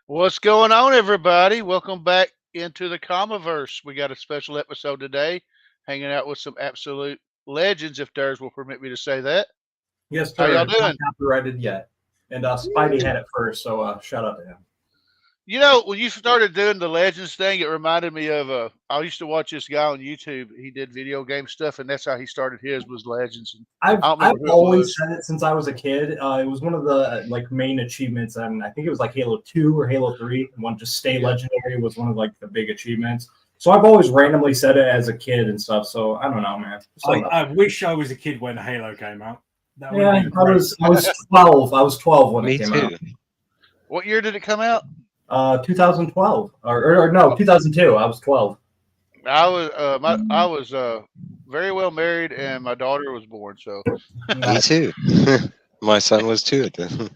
What's going on, everybody? Welcome back into the Comiverse. We got a special episode today, hanging out with some absolute legends, if Durs will permit me to say that. Yes, How sir. y'all It's not doing? copyrighted yet. And Spidey had it first, so shout out to him. You know, when you started doing the legends thing, it reminded me of I used to watch this guy on YouTube. He did video game stuff, and that's how he started his was legends. And I've I don't I've remember who it always was. said it since I was a kid. It was one of the main achievements, and I think it was like Halo 2 or Halo 3. And one just stay Yeah. legendary was one of the big achievements. So I've always randomly said it as a kid and stuff. So I don't know, man. I wish I was a kid when Halo came out. That would Yeah, have been great. I was 12. I was 12 when Me it came too. What year did it come out? 2012 or no, 2002. I was 12. I was very well married, and my daughter was born. So, Me too. My son was too at the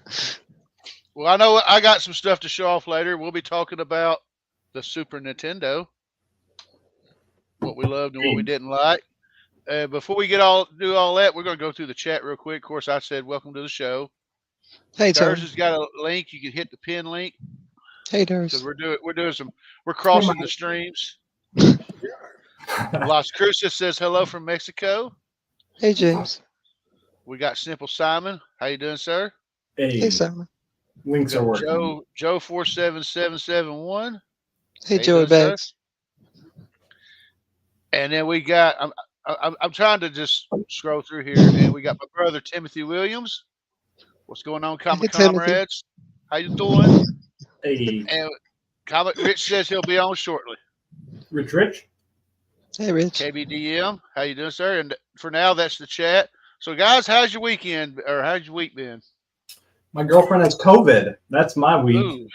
well, I know I got some stuff to show off later. We'll be talking about the Super Nintendo, what we loved and what we didn't like. Before we do all that, we're going to go through the chat real quick. Of course, I said welcome to the show. Hey Tom. Durs has got a link. You can hit the pin link Hey because Durs. we're crossing the streams. Las Cruces says hello from Mexico. Hey James. We got Simple Simon. How you doing, sir? Hey Simon. Links are working. Joe 47771. Hey How Joey you doing, sir? Bags. And then we got I'm trying to just scroll through here, and we got my brother Timothy Williams. What's going on, comic Timothy. comrades? How you doing? Hey, And Comic Rich says he'll be on shortly. Rich. Hey Rich. KBDM, how you doing, sir? And for now, that's the chat. So, guys, how's your weekend, or how's your week been? My girlfriend has COVID. That's my week. Ooh.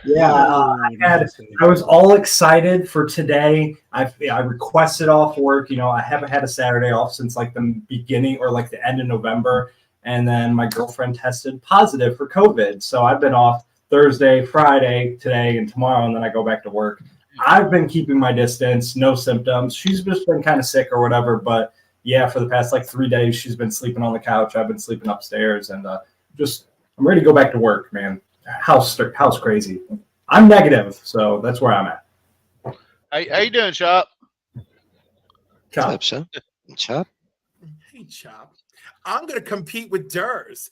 Yeah, I was all excited for today. I requested off work. You know, I haven't had a Saturday off since like the beginning or like the end of November. And then my girlfriend tested positive for COVID. So I've been off Thursday, Friday, today, and tomorrow. And then I go back to work. I've been keeping my distance, no symptoms. She's just been kind of sick or whatever. But yeah, for the past like 3 days, she's been sleeping on the couch. I've been sleeping upstairs, and I'm ready to go back to work, man. House crazy. I'm negative, so that's where I'm at. How you doing, Chop? Chop. Chop. Hey, Chop. I'm going to compete with Durs.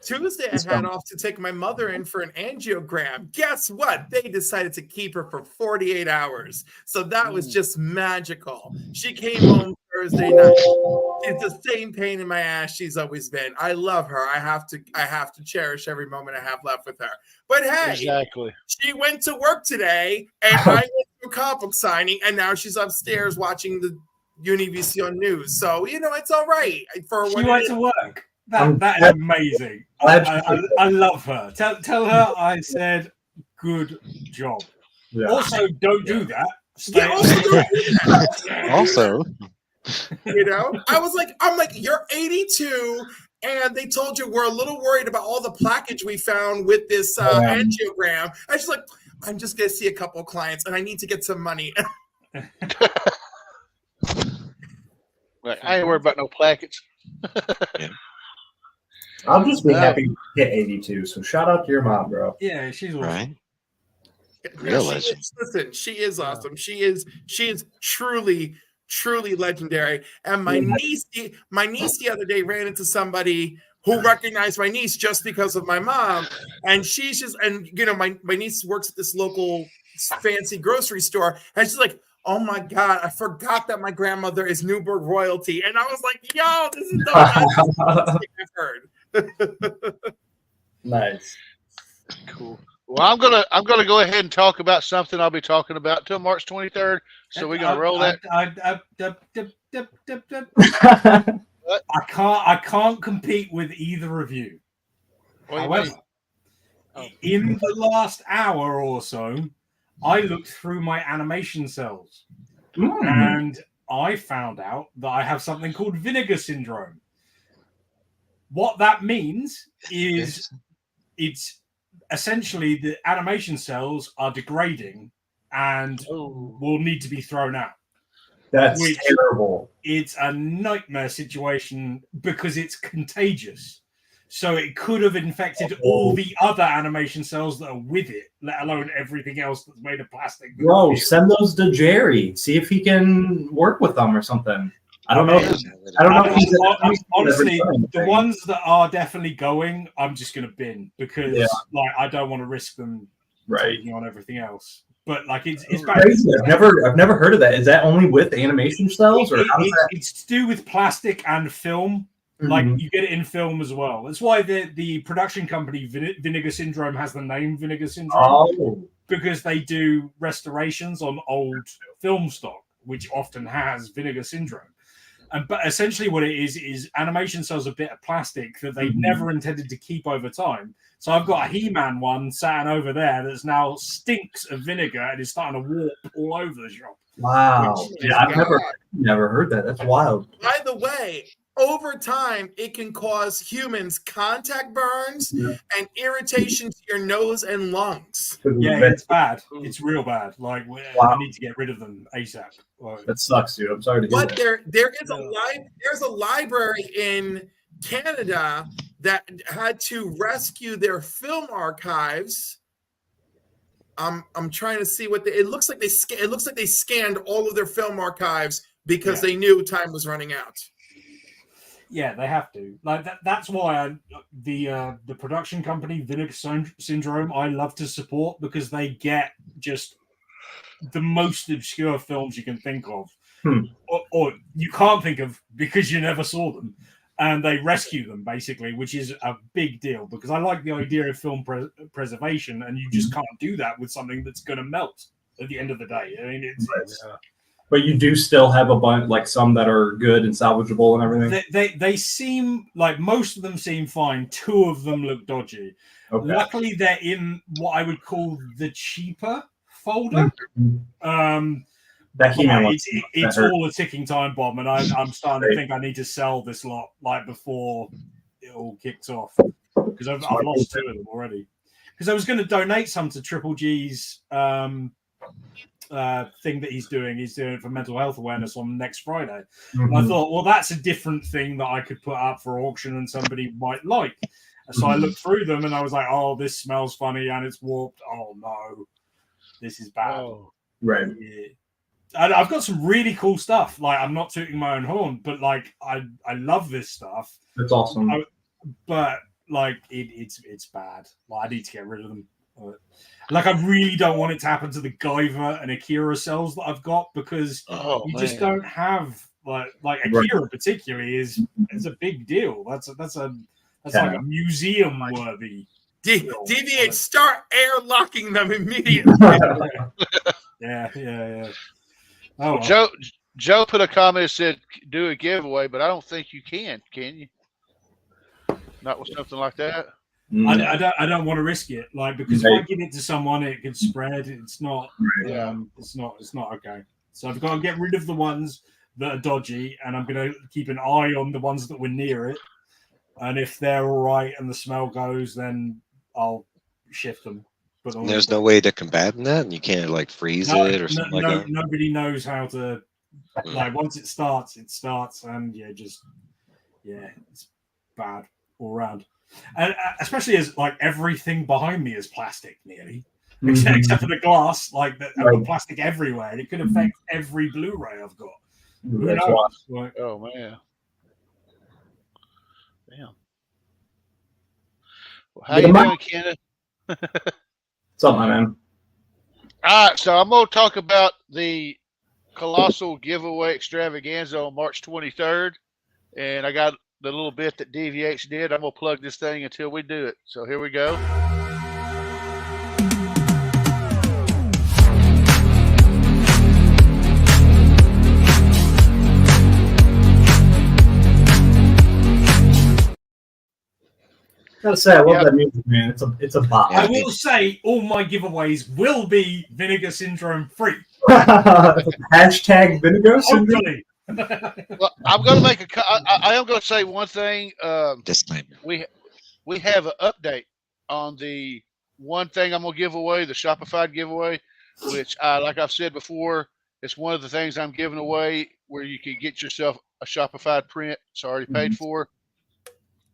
Tuesday, I had off to take my mother in for an angiogram. Guess what? They decided to keep her for 48 hours. So that was just magical. She came home Thursday night. It's the same pain in my ass she's always been. I love her. I have to cherish every moment I have left with her. But hey, Exactly. she went to work today, and I went to a comic book signing, and now she's upstairs watching the Univision news. So it's all right for She when went to work. That is amazing. I love her. Tell her I said good job. Yeah. Also, don't do that. Stay Also. I'm like, you're 82, and they told you we're a little worried about all the plaquage we found with this angiogram. And she's like, I'm just gonna see a couple of clients, and I need to get some money. Like, I ain't worried about no plackets. Yeah. I'll just be happy to hit 82. So shout out to your mom, bro. Yeah, she's awesome. Right. Real legend. Listen, she is awesome. She is truly legendary. And my niece the other day ran into somebody who recognized my niece just because of my mom. And she's just, my niece works at this local fancy grocery store, and she's like, oh my God, I forgot that my grandmother is Newburgh royalty. And I was like, yo, this is the best thing I've heard. Nice. Cool. Well, I'm gonna go ahead and talk about something I'll be talking about till March 23rd. So we're gonna roll that. I can't compete with either of you. However, in the last hour or so, I looked through my animation cells and I found out that I have something called vinegar syndrome. What that means is it's essentially the animation cells are degrading and will need to be thrown out. That's terrible. It's a nightmare situation because it's contagious. So it could have infected all the other animation cells that are with it, let alone everything else that's made of plastic. Bro, send those to Jerry. See if he can work with them or something. I don't know. Honestly, the ones that are definitely going, I'm just going to bin because like I don't want to risk them taking on everything else. But like it's crazy. I've never heard of that. Is that only with animation cells, or it's to do with plastic and film? Like you get it in film as well. That's why the production company Vinegar Syndrome has the name Vinegar Syndrome because they do restorations on old film stock, which often has Vinegar Syndrome. But essentially, what it is animation cells a bit of plastic that they never intended to keep over time. So I've got a He-Man one sat over there that's now stinks of vinegar and is starting to warp all over the shop. Wow! I've never heard that. That's wild. By the way, over time, it can cause humans contact burns and irritation to your nose and lungs. Yeah, it's bad. It's real bad. Like, I need to get rid of them ASAP. Like, that sucks, dude. I'm sorry to hear that. But there's a library in Canada that had to rescue their film archives. I'm trying to see what it looks like. It looks like they scanned all of their film archives because they knew time was running out. Yeah, they have to. Like that's why the production company Vinegar Syndrome I love to support because they get just the most obscure films you can think of, or you can't think of because you never saw them, and they rescue them basically, which is a big deal because I like the idea of film preservation, and you just can't do that with something that's going to melt at the end of the day. I mean, it's But you do still have a bunch, like some that are good and salvageable and everything. They seem like most of them seem fine. 2 of them look dodgy. Okay. Luckily, they're in what I would call the cheaper folder. It's all a ticking time bomb, and I'm starting to think I need to sell this lot like before it all kicks off because I've lost 2 of them already. Because I was going to donate some to Triple G's. Thing that he's doing it for mental health awareness on next Friday. And I thought, well, that's a different thing that I could put up for auction and somebody might like. So I looked through them and I was like, oh, this smells funny and it's warped. Oh no, this is bad. Right. Yeah. And I've got some really cool stuff. Like I'm not tooting my own horn, but like I love this stuff. That's awesome. But like it's bad. Like I need to get rid of them. Like I really don't want it to happen to the Guyver and Akira cells that I've got because just don't have like Akira particularly is a big deal. That's like a museum worthy. Deviate, start airlocking them immediately. Yeah. Oh, well. Joe put a comment that said do a giveaway, but I don't think you can you? Not with something like that. I don't want to risk it, like because if I give it to someone, it could spread. It's not, it's not okay. So I've got to get rid of the ones that are dodgy, and I'm going to keep an eye on the ones that were near it. And if they're all right and the smell goes, then I'll shift them. But there's no way to combat that, and you can't like freeze it or something like that. Nobody knows how to. Like once it starts, and it's bad all around. And especially as like everything behind me is plastic nearly, except for the glass. Like I've got plastic everywhere, and it could affect every Blu-ray I've got. Like, oh man, damn. Well, how you doing, Kenna? What's up, my man? All right, so I'm gonna talk about the Colossal giveaway extravaganza on March 23rd, and I got the little bit that DVH did. I'm going to plug this thing until we do it. So here we go. Gotta say, I love that music, man. It's a bop. I will say all my giveaways will be Vinegar Syndrome free. Hashtag Vinegar Syndrome. Well, I'm going to make I am going to say one thing. Disclaimer. We have an update on the one thing I'm going to give away, the Shopify giveaway, which like I've said before, it's one of the things I'm giving away where you can get yourself a Shopify print. It's already paid for.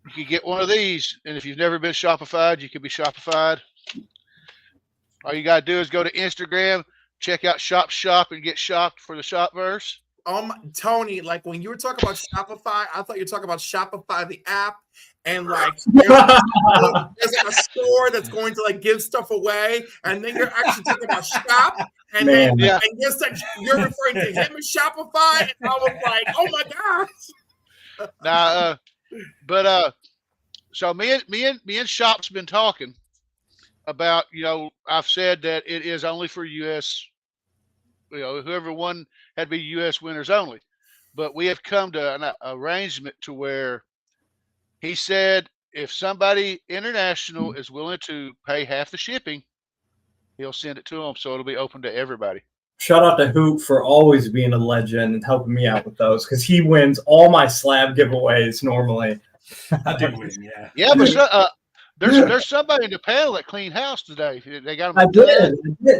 You can get one of these, and if you've never been Shopify'd, you can be Shopify'd. All you gotta do is go to Instagram, check out Shop, and get shopped for the Shopverse. Tony, like when you were talking about Shopify, I thought you were talking about Shopify the app, and like there's like a store that's going to like give stuff away, and then you're actually talking about Shop, and then and you're referring to him as Shopify, and I was like, oh my gosh. Now, so me and Shop's been talking about, I've said that it is only for U.S. Whoever won had to be U.S. winners only. But we have come to an arrangement to where he said if somebody international is willing to pay half the shipping, he'll send it to them. So it'll be open to everybody. Shout out to Hoop for always being a legend and helping me out with those, because he wins all my slab giveaways normally. I do win, yeah. Yeah, but there's somebody in the panel that cleaned house today. They got them. I did.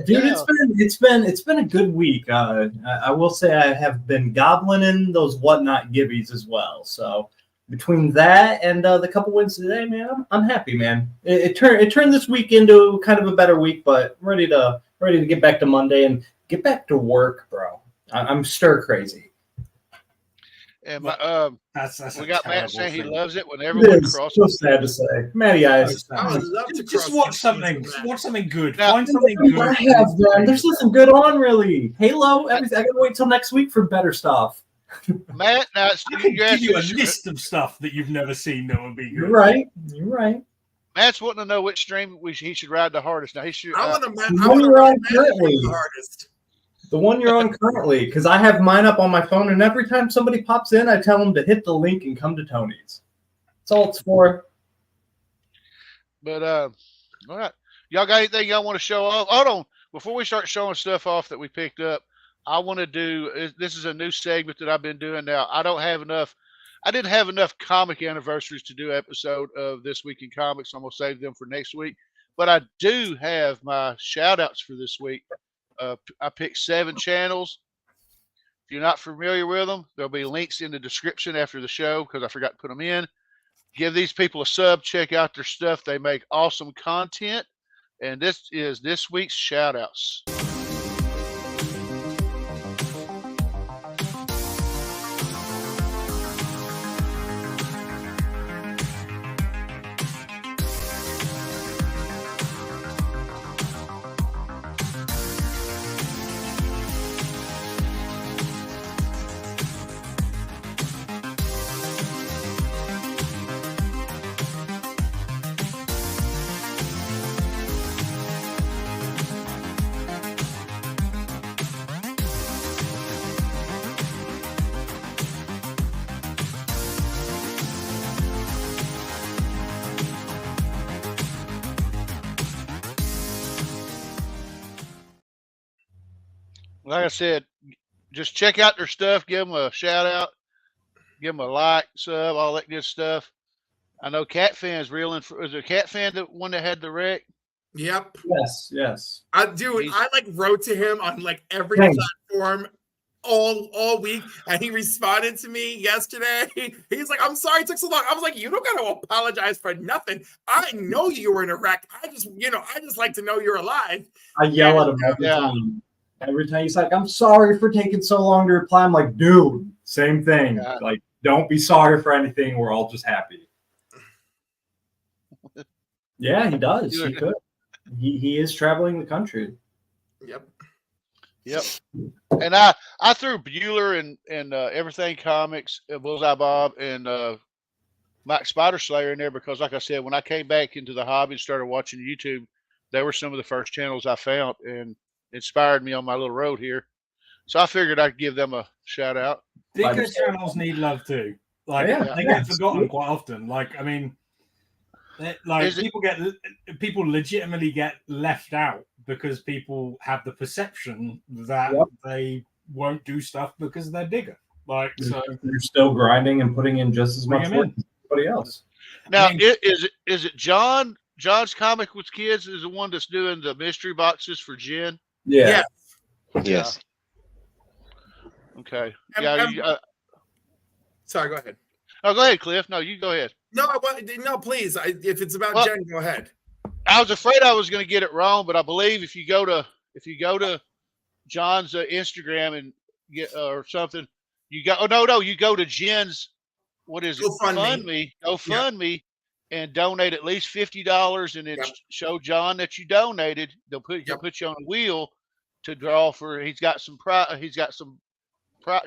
Dude. Yeah. It's been a good week. I will say I have been gobbling in those whatnot gibbies as well. So between that and the couple wins today, man, I'm happy, man. It turned this week into kind of a better week, but ready to get back to Monday and get back to work, bro. I'm stir crazy. And that's we got Matt saying he loves it when It everyone is crosses. so sad to say, Matty eyes. I would love to just cross watch something. Watch something good. Now, Find something good. I have, man. There's nothing good on really. Halo, everything. I gotta wait till next week for better stuff. Matt, now I can give you a list of stuff that you've never seen that would be good. You're right. Matt's wanting to know which stream he should ride the hardest. Now he should. I want to currently. the hardest. The one you're on currently, because I have mine up on my phone, and every time somebody pops in, I tell them to hit the link and come to Tony's. That's all it's for. But all right, y'all got anything y'all want to show off? Hold on, before we start showing stuff off that we picked up, I want to do. This is a new segment that I've been doing now. I didn't have enough comic anniversaries to do an episode of This Week in Comics. So I'm gonna save them for next week. But I do have my shout outs for this week. I picked 7 channels. If you're not familiar with them, there'll be links in the description after the show because I forgot to put them in. Give these people a sub. Check out their stuff. They make awesome content. And this is this week's shout outs. Like I said, just check out their stuff. Give them a shout out. Give them a like, sub, all that good stuff. I know Cat Fan's reeling. Was it Cat Fan the one that had the wreck? Yep. Yes. I like wrote to him on like every platform all week, and he responded to me yesterday. He's like, "I'm sorry it took so long." I was like, "You don't got to apologize for nothing. I know you were in a wreck. I just like to know you're alive." I yell at him every time. Every time he's like, "I'm sorry for taking so long to reply." I'm like, "Dude, same thing. Like, don't be sorry for anything. We're all just happy." Yeah, he does. He could. He is traveling the country. Yep. And I threw Bueller and Everything Comics, Bullseye Bob, and Mike Spider Slayer in there because, like I said, when I came back into the hobby and started watching YouTube, they were some of the first channels I found and inspired me on my little road here. So I figured I'd give them a shout out. Bigger channels need love too. Like they get forgotten quite often. Like, I mean, people legitimately get left out because people have the perception that they won't do stuff because they're bigger. Like, so they're still grinding and putting in just as much work as everybody else. Now, is it John's Comic with Kids is the one that's doing the mystery boxes for Jen? Yeah. Yes. Okay. Sorry, go ahead. Oh, go ahead, Cliff. No, you go ahead. No, please. If it's about Jen, go ahead. I was afraid I was going to get it wrong, but I believe if you go to John's Instagram and get or something, you go to Jen's GoFundMe and donate at least $50 and then show John that you donated. They'll put you on a wheel to draw for. He's got some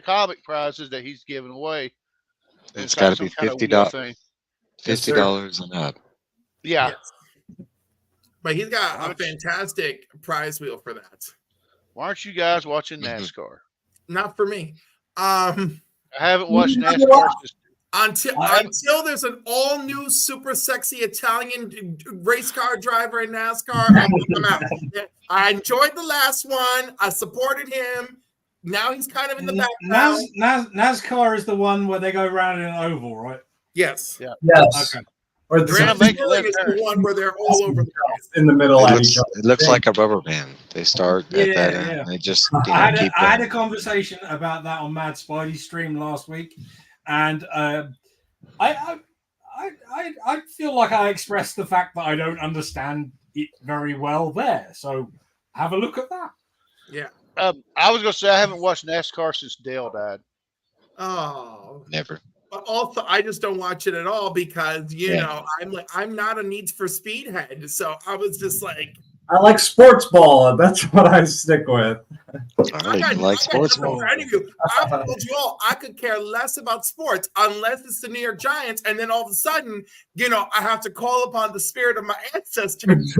comic prizes that he's giving away. It's got to be $50. $50 and up. Yeah. Yes. But he's got a fantastic prize wheel for that. Why aren't you guys watching NASCAR? Not for me. I haven't watched NASCAR until there's an all new super sexy Italian race car driver in NASCAR. I'm out. I enjoyed the last one. I supported him. Now he's kind of in the background. NASCAR is the one where they go around in an oval, right? Yes. Yeah. Yes. Okay. Or the is the one where they're all over the place. In the middle. It looks like a rubber band. They start at that end. They just I had a conversation about that on Mad Spidey's stream last week, and I feel like I expressed the fact that I don't understand it very well there. So have a look at that. Yeah. I was going to say I haven't watched NASCAR since Dale died. Oh, never. But also, I just don't watch it at all because I'm not a Need for Speed head, so I was just like, I like sports ball. That's what I stick with. I like sports ball. I told you all I could care less about sports unless it's the New York Giants, and then all of a sudden, I have to call upon the spirit of my ancestors.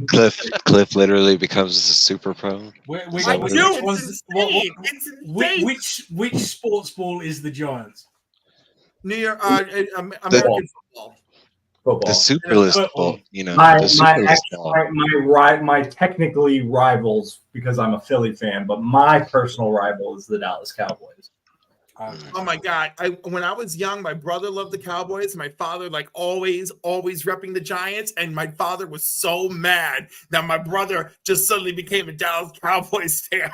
Cliff literally becomes a super pro. It's insane. Which sports ball is the Giants? New York, American football. The Superlist ball, my technically rivals, because I'm a Philly fan, but my personal rival is the Dallas Cowboys. Oh my God! When I was young, my brother loved the Cowboys. My father, always repping the Giants, and my father was so mad that my brother just suddenly became a Dallas Cowboys fan.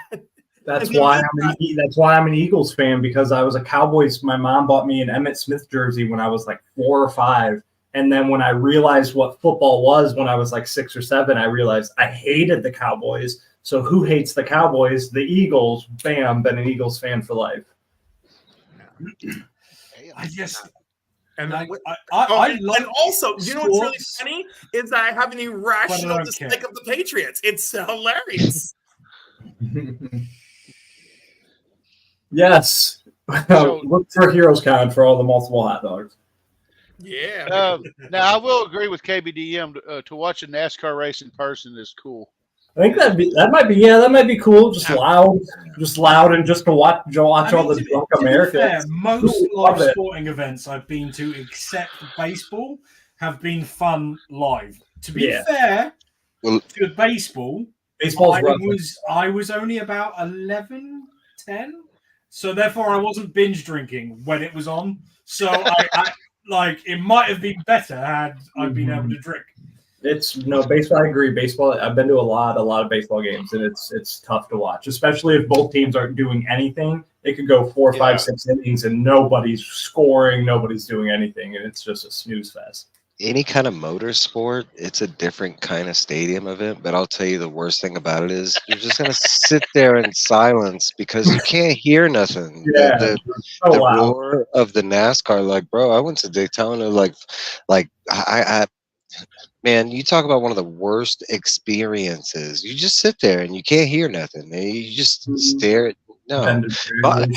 That's why I'm an Eagles fan, because I was a Cowboys. My mom bought me an Emmitt Smith jersey when I was like 4 or 5. And then when I realized what football was when I was like 6 or 7, I realized I hated the Cowboys. So who hates the Cowboys? The Eagles. Bam, been an Eagles fan for life. I just... And also, you know what's really funny is that I have an irrational dislike of the Patriots. It's hilarious. Yes. Look for Heroes Con for all the multiple hot dogs. Yeah. Now I will agree with KBDM to watch a NASCAR race in person is cool. I think that might be cool. Just loud, and just to watch all the drunk Americans. Most live sporting events I've been to, except baseball, have been fun live. To be fair, to baseball, I was only about 11, 10. So therefore, I wasn't binge drinking when it was on. So it might have been better had I been able to drink. Baseball. I agree. Baseball. I've been to a lot of baseball games, and it's tough to watch, especially if both teams aren't doing anything. It could go 4, 5, 6 innings, and nobody's scoring, nobody's doing anything, and it's just a snooze fest. Any kind of motorsport, it's a different kind of stadium event. But I'll tell you, the worst thing about it is you're just gonna sit there in silence because you can't hear nothing. Yeah, the roar of the NASCAR, bro. I went to Daytona, man, you talk about one of the worst experiences. You just sit there and you can't hear nothing. You just stare at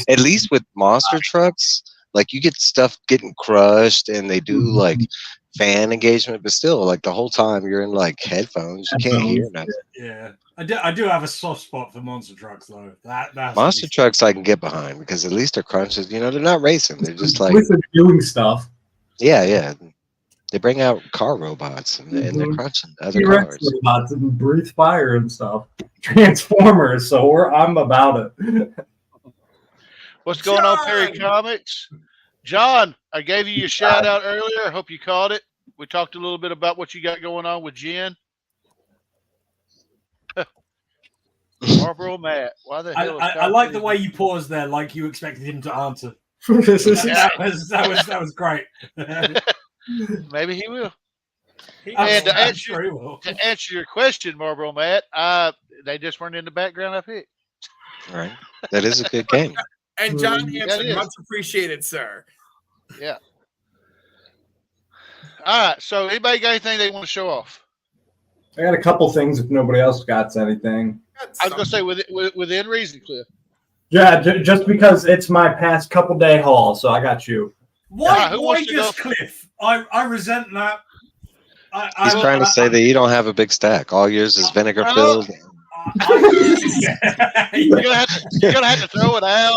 at least with monster trucks, you get stuff getting crushed and they do fan engagement, but still the whole time you're in headphones, you can't hear nothing. Yeah. I do have a soft spot for monster trucks though. That's monster trucks I can get behind because at least they're crunches, they're not racing. They're just they're doing stuff. Yeah. They bring out car robots and they're crunching other cars. Robots and breathe fire and stuff. Transformers. So I'm about it. What's going on, Perry Comics? John, I gave you a shout out earlier. I hope you caught it. We talked a little bit about what you got going on with Jen. Marlboro Matt. Why the hell? I like the way you paused there, like you expected him to answer. That was great. Maybe he will. And to answer your question, Marlboro Matt, they just weren't in the background I picked. All right. That is a good game. And John Hanson, much appreciated, sir. Yeah. All right. So, anybody got anything they want to show off? I got a couple things if nobody else got anything. I was going to say within reason, Cliff. Yeah, just because it's my past couple day haul, so I got you. Why just Cliff? I resent that. He's trying to say that you don't have a big stack. All yours is vinegar filled. You're gonna have to throw it out,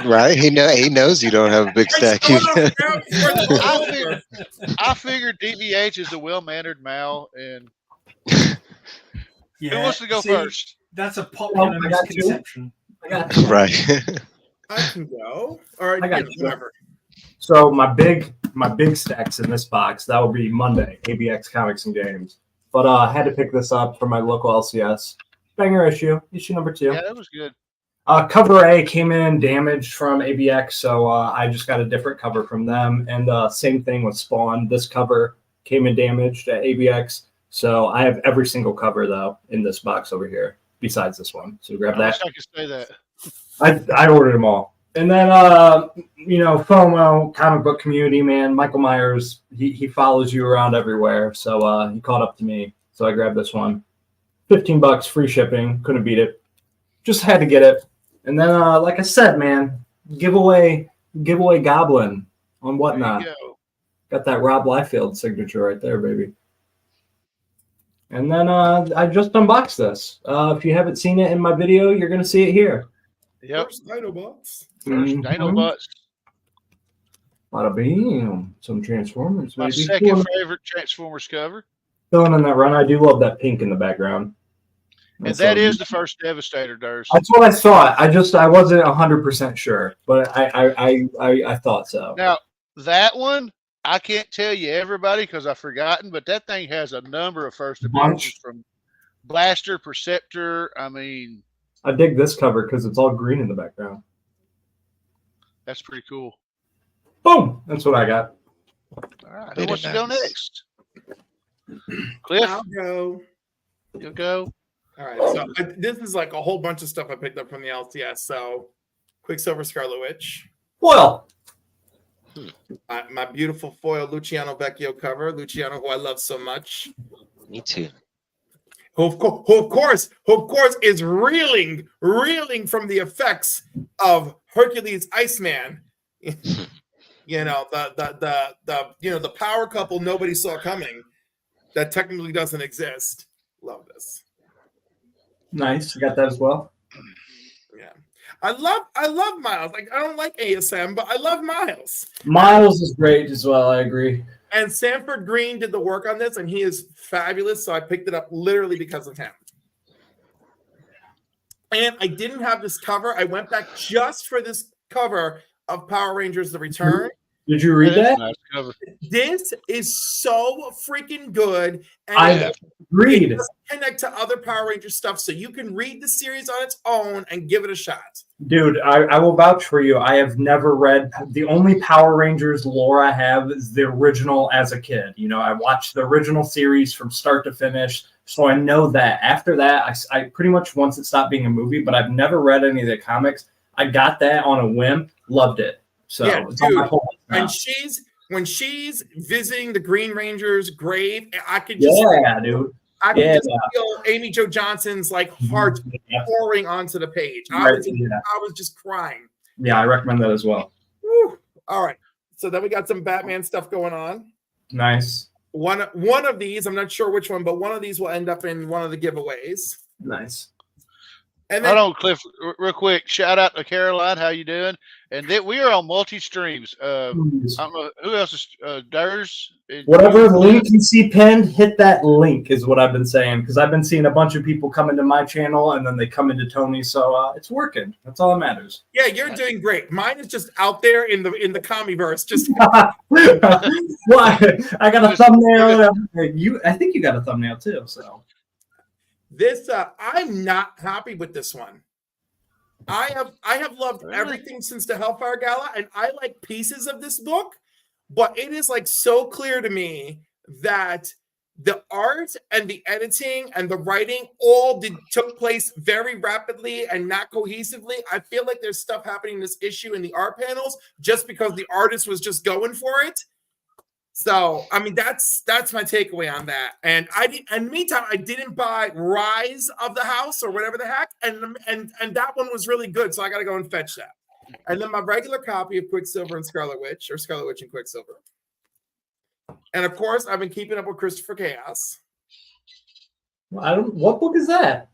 right? He knows you don't have a big stack. I figured DVH is a well-mannered Mal, and who wants to go first? That's a popular misconception. Right. I can go. All right, whatever. So my big stacks in this box, that will be Monday, ABX Comics and Games. But I had to pick this up from my local LCS. Banger issue number 2. Yeah, that was good. Cover A came in damaged from ABX, so I just got a different cover from them. And same thing with Spawn. This cover came in damaged at ABX, so I have every single cover, though, in this box over here, besides this one. So grab that. I could say that. I ordered them all. And then, FOMO, comic book community, man, Michael Myers, he follows you around everywhere. So he caught up to me. So I grabbed this one. $15, free shipping. Couldn't beat it. Just had to get it. And then, like I said, man, giveaway Goblin on Whatnot. Got that Rob Liefeld signature right there, baby. And then I just unboxed this. If you haven't seen it in my video, you're going to see it here. Yep. First Dinobots. Dinobots. Bada bing. Some Transformers. My second favorite Transformers cover. Filling in that run. I do love that pink in the background. And that is the first Devastator, Durst. That's what I thought. I wasn't 100% sure, but I thought so. Now, that one, I can't tell you everybody because I've forgotten, but that thing has a number of first appearances from Blaster, Perceptor. I mean, I dig this cover because it's all green in the background. That's pretty cool. Boom! That's what I got. All right. Who wants to go next? Cliff? I'll go. You'll go. All right. So this is like a whole bunch of stuff I picked up from the LCS. So Quicksilver Scarlet Witch. Well. My beautiful foil Luciano Vecchio cover. Luciano, who I love so much. Me too. Who of course is reeling from the effects of Hercules Iceman. The power couple nobody saw coming that technically doesn't exist. Love this. Nice. You got that as well? Yeah. I love Miles. Like, I don't like ASM, but I love Miles. Miles is great as well. I agree. And Sanford Green did the work on this, and he is fabulous. So I picked it up literally because of him. And I didn't have this cover. I went back just for this cover of Power Rangers: The Return. Did you read that? Nice cover. This is so freaking good. And I agreed. It doesn't connect to other Power Ranger stuff, so you can read the series on its own and give it a shot. Dude, I will vouch for you. I have never read the only Power Rangers lore I have is the original as a kid. You know, I watched the original series from start to finish, so I know that. After that, I pretty much once it stopped being a movie, but I've never read any of the comics. I got that on a whim, loved it. So yeah, it's dude, on my whole when she's visiting the Green Ranger's grave, I could just feel Amy Jo Johnson's like heart pouring onto the page. I was just crying. Yeah, I recommend that as well. Woo. All right, so then we got some Batman stuff going on. Nice. One of these, I'm not sure which one, but one of these will end up in one of the giveaways. Nice. And then, hold on, Cliff, real quick. Shout out to Caroline. How you doing? And we are on multi-streams. I don't know who else is Durs. Whatever link you see pinned, hit that link is what I've been saying, because I've been seeing a bunch of people come into my channel and then they come into Tony's, so it's working. That's all that matters. Yeah, you're doing great. Mine is just out there in the Comiverse. Just what? I got a thumbnail. I think you got a thumbnail too. So this, I'm not happy with this one. I have loved everything since the Hellfire Gala, and I like pieces of this book, but it is like so clear to me that the art and the editing and the writing all took place very rapidly and not cohesively. I feel like there's stuff happening in this issue in the art panels just because the artist was just going for it. So, I mean, that's my takeaway on that. And in the meantime, I didn't buy Rise of the House or whatever the heck, and that one was really good. So I got to go and fetch that. And then my regular copy of Quicksilver and Scarlet Witch, or Scarlet Witch and Quicksilver. And of course, I've been keeping up with Christopher Chaos. What book is that?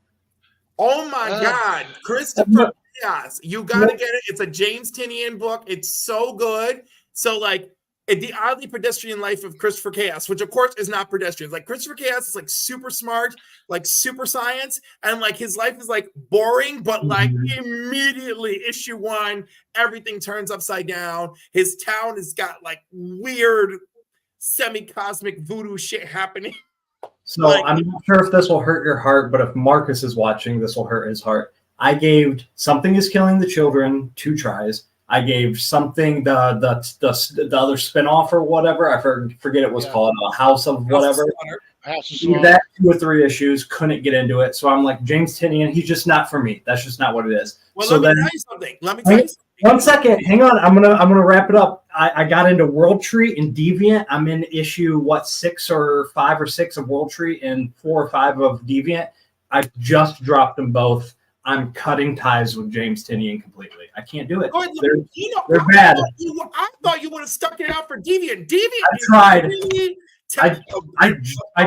Oh my God, Christopher Chaos! You gotta get it. It's a James Tynion book. It's so good. So like. The Oddly Pedestrian Life of Christopher Chaos, which of course is not pedestrian. Like Christopher Chaos is like super smart, like super science, and like his life is like boring, but like immediately issue 1, everything turns upside down. His town has got like weird semi-cosmic voodoo shit happening. So like, I'm not sure if this will hurt your heart, but if Marcus is watching, this will hurt his heart. I gave Something is Killing the Children 2 tries. I gave something the other spinoff or whatever. I forget it was called House of whatever. That 2 or 3 issues, couldn't get into it. So I'm like, James Tynion, he's just not for me. That's just not what it is. Well, so let me tell you something. 1 second, hang on. I'm gonna wrap it up. I got into World Tree and Deviant. I'm in issue 6 or 5 or 6 of World Tree and 4 or 5 of Deviant. I just dropped them both. I'm cutting ties with James Tynion completely. I can't do it. They're bad. I thought you would have stuck it out for Deviant. I tried. Really I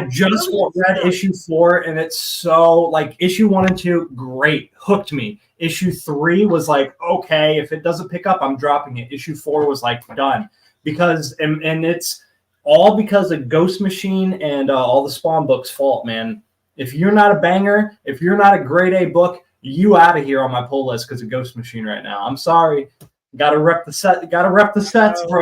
just read issue 4, and it's so like issue 1 and 2, great, hooked me. Issue 3 was like, okay, if it doesn't pick up, I'm dropping it. Issue 4 was like done because and it's all because of Ghost Machine and all the Spawn books' fault, man. If you're not a banger, if you're not a grade A book, you out of here on my pull list because of Ghost Machine right now. I'm sorry. Gotta rep the set. Gotta rep the sets, bro.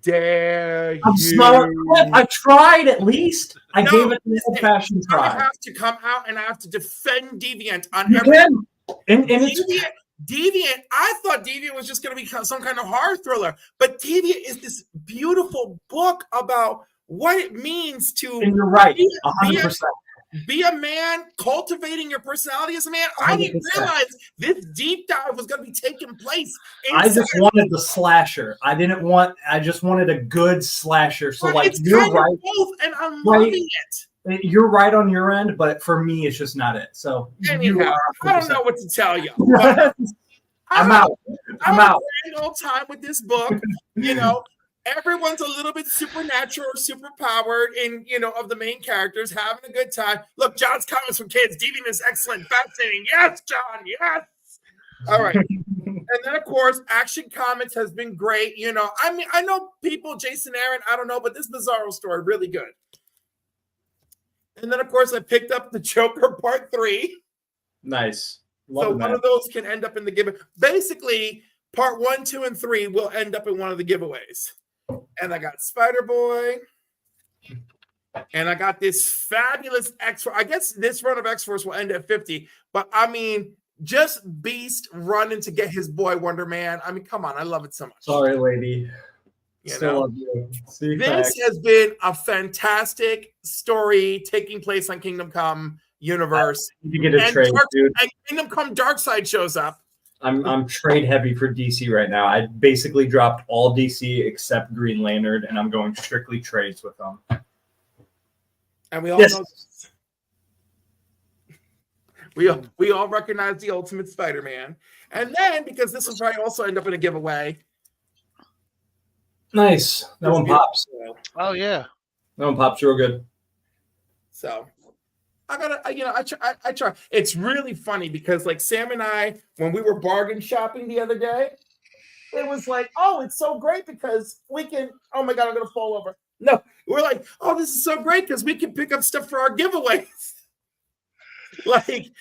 Dare you? I'm sorry. I tried at least. I gave it an old-fashioned try. I have to come out and I have to defend Deviant on everything. And Deviant, I thought Deviant was just going to be some kind of horror thriller, but Deviant is this beautiful book about what it means to. And you're right, 100%. Be a man, cultivating your personality as a man. I didn't realize this deep dive was going to be taking place. I just wanted the slasher. I just wanted a good slasher. So, like, it's you're right. Both, and I'm loving it. You're right on your end, but for me, it's just not it. So, anyhow, I don't know what to tell you. I'm out. I'm out. Having a grand old time with this book, you know. Everyone's a little bit supernatural or superpowered in, of the main characters, having a good time. Look, John's comments from kids. Deviant is excellent, fascinating. Yes, John, yes. All right. And then, of course, Action Comics has been great. I mean, I know people, Jason Aaron, I don't know, but this Bizarro story, really good. And then, of course, I picked up the Joker Part 3. Nice. So one of those can end up in the giveaway. Basically, Part 1, 2, and 3 will end up in one of the giveaways. And I got Spider-Boy. And I got this fabulous X-Force. I guess this run of X-Force will end at 50. But, I mean, just Beast running to get his boy Wonder Man. I mean, come on. I love it so much. Sorry, lady. Still love you. This has been a fantastic story taking place on Kingdom Come universe. You get a trade, dude. And Kingdom Come Darkseid shows up. I'm trade heavy for DC right now. I basically dropped all DC except Green Lantern, and I'm going strictly trades with them. And we all know this. We all recognize the Ultimate Spider-Man. And then, because this will probably also end up in a giveaway. Nice. That one pops. Oh, yeah. That one pops real good. So I try. It's really funny because like Sam and I, when we were bargain shopping the other day, it was like, oh, it's so great because we can, oh my God, I'm going to fall over. No, we're like, oh, this is so great because we can pick up stuff for our giveaways. Like,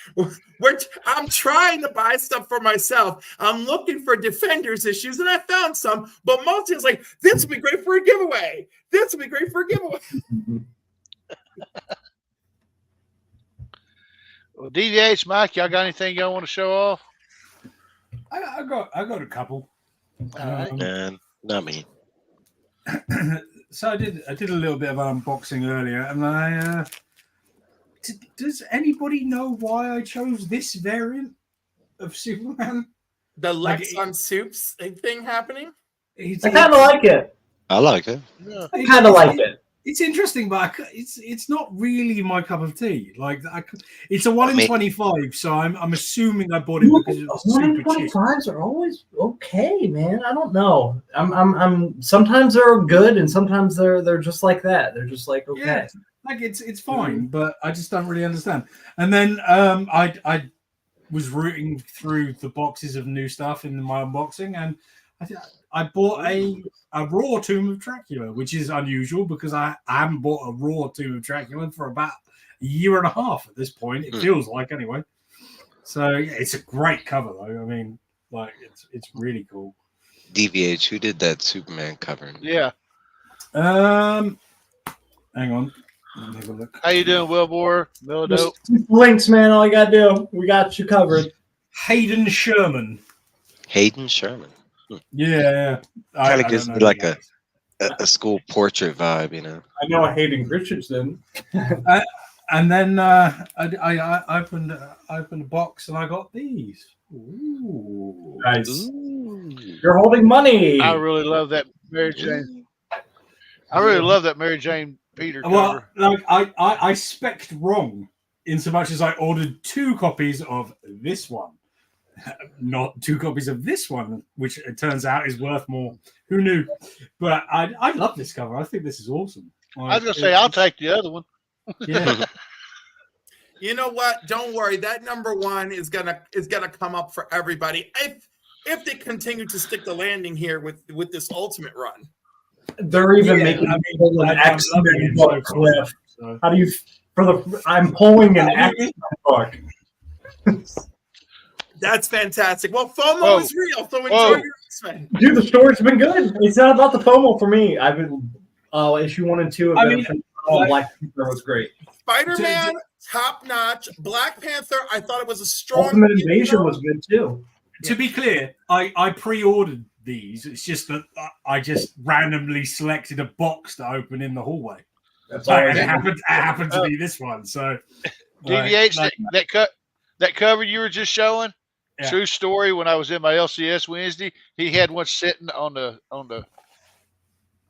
I'm trying to buy stuff for myself. I'm looking for Defenders issues, and I found some, but mostly it's like, this would be great for a giveaway. This would be great for a giveaway. Well, DVH, Mike, y'all got anything y'all want to show off? I got a couple. All right. Not me. So I did a little bit of unboxing earlier, and I does anybody know why I chose this variant of Superman? The Lex on Soups thing happening? I kind of like it. I like it. Yeah. I kind of like it. It's interesting, but it's not really my cup of tea. Like it's a 1 in 25, so I'm assuming I bought it because it's 1 in 25s are always okay, man. I don't know. I'm sometimes they're good and sometimes they're just like that. They're just like okay. Yeah, like it's fine, but I just don't really understand. And then I was rooting through the boxes of new stuff in my unboxing, and I bought a raw Tomb of Dracula, which is unusual because I haven't bought a raw Tomb of Dracula for about a year and a half at this point. It feels like anyway. So yeah, it's a great cover though. I mean, like it's really cool. DVH, who did that Superman cover? Yeah. Hang on. Let me have a look. How you doing, Wilbur? Millidope? Links, man. All you gotta do. We got you covered. Hayden Sherman. Hayden Sherman. Yeah. Kind of gives me like a school portrait vibe, you know. I know a Hayden Christensen. And then I opened a box and I got these. Ooh. Nice. Ooh. You're holding money. I really love that Mary Jane. I really love that Mary Jane Peter cover. Well, like I spec'd wrong in so much as I ordered 2 copies of this one, not 2 copies of this one, which it turns out is worth more. Who knew? But I love this cover. I think this is awesome. I was gonna say I'll take the other one. Yeah. You know what? Don't worry. That number 1 is gonna come up for everybody if they continue to stick the landing here with this Ultimate run. They're even making an X-Men book, Cliff. So. How do you I'm pulling an X-Men book. That's fantastic. Well, FOMO is real, so enjoy your X-Men. Dude, the story's been good. It's not about the FOMO for me. I've been issue 1 and 2 of Black Panther was great. Spider-Man, top notch. Black Panther, I thought it was a strong. Ultimate Invasion was good too. To be clear, I pre-ordered these. It's just that I just randomly selected a box to open in the hallway. That's all. It happened to be this one. So, DVH, that cover you were just showing. Yeah. True story. When I was in my LCS Wednesday, he had one sitting on the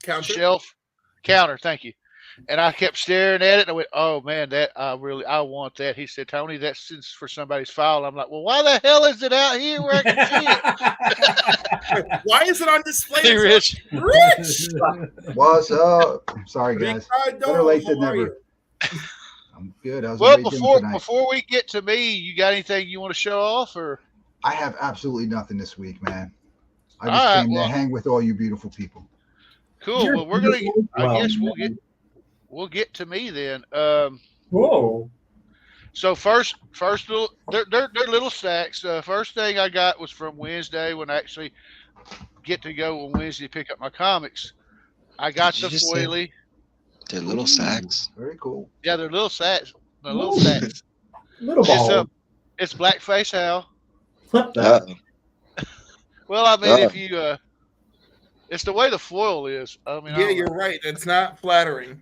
counter. Thank you. And I kept staring at it, and I went, "Oh man, I want that." He said, "Tony, that's for somebody's file." I'm like, "Well, why the hell is it out here where I can see it? Why is it on display?" Hey, Rich. What's up? Sorry, guys. Better late than never. I'm good. Well, before we get to me, you got anything you want to show off, or? I have absolutely nothing this week, man. I just came to hang with all you beautiful people. Cool. Well, we're gonna. I guess we'll get to me then. Whoa. So first they're little stacks. First thing I got was from Wednesday when I actually get to go on Wednesday to pick up my comics. I got the foily. They're little sacks. Very cool. Yeah, they're little sacks. They're little sacks. Little ball. It's Blackface Hal. Flip that. Well, I mean, if you, it's the way the foil is. I mean, yeah, you're right. It's not flattering.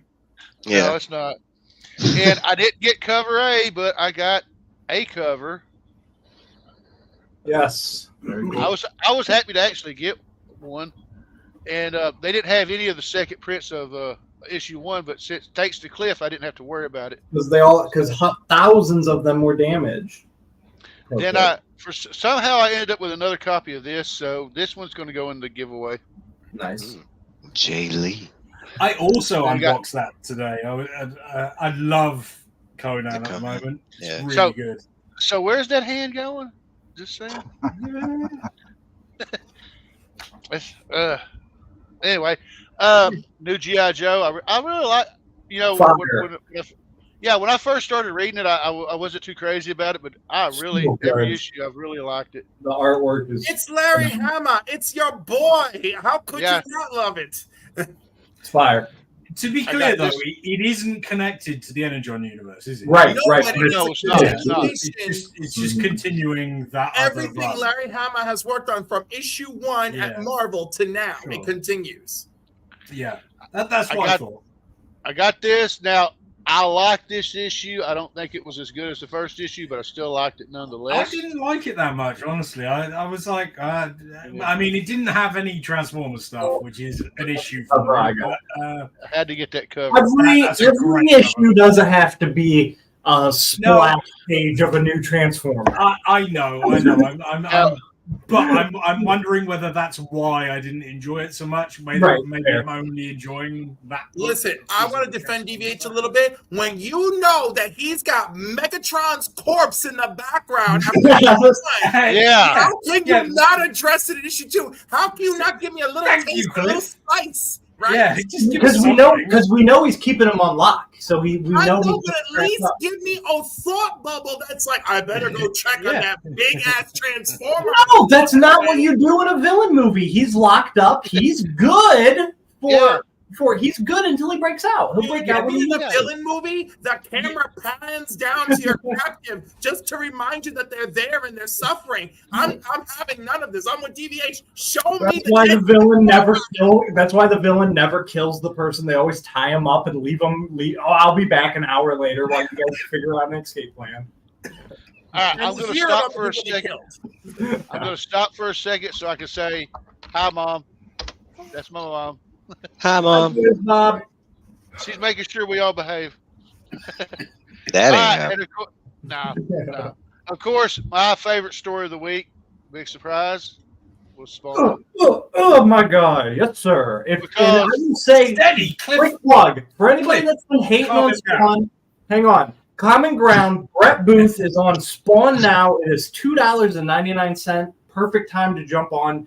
Yeah, no, it's not. And I didn't get cover A, but I got a cover. Yes. Very cool. I was happy to actually get one, and they didn't have any of the second prints of issue 1, but since thanks to Cliff, I didn't have to worry about it because thousands of them were damaged. Then somehow I ended up with another copy of this, so this one's going to go in the giveaway. Nice. Jay Lee. I also unboxed that today. I love Conan at the moment. Yeah. It's really good. So where's that hand going? Just saying. Anyway, new G.I. Joe. I really like, when I first started reading it, I wasn't too crazy about it, but every issue I've really liked it. The artwork is. It's Larry Hama. It's your boy. How could you not love it? It's fire. To be clear, though, it isn't connected to the Energon universe, is it? Right. No, it's not. It's just continuing that. Everything Larry Hama has worked on from issue 1 at Marvel to now, it continues. Yeah, that's what I thought. I got this. Now, I like this issue. I don't think it was as good as the first issue, but I still liked it nonetheless. I didn't like it that much, honestly. I was like, I mean, it didn't have any Transformers stuff, which is an issue for me. But, I had to get that covered. Every issue doesn't have to be a splash page of a new Transformer. I know. I'm wondering whether that's why I didn't enjoy it so much. Maybe I'm only enjoying that. Listen, I want to defend DVH a little bit. When you know that he's got Megatron's corpse in the background, how can you not address it in issue 2? How can you not give me a little taste, a little slice? Right? Yeah, because we know he's keeping him on lock. So we know. But at least give me a thought bubble that's like, I better go check on that big ass Transformer. No, that's not what you do in a villain movie. He's locked up. He's good he's good until he breaks out. He'll break out in the villain movie. The camera pans down to your captive just to remind you that they're there and they're suffering. I'm having none of this. I'm with DVH. Show me. That's why the villain never kills the person. They always tie him up and leave him. I'll be back an hour later while you guys figure out an escape plan. All right, I'm going to stop for a second. I'm going to stop for a second so I can say, hi, Mom. That's my mom. Hi, Mom. Bob. She's making sure we all behave. That ain't No. Of course, my favorite story of the week, big surprise, was Spawn. Oh my God. Yes, sir. I would say, quick plug, for anybody that's been hating on Spawn, hang on. Common Ground, Brett Booth is on Spawn now. It is $2.99. Perfect time to jump on.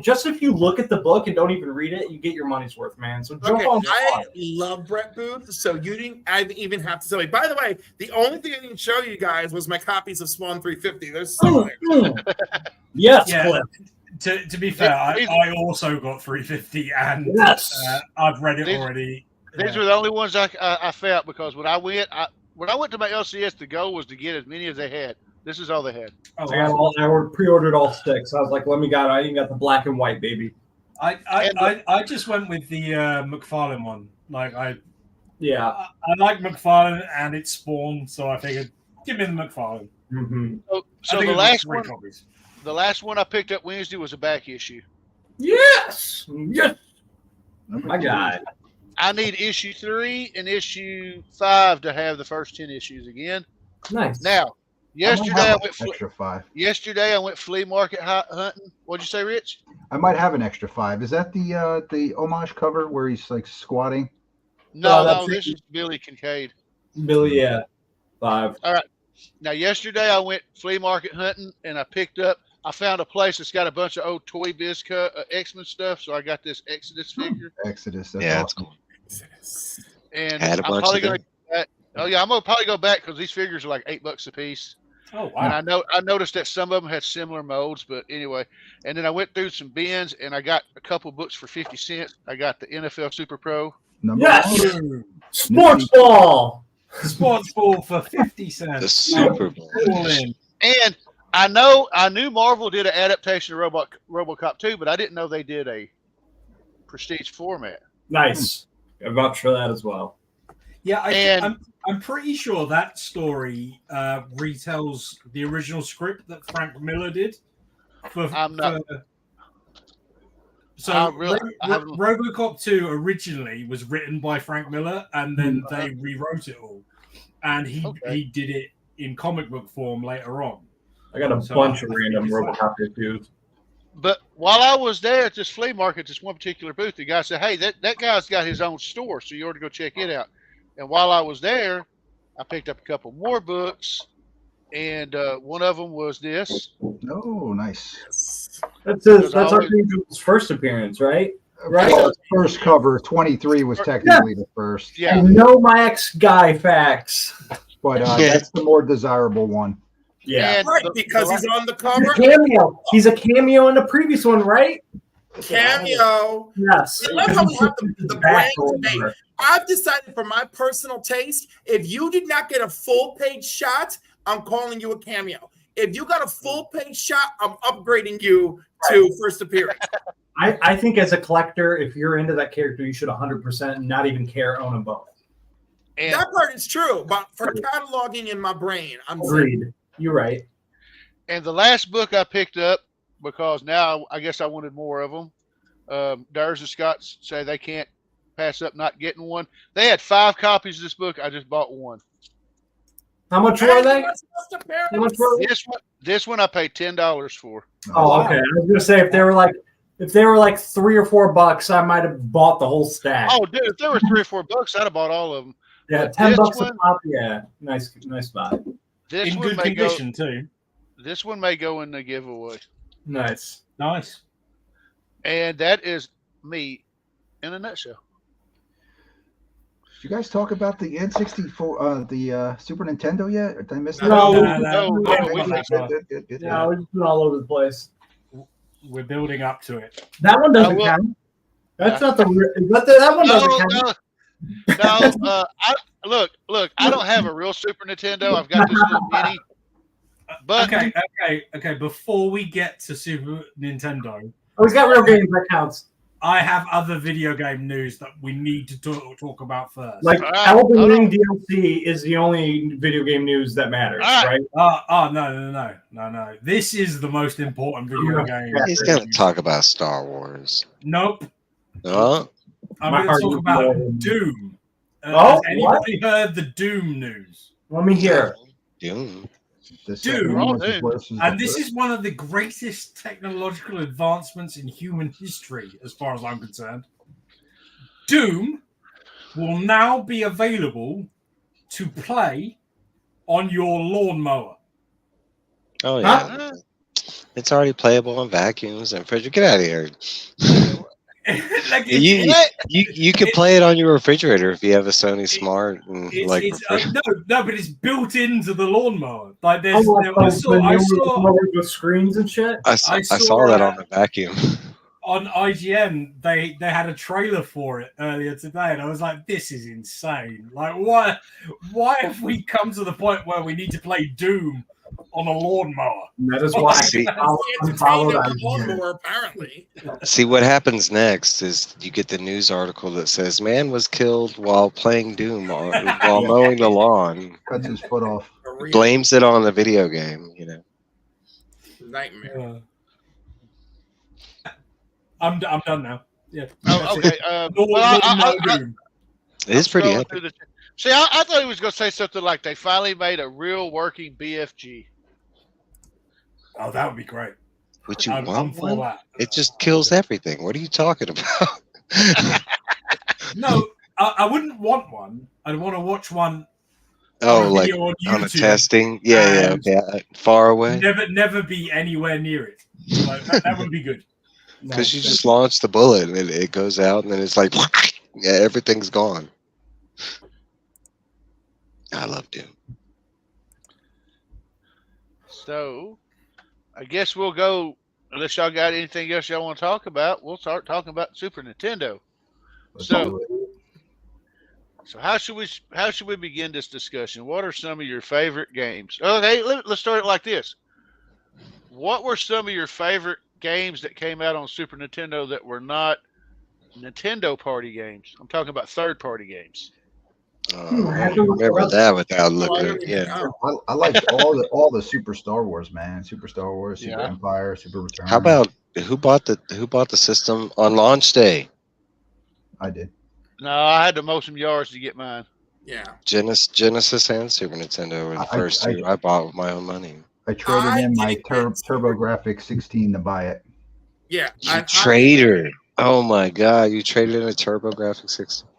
Just if you look at the book and don't even read it, you get your money's worth, man. So jump on. I love Brett Booth, so I didn't even have to tell you. By the way, the only thing I didn't show you guys was my copies of Spawn 350. There's some there. Yes, to be fair, I also got 350, and I've read it already. These were the only ones I felt, because when I went to my LCS, the goal was to get as many as they had. This is all they had. I pre-ordered all 6. I was like, I even got the black and white, baby. I just went with the McFarlane one. I like McFarlane and it's Spawn, so I figured give me the McFarlane. Mm-hmm. So the last one I picked up Wednesday was a back issue. Yes. My God. I need issue 3 and issue 5 to have the first 10 issues again. Nice. Now, yesterday I went extra 5. Yesterday I went flea market hunting. What'd you say, Rich? I might have an extra 5. Is that the homage cover where he's like squatting? No, this is Billy Kincaid. Billy, 5. All right. Now, yesterday I went flea market hunting and I found a place that's got a bunch of old Toy Biz X-Men stuff. So I got this Exodus figure. Exodus. That's cool. Exodus. And I'm probably going to. I'm gonna probably go back because these figures are like $8 a piece. Oh wow! And I noticed that some of them had similar molds, but anyway. And then I went through some bins and I got a couple books for 50 cents. I got the NFL Super Pro. Yes, Sports Ball. Sports Ball for 50 cents. The Super Bowl. And I knew Marvel did an adaptation of RoboCop 2, but I didn't know they did a prestige format. Nice. I'm vouch for that as well. Yeah, I'm pretty sure that story retells the original script that Frank Miller did. RoboCop 2 originally was written by Frank Miller, and then they rewrote it all, and he did it in comic book form later on. I got a bunch of random RoboCop issues. But while I was there at this flea market, this one particular booth, the guy said, "Hey, that guy's got his own store, so you ought to go check it out." And while I was there, I picked up a couple more books, and one of them was this. Oh, nice. That's our Angel's first appearance, right? Right. Well, first cover 23 was technically the first. Yeah. I know my ex-guy facts, but that's the more desirable one. Yeah, and right, because he's on the cover. He's a cameo in the previous one, right? Cameo. Yes. I love how we have the brain debate. I've decided for my personal taste, if you did not get a full page shot, I'm calling you a cameo. If you got a full page shot, I'm upgrading you to first appearance. I think as a collector, if you're into that character, you should 100% not even care own them both. And That part is true, but for cataloging in my brain, I'm agreed. saying. You're right. And the last book I picked up, because now I guess I wanted more of them. Durs and Scott say they can't pass up not getting one. They had 5 copies of this book. I just bought one. How much were they? How much were they? This one I paid $10 for. Oh, okay. I was gonna say if they were like $3 or $4, I might have bought the whole stack. Oh, dude, if there were $3 or $4, I'd have bought all of them. Yeah, But $10 this a one- pop. Yeah, nice buy. This In one good may condition too. This one may go in the giveaway, Nice. Nice. and that is me in a nutshell. Did you guys talk about the N64, the Super Nintendo yet? Or did I miss that? No, Good. Yeah, we've been all over the place. We're building up to it. That one doesn't will- count. That's not the. That one doesn't count. No. Look. I don't have a real Super Nintendo. I've got this little mini. But Okay. Before we get to Super Nintendo, Oh, he's got real games. That counts. I have other video game news that we need to talk about first. Like Alright, Elden hold Ring on. DLC is the only video game news that matters, Alright. right? No. This is the most important video game. He's gonna talk about Star Wars. Nope. No, I'm My going heart to talk is about blown. Doom. Oh, Has anybody heard the Doom news? Let me hear. Doom. The Dude, second one was worse than the And this first. is one of the greatest technological advancements in human history, as far as I'm concerned. Doom will now be available to play on your lawnmower. Oh yeah, it's already playable on vacuums and refrigerator. Get out of here. Like You can play it on your refrigerator if you have a Sony Smart and no, but it's built into the lawnmower. Like I there's, I saw with screens and shit. I saw that on the vacuum. on IGN they had a trailer for it earlier today, and I was like, this is insane. Like, why have we come to the point where we need to play Doom on a lawnmower? That is why See- It's entertaining on the lawnmower, apparently. See, what happens next is you get the news article that says man was killed while playing Doom while mowing the lawn. Cuts his foot off. A real Blames it on the video game. nightmare. I'm done now. Yeah. Oh, okay. Doom. It's pretty scrolling epic. through the- See, I thought he was going to say something like they finally made a real working BFG. Oh, that would be great. Would you I'm want for one? that. It just kills everything. What are you talking about? No, I wouldn't want one. I'd want to watch one. Oh, on a like video on on a YouTube. testing? Yeah, far away. Never be anywhere near it. Like, that would be good. Because you just launch the bullet and it goes out and then it's like, yeah, everything's gone. I love Doom. So, I guess we'll go. Unless y'all got anything else y'all want to talk about, we'll start talking about Super Nintendo. So how should we begin this discussion? What are some of your favorite games? Okay, let's start it like this. What were some of your favorite games that came out on Super Nintendo that were not Nintendo party games? I'm talking about third-party games. I remember that without looking. Yeah. I liked all the Super Star Wars, man. Super Star Wars, Super Empire, Super Return. How about who bought the system on launch day? I did. No, I had to mow some yards to get mine. Yeah. Genesis and Super Nintendo were the first two I bought with my own money. I traded in my TurboGrafx 16 to buy it. Yeah. Trader. Oh my God, you traded in a TurboGrafx 16.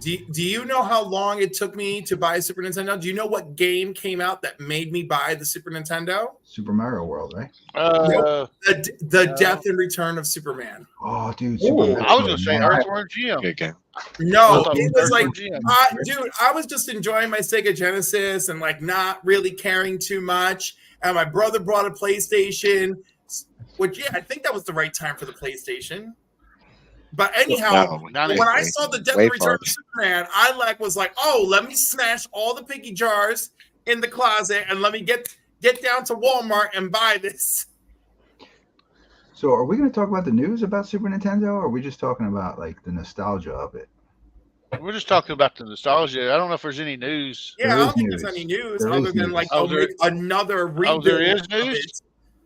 Do you know how long it took me to buy a Super Nintendo? Do you know what game came out that made me buy the Super Nintendo? Super Mario World, right? The Death and Return of Superman. Oh, dude. I was going to say Earthworm Jim. Good game. No, it was like, dude, I was just enjoying my Sega Genesis and like not really caring too much. And my brother brought a PlayStation, which, I think that was the right time for the PlayStation. But anyhow, when I saw the Death and Return of Superman, I was like, oh, let me smash all the picky jars in the closet and let me get down to Walmart and buy this. So are we going to talk about the news about Super Nintendo, or are we just talking about like the nostalgia of it? We're just talking about the nostalgia. I don't know if there's any news. Yeah, I don't think there's any news other than like they'll make another rebuild. There is news.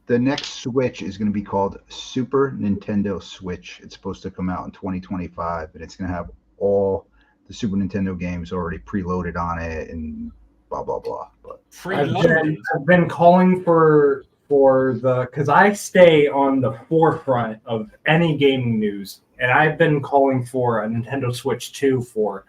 The next Switch is going to be called Super Nintendo Switch. It's supposed to come out in 2025, and it's going to have all the Super Nintendo games already preloaded on it and blah blah blah. But I've been calling for because I stay on the forefront of any gaming news, and I've been calling for a Nintendo Switch 2 for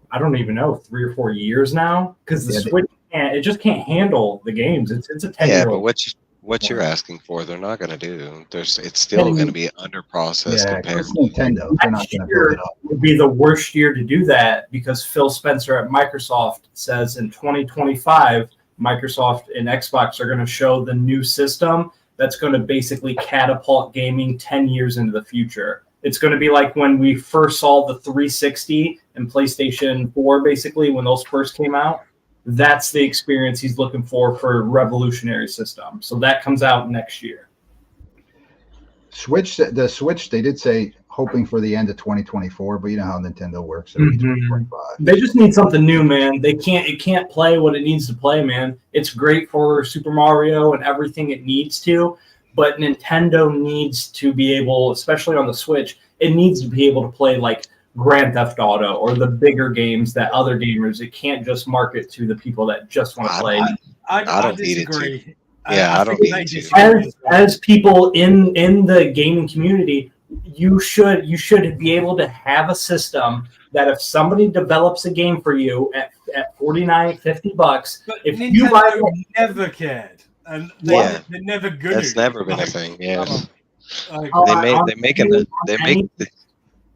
I don't even know 3 or 4 years now, because the Switch it just can't handle the games. It's a 10-year-old. But what you're asking for, they're not going to do. It's still going to be under process compared to Nintendo. They're not going to build it up. Would be the worst year to do that, because Phil Spencer at Microsoft says in 2025, Microsoft and Xbox are going to show the new system that's going to basically catapult gaming 10 years into the future. It's going to be like when we first saw the 360 and PlayStation 4, basically, when those first came out. That's the experience he's looking for a revolutionary system. So that comes out next year. The Switch, they did say hoping for the end of 2024, but you know how Nintendo works. It'll be 2025. They just need something new, man. It can't play what it needs to play, man. It's great for Super Mario and everything it needs to, but Nintendo needs to be able, especially on the Switch, it needs to be able to play like Grand Theft Auto or the bigger games that other gamers. It can't just market to the people that just want to play. I don't disagree. I don't need it to. As people in the gaming community, you should be able to have a system that if somebody develops a game for you at $49, $50, if Nintendo you buy never cared, and they're never good. That's never been a thing. Yeah,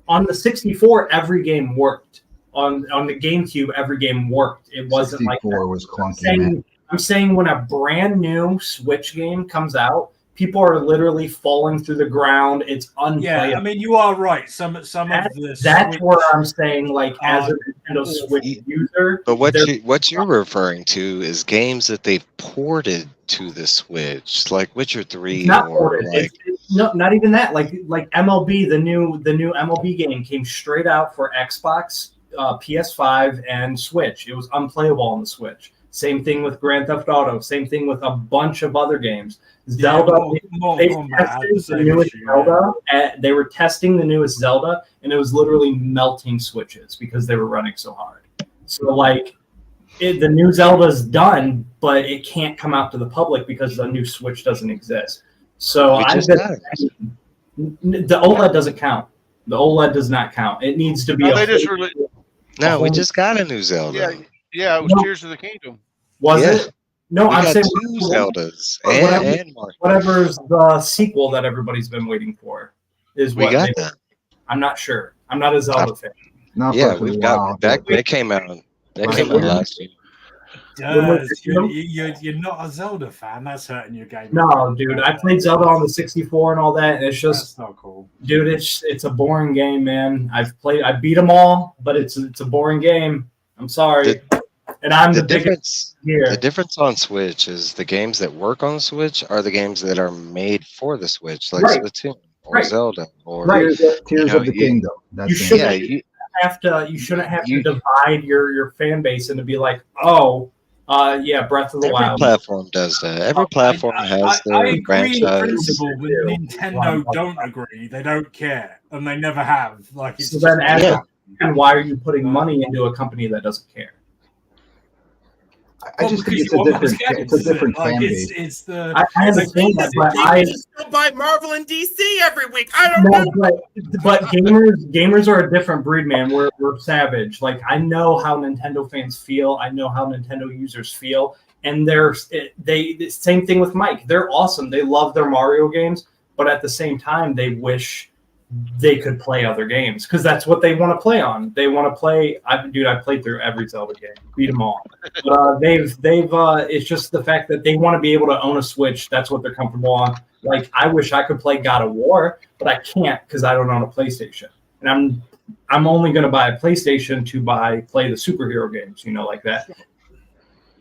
on the 64, every game worked. On the GameCube, every game worked. It wasn't like that. Was clunky. I'm saying when a brand new Switch game comes out, people are literally falling through the ground. It's unplayable. Yeah, I mean, you are right. Some of this. That's where I'm saying, like, as a Nintendo Switch user. But what you're referring to is games that they've ported to the Switch, like Witcher 3, or like no, not even that. Like MLB, the new MLB game came straight out for Xbox, PS5, and Switch. It was unplayable on the Switch. Same thing with Grand Theft Auto. Same thing with a bunch of other games. Zelda. They were testing the newest Zelda, and it was literally melting switches because they were running so hard. So like, the new Zelda's done, but it can't come out to the public because the new Switch doesn't exist. So the OLED doesn't count. The OLED does not count. It needs to be. We just got a new Zelda. Yeah, it was Tears of the Kingdom. Was it? No, I'm saying two Zeldas and Mario. Whatever's the sequel that everybody's been waiting for is what. We got that. I'm not sure. I'm not a Zelda fan. We've got that. They came out. That came out last year. You're not a Zelda fan. That's hurting your game. No, dude. I played Zelda on the 64 and all that, and it's just not cool, dude. It's a boring game, man. I beat them all, but it's a boring game. I'm sorry. And I'm the difference here. The difference on Switch is the games that work on the Switch are the games that are made for the Switch, like Splatoon or Zelda or Tears of the Kingdom. You shouldn't have to divide your fan base and to be like, Breath of the Wild. Every platform does that. Every platform has their franchise. I agree in principle, but Nintendo don't agree. They don't care, and they never have. Like, it's and why are you putting money into a company that doesn't care? I just think it's a different fan base. I understand that, but I still buy Marvel and DC every week. I don't know. But gamers are a different breed, man. We're savage. Like, I know how Nintendo fans feel. I know how Nintendo users feel. And the same thing with Mike. They're awesome. They love their Mario games, but at the same time, they wish they could play other games because that's what they want to play on. They want to play. I played through every Zelda game, beat them all. But it's just the fact that they want to be able to own a Switch. That's what they're comfortable on. Like, I wish I could play God of War, but I can't because I don't own a PlayStation. And I'm only going to buy a PlayStation to play the superhero games, like that.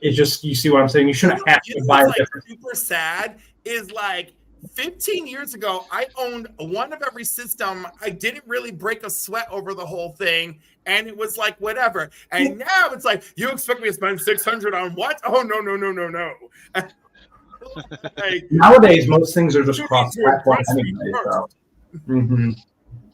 It's just, you see what I'm saying? You shouldn't have to buy a different. Super sad is like 15 years ago, I owned one of every system. I didn't really break a sweat over the whole thing, and it was like whatever. And now it's like, you expect me to spend $600 on what? Oh no. Like, nowadays, most things are just cross-platform anyway. So. Mm-hmm.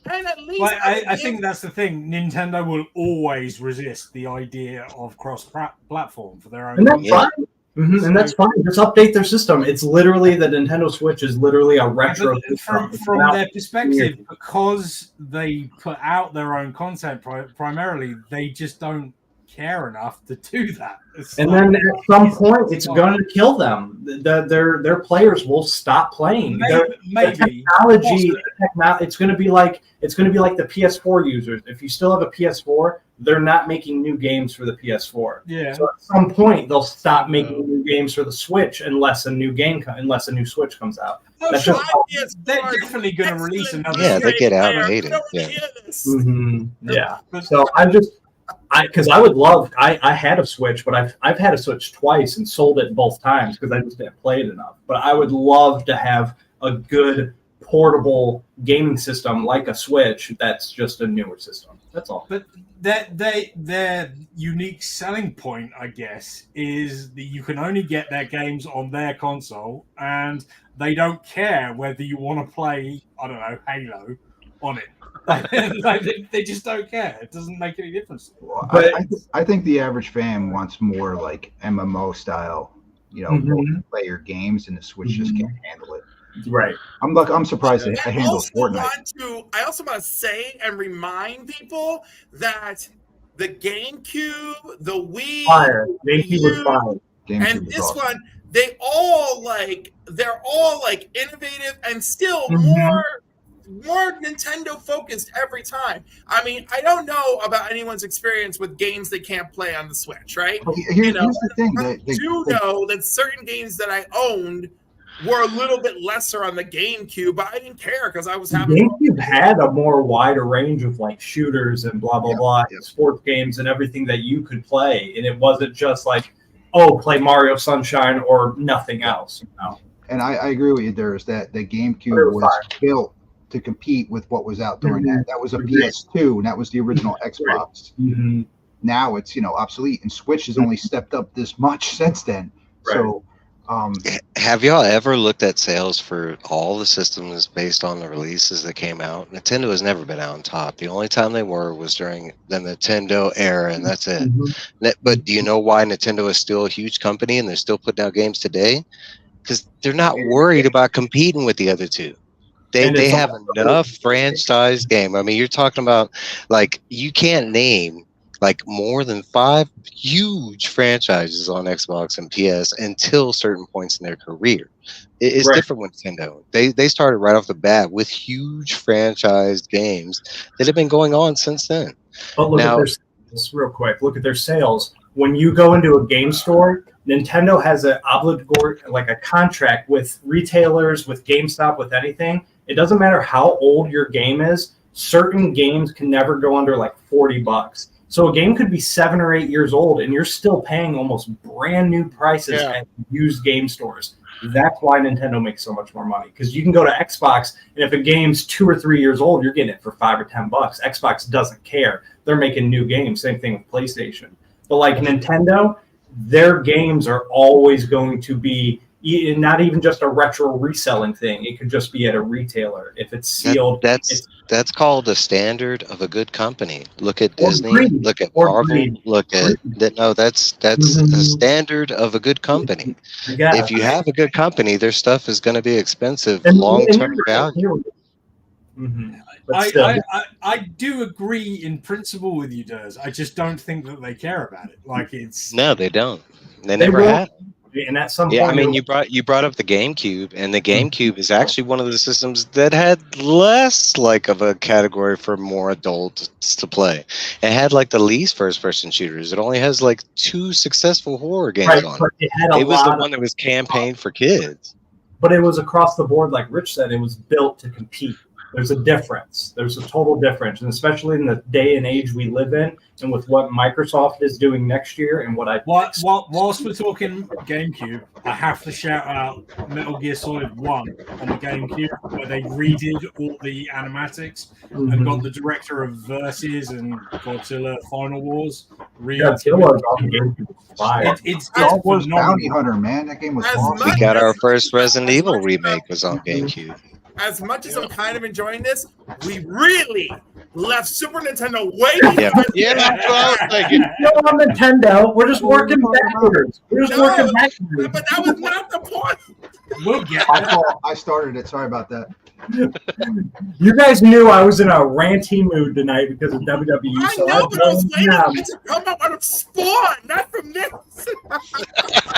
And at least I think that's the thing. Nintendo will always resist the idea of cross-platform for their own. And that's fine. Mm-hmm. And that's fine. Just update their system. It's literally the Nintendo Switch is literally a retro system. From their perspective, because they put out their own content primarily, they just don't care enough to do that. And then at some point, it's going to kill them. Their players will stop playing. Maybe technology. It's going to be like the PS4 users. If you still have a PS4, they're not making new games for the PS4. Yeah. So at some point, they'll stop making new games for the Switch unless a new new Switch comes out. Oh, That's sure. They're definitely going to release another. Yeah, they get outdated. Yeah. Mm-hmm. Yeah. So because I would love. I had a Switch, but I've had a Switch twice and sold it both times because I just didn't play it enough. But I would love to have a good portable gaming system like a Switch that's just a newer system. That's all. But their unique selling point, I guess, is that you can only get their games on their console, and they don't care whether you want to play, I don't know, Halo on it. They just don't care. It doesn't make any difference. Well, I think the average fan wants more like MMO style, multiplayer games, and the Switch just can't handle it. Right. I'm surprised it handles Fortnite. I also want to say and remind people that the GameCube, the Wii, GameCube was fire. And this awesome. One, they're all innovative and still more Nintendo focused every time. I mean, I don't know about anyone's experience with games they can't play on the Switch, right? Here's the thing. I do know that certain games that I owned were a little bit lesser on the GameCube, but I didn't care because I was having. GameCube had a more wider range of like shooters and blah blah blah, sports games and everything that you could play, and it wasn't just like, play Mario Sunshine or nothing else. And I agree with you. There's that the GameCube was built to compete with what was out during that. That was a PS2, and that was the original Xbox. Mm-hmm. Now it's obsolete, and Switch has only stepped up this much since then. Right. So. Have y'all ever looked at sales for all the systems based on the releases that came out? Nintendo has never been out on top. The only time they were was during the Nintendo era, and that's it. Mm-hmm. But do you know why Nintendo is still a huge company and they're still putting out games today? Because they're not worried about competing with the other two. They have enough franchise game. I mean, you're talking about like you can't name like more than 5 huge franchises on Xbox and PS until certain points in their career. It's different with Nintendo. They started right off the bat with huge franchise games that have been going on since then. But look at their sales real quick. Look at their sales. When you go into a game store, Nintendo has an obligatory, like a contract with retailers, with GameStop, with anything. It doesn't matter how old your game is. Certain games can never go under like $40. So a game could be 7 or 8 years old, and you're still paying almost brand new prices at used game stores. That's why Nintendo makes so much more money, because you can go to Xbox, and if a game's 2 or 3 years old, you're getting it for $5 or $10. Xbox doesn't care; they're making new games. Same thing with PlayStation. But like Nintendo, their games are always going to be not even just a retro reselling thing. It could just be at a retailer if it's sealed. That's called the standard of a good company. Look at Disney. Look at Marvel. Look at that's the standard of a good company. If you have a good company, their stuff is going to be expensive, long-term value. I do agree in principle with you, Durs. I just don't think that they care about it. Like no, they don't. They never have. And at some point, I mean, you brought up the GameCube, and the GameCube is actually one of the systems that had less like of a category for more adults to play. It had like the least first-person shooters. It only has like 2 successful horror games on it. It was the one that was campaigned for kids. But it was across the board, like Rich said. It was built to compete. There's a difference. There's a total difference, and especially in the day and age we live in, and with what Microsoft is doing next year, and what I whilst we're talking GameCube, I have to shout out Metal Gear Solid 1 on the GameCube, where they redid all the animatics and got the director of Versus and Godzilla Final Wars. Godzilla on GameCube. It's Star Wars phenomenal. Bounty Hunter, man. That game was awesome. We got our first Resident Evil remake was on GameCube. As much as I'm kind of enjoying this, we really left Super Nintendo way. Yeah, that's what I was thinking. Still on Nintendo. We're just working backwards. But that was not the point. We'll get I started it. Sorry about that. You guys knew I was in a ranty mood tonight because of WWE. I know, but I was waiting for it to come up out of Spawn, not from this.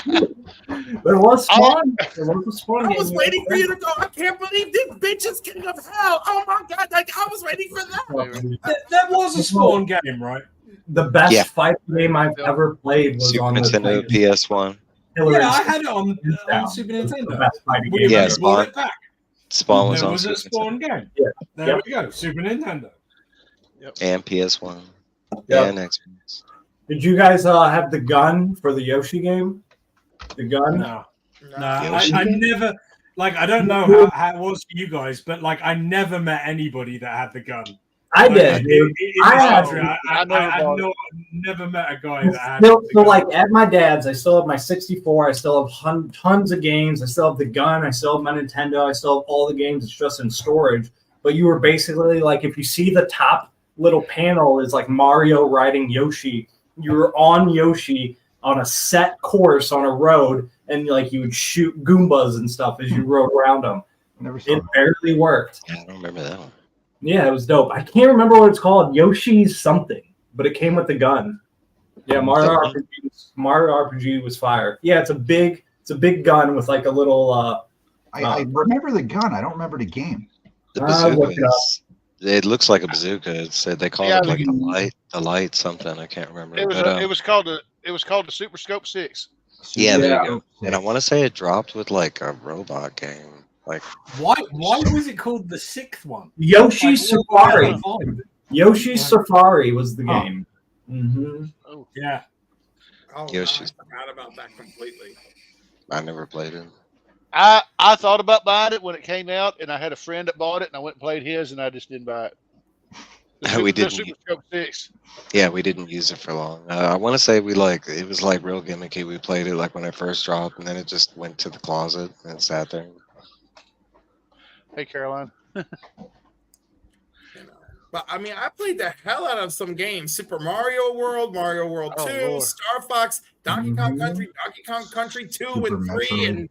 But it was fun. It was a Spawn I game. was waiting for you to go, I can't believe this bitch is king of hell. Oh my God. Like, I was waiting for that. That was a Spawn game, right? The best fighting game I've ever played was Super on Nintendo PS1. Yeah, I had it on Super The Nintendo. best fighting We game. Yeah, never Spawn. brought it back. Spawn was There on was a Super Spawn game. Yeah. There we go. Super Nintendo. Nintendo and PS1 Yep. and Xbox. Did you guys have the gun for the Yoshi game? The gun? No. I never, like, I don't know how it was for you guys, but, like, I never met anybody that had the gun. I did. Dude. I never met a guy that had Still, the so gun. like at my dad's, I still have my 64. I still have tons of games. I still have the gun. I still have my Nintendo. I still have all the games. It's just in storage. But you were basically like, if you see the top little panel is like Mario riding Yoshi. You were on Yoshi on a set course on a road, and like you would shoot Goombas and stuff as you rode around them. Never saw It barely worked. Yeah, I don't remember that one. Yeah, it was dope. I can't remember what it's called. Yoshi's something, but it came with the gun. Yeah, Mario RPG was fire. Yeah, it's a big gun with like a little. I remember the gun. I don't remember the game. The look it bazooka. up. It looks like a bazooka. It said they called Yeah, it like the light something. I can't remember. It was but, it was called the Super Scope 6. yeah, there Yeah. you go. And I want to say it dropped with like a robot game. Like Why was it called the sixth one? Yoshi's Like, what Safari. was the other Yoshi's Safari was the Oh. game. Mm-hmm. Oh, Yeah. Oh, Yoshi's- I forgot about that completely. I never played it. I thought about buying it when it came out, and I had a friend that bought it, and I went and played his, and I just didn't buy it. We The didn't. Super Scope 6. Yeah, we didn't use it for long. I want to say it was like real gimmicky. We played it like when it first dropped, and then it just went to the closet and sat there. Hey, Caroline. You know. But I mean, I played the hell out of some games: Super Mario World, Mario World 2, Lord. Star Fox, Donkey Kong Country, Donkey Kong Country 2 Super and 3, Metroid. and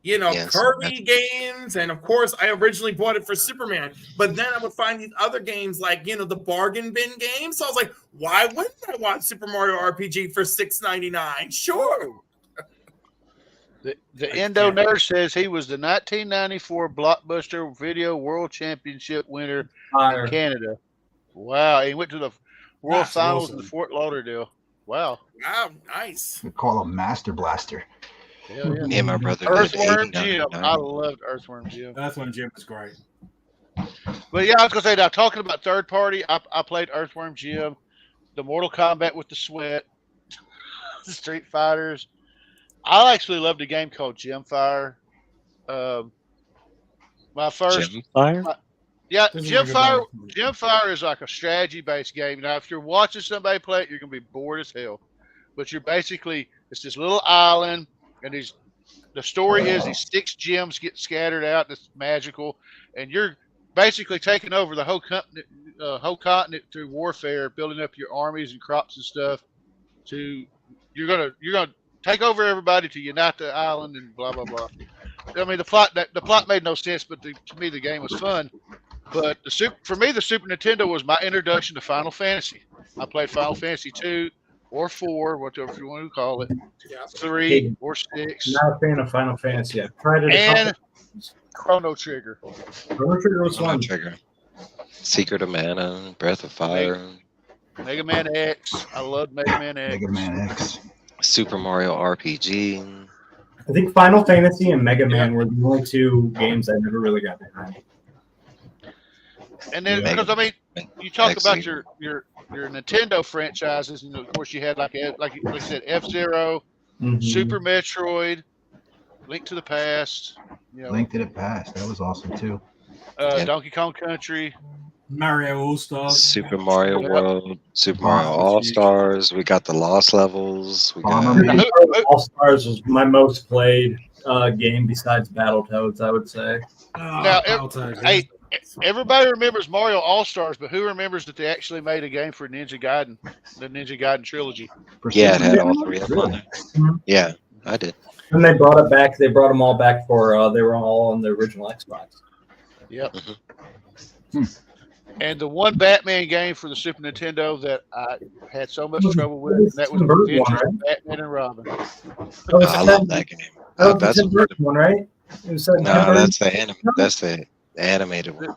you know, Yes, Kirby games. And of course, I originally bought it for Superman, but then I would find these other games like, you know, the bargain bin games. So I was like, why wouldn't I want Super Mario RPG for $6.99? Sure. The Endo Nerd says he was the 1994 Blockbuster Video World Championship winner in Canada. Wow. He went to the World That's Finals awesome. in Fort Lauderdale. Wow. Wow, nice. We call him Master Blaster. Hell yeah. Me and my brother did Earthworm 89. Jim. I loved Earthworm Jim. That's when Jim was great. But yeah, I was going to say, now talking about third party, I played Earthworm Jim, the Mortal Kombat with the sweat, the Street Fighters. I actually loved a game called Gemfire. My first, Gemfire? yeah, This is a good Gemfire. one. Gemfire is like a strategy-based game. Now, if you're watching somebody play it, you're going to be bored as hell. But you're basically, it's this little island, and the story is these 6 gems get scattered out. It's magical, and you're basically taking over the whole continent through warfare, building up your armies and crops and stuff. You're gonna take over everybody to unite the island and blah blah blah. I mean, the plot made no sense, but to me the game was fun. But for me, the Super Nintendo was my introduction to Final Fantasy. I played Final Fantasy 2 or 4, whatever you want to call it, Yeah. 3 or 6, Not a fan of Final Fantasy. I've tried it. and Chrono Trigger. Chrono Trigger was Chrono fun. Trigger. Secret of Mana, Breath of Fire, Mega Man X. I loved Mega Man X. Mega Man X. Super Mario RPG. I think Final Fantasy and Mega Man were the only 2 games I never really got behind. And then because I mean, you talk about your Nintendo franchises, and of course you had like I said, F-Zero, Super Metroid, Link to the Past. You know, Link to the Past. That was awesome too. Donkey Kong Country, Mario All Stars, Super Mario World, Super Mario All Stars. We got the Lost Levels. We got All Stars was my most played game besides Battletoads, I would say. Now, everybody remembers Mario All Stars, but who remembers that they actually made a game for Ninja Gaiden, the Ninja Gaiden trilogy? Yeah, it had all three of them on there. Yeah, I did. And they brought it back. They brought them all back for. They were all on the original Xbox. Yep. And the one Batman game for the Super Nintendo that I had so much trouble with, and that was Adventures of Batman and Robin. I love that game. That's the one, right? No, that's the animated one.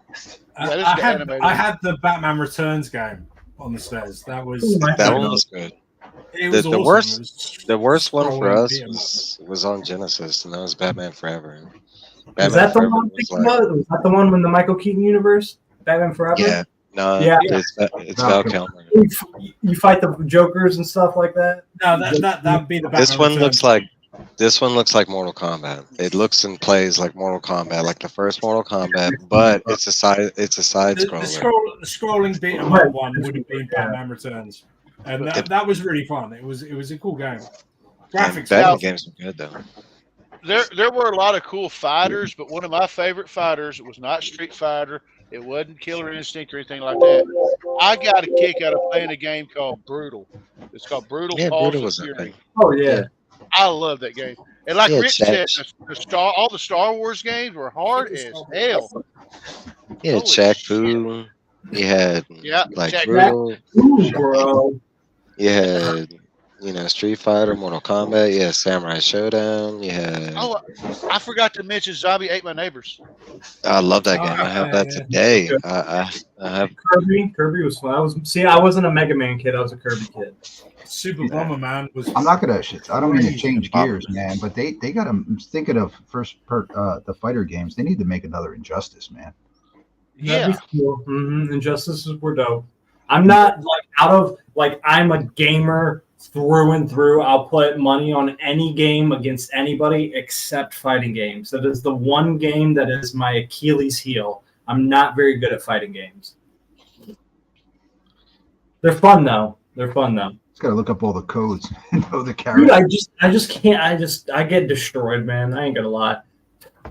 I had the Batman Returns game on the stairs. That one was good. It was awesome. The worst one for us was on Genesis, and that was Batman Forever. Was that the one? Was that the one in the Michael Keaton universe? Batman Forever? Yeah. No, it's Val Kilmer. You fight the Jokers and stuff like that? No, that would be the Batman. This one looks like Mortal Kombat. It looks and plays like Mortal Kombat, like the first Mortal Kombat, but it's a side scroller. The scrolling beat 'em up one would have been Batman Returns. And that was really fun. It was a cool game. Graphics. Batman games were good though. There were a lot of cool fighters, but one of my favorite fighters was not Street Fighter. It wasn't Killer Instinct or anything like that. I got a kick out of playing a game called Brutal. It's called Brutal. Yeah, Brutal was Fury. Oh yeah. I love that game. And like Rich said, all the Star Wars games were hard as hell. Yeah, Shaq Fu. You had Brutal. Bro. You had Street Fighter, Mortal Kombat. You had Samurai Showdown. You had. Oh, I forgot to mention Zombie Ate My Neighbors. I love that game. I have that today. I have Kirby was fun. I wasn't a Mega Man kid. I was a Kirby kid. Super Bomber Man was. I'm not gonna. I don't mean to change gears, man, but they got to thinking of the fighter games. They need to make another Injustice, man. Yeah, cool. Injustices were dope. I'm not I'm a gamer through and through. I'll put money on any game against anybody except fighting games. That is the one game that is my Achilles heel. I'm not very good at fighting games. They're fun though. Just gotta look up all the codes and know the characters. Dude, I just can't. I get destroyed, man. I ain't gonna lie.